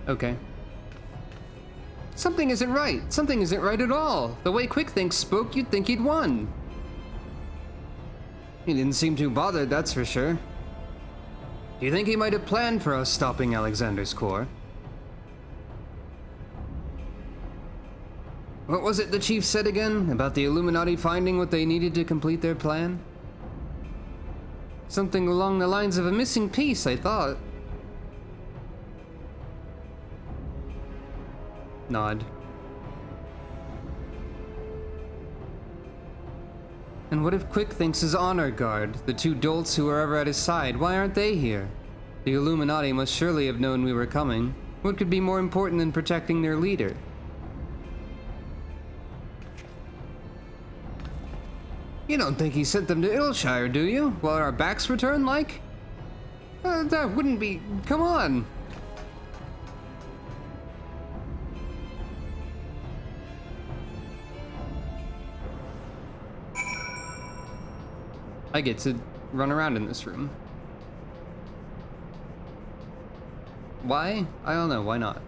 Okay. Something isn't right. Something isn't right at all. The way Quick Thinks spoke, you'd think he'd won. He didn't seem too bothered, that's for sure. Do you think he might have planned for us stopping Alexander's core? What was it the chief said again, about the Illuminati finding what they needed to complete their plan? Something along the lines of a missing piece, I thought. Nod. And what if Quick Thinks is honor guard? The two dolts who were ever at his side, why aren't they here? The Illuminati must surely have known we were coming. What could be more important than protecting their leader? You don't think he sent them to Ilshire, do you? While our backs were turned, like? That wouldn't be... Come on! I get to run around in this room. Why? I don't know, why not?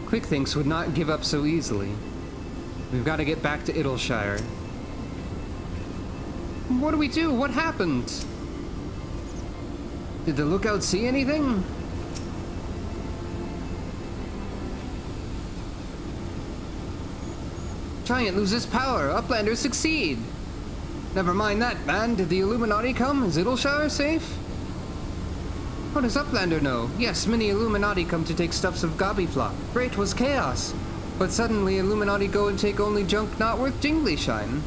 Quick Thinks would not give up so easily. We've got to get back to Idleshire. What do we do? What happened? Did the lookout see anything? Giant loses power. Uplanders succeed. Never mind that, man. Did the Illuminati come? Is Idleshire safe? What does Uplander know? Yes, many Illuminati come to take stuffs of Gobbyflock. Great was chaos. But suddenly Illuminati go and take only junk not worth jingly shine.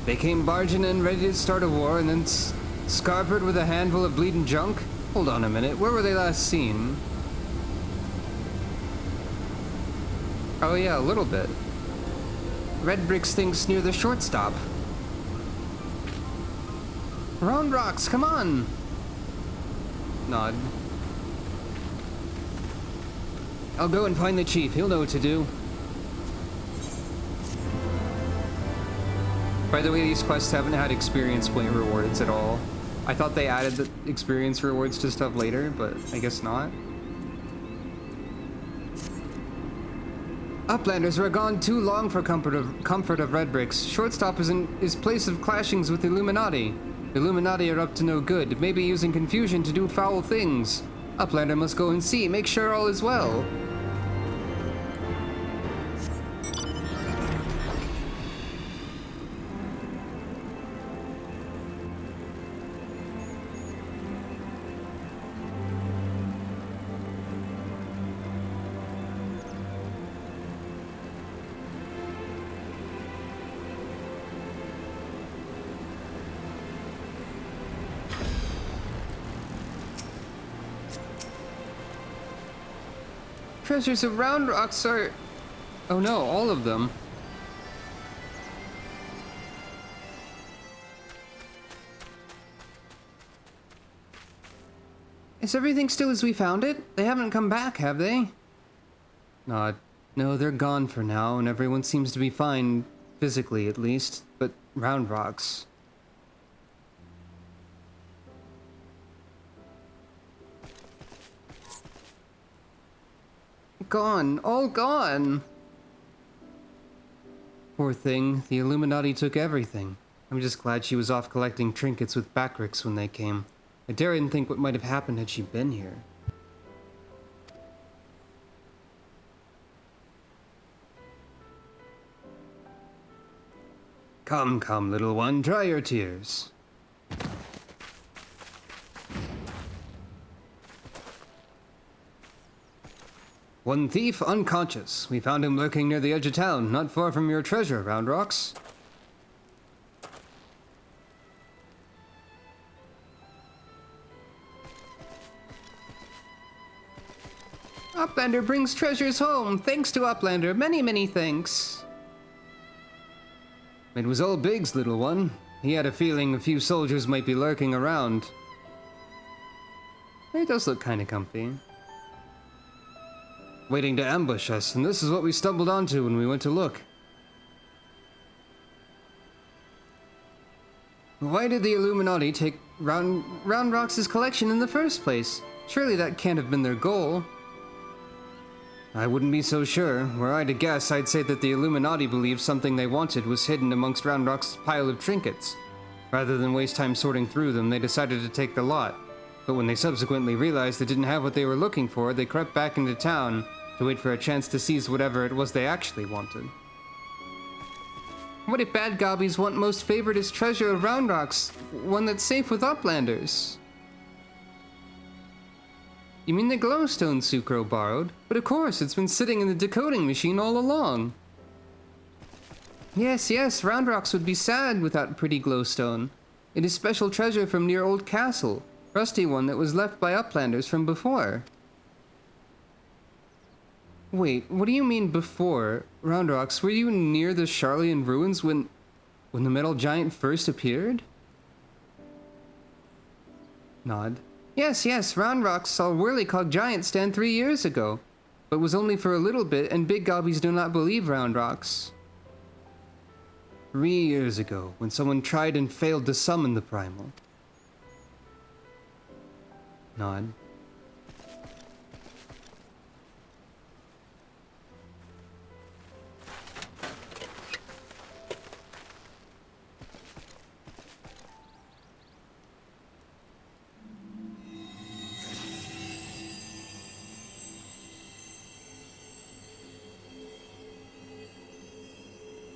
They came barging in ready to start a war and then scarpered with a handful of bleeding junk? Hold on a minute, where were they last seen? Oh yeah, a little bit. Red Bricks thinks near the shortstop. Round rocks, come on! Nod. I'll go and find the chief, he'll know what to do. By the way, these quests haven't had experience point rewards at all. I thought they added the experience rewards to stuff later, but I guess not. Uplanders were gone too long for comfort of Red Bricks. Shortstop is place of clashings with Illuminati. Illuminati are up to no good, maybe using confusion to do foul things. Uplander must go and see, make sure all is well. Treasures of Round Rocks are... Oh no, all of them. Is everything still as we found it? They haven't come back, have they? No, they're gone for now, and everyone seems to be fine, physically at least, but Round Rocks... Gone, all gone. Poor thing, the Illuminati took everything. I'm just glad she was off collecting trinkets with Backricks when they came. I daren't think what might have happened had she been here. Come, come, little one, dry your tears. One thief unconscious. We found him lurking near the edge of town, not far from your treasure, Round Rocks. Uplander brings treasures home. Thanks to Uplander. Many, many thanks. It was old Biggs, little one. He had a feeling a few soldiers might be lurking around. It does look kind of comfy. Waiting to ambush us, and this is what we stumbled onto when we went to look. Why did the Illuminati take Round Rocks' collection in the first place? Surely that can't have been their goal. I wouldn't be so sure. Were I to guess, I'd say that the Illuminati believed something they wanted was hidden amongst Round Rock's pile of trinkets. Rather than waste time sorting through them, they decided to take the lot. But when they subsequently realized they didn't have what they were looking for, they crept back into town to wait for a chance to seize whatever it was they actually wanted. What if bad gobbies want most favored as treasure of Round Rocks, one that's safe with Uplanders? You mean the glowstone Sucro borrowed? But of course, it's been sitting in the decoding machine all along. Yes, Round Rocks would be sad without pretty glowstone. It is special treasure from near Old Castle, rusty one that was left by Uplanders from before. Wait, what do you mean before? Round Rocks, were you near the Charlian ruins when the metal giant first appeared? Nod. Yes, Round Rocks saw Whirlycog Giant stand 3 years ago, but was only for a little bit, and big gobbies do not believe Round Rocks. 3 years ago, when someone tried and failed to summon the primal. Nod.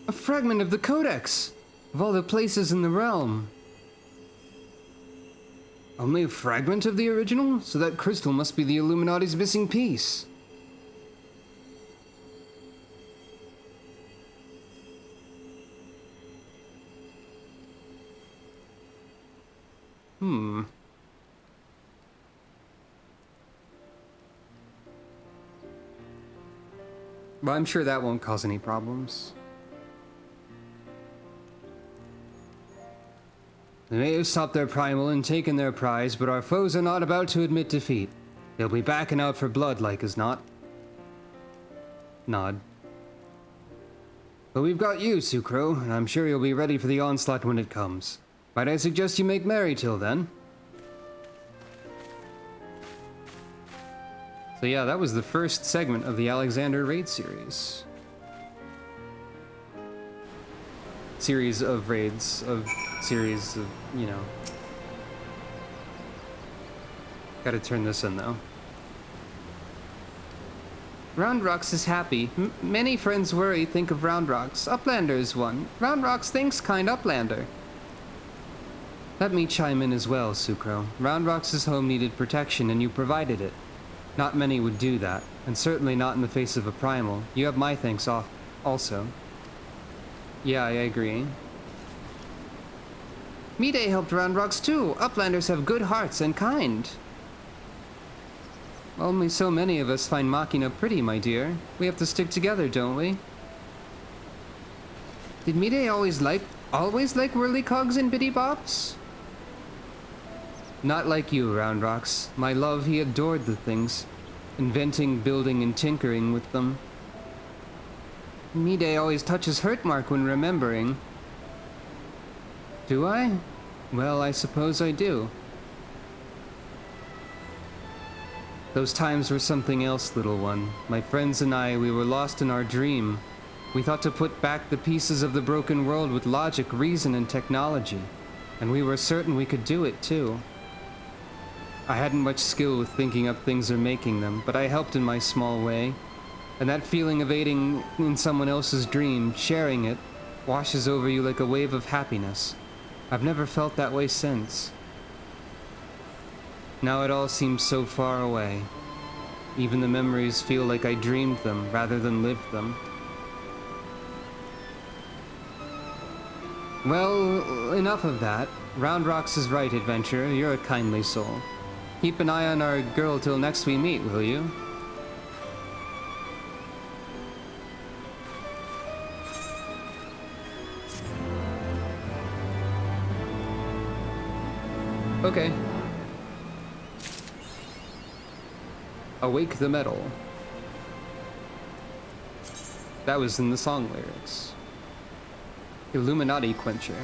A fragment of the Codex! Of all the places in the realm. Only a fragment of the original? So that crystal must be the Illuminati's missing piece. Well, I'm sure that won't cause any problems. They may have stopped their primal and taken their prize, but our foes are not about to admit defeat. They'll be backing out for blood, like as not. Nod. But we've got you, Sucro, and I'm sure you'll be ready for the onslaught when it comes. Might I suggest you make merry till then? So yeah, that was the first segment of the Alexander raid series. Series of raids, series of, you know. Gotta turn this in though. Roundrox is happy. Many friends worry, think of Roundrox. Uplander is one. Roundrox thinks kind Uplander. Let me chime in as well, Sucro. Roundrox's home needed protection and you provided it. Not many would do that, and certainly not in the face of a primal. You have my thanks off also. Yeah, I agree. Mide helped Roundrox too. Uplanders have good hearts and kind. Only so many of us find Machina pretty, my dear. We have to stick together, don't we? Did Mide always like whirly-cogs and bitty-bops? Not like you, Roundrox. My love, he adored the things. Inventing, building, and tinkering with them. Mide always touches hurt mark when remembering. Do I? Well, I suppose I do. Those times were something else, little one. My friends and I, we were lost in our dream. We thought to put back the pieces of the broken world with logic, reason, and technology. And we were certain we could do it, too. I hadn't much skill with thinking up things or making them, but I helped in my small way. And that feeling of aiding in someone else's dream, sharing it, washes over you like a wave of happiness. I've never felt that way since. Now it all seems so far away. Even the memories feel like I dreamed them rather than lived them. Well, enough of that. Roundrox is right, adventurer. You're a kindly soul. Keep an eye on our girl till next we meet, will you? Okay. Awake the metal. That was in the song lyrics. Illuminati Quencher.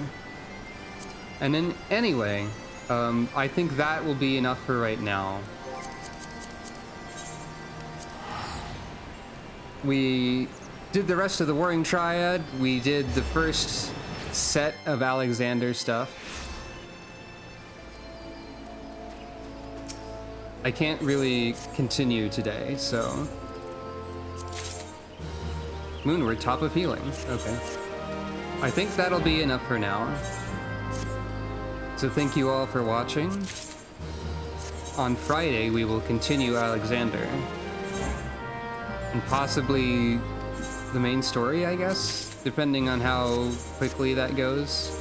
And then, anyway, I think that will be enough for right now. We did the rest of the Warring Triad. We did the first set of Alexander stuff. I can't really continue today, so... Moonward, top of healing. Okay. I think that'll be enough for now. So thank you all for watching. On Friday, we will continue Alexander. And possibly the main story, I guess? Depending on how quickly that goes.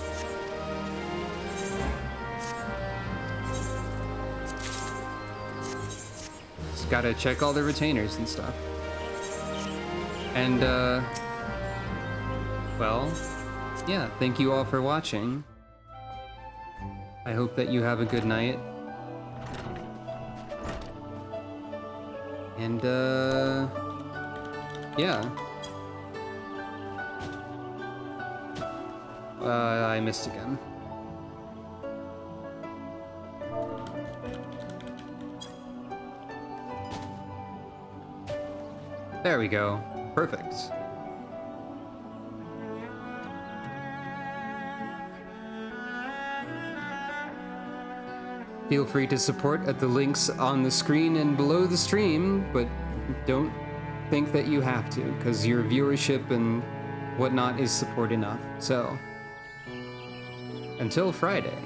Just gotta check all the retainers and stuff. And, well, yeah, thank you all for watching. I hope that you have a good night. And, yeah. I missed again. There we go. Perfect. Feel free to support at the links on the screen and below the stream, but don't think that you have to, because your viewership and whatnot is support enough. So, until Friday,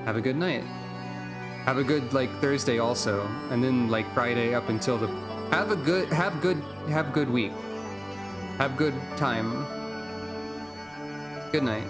have a good night. Have a good, like, Thursday also, and then, like, Friday up until the... Have good week. Have good time. Good night.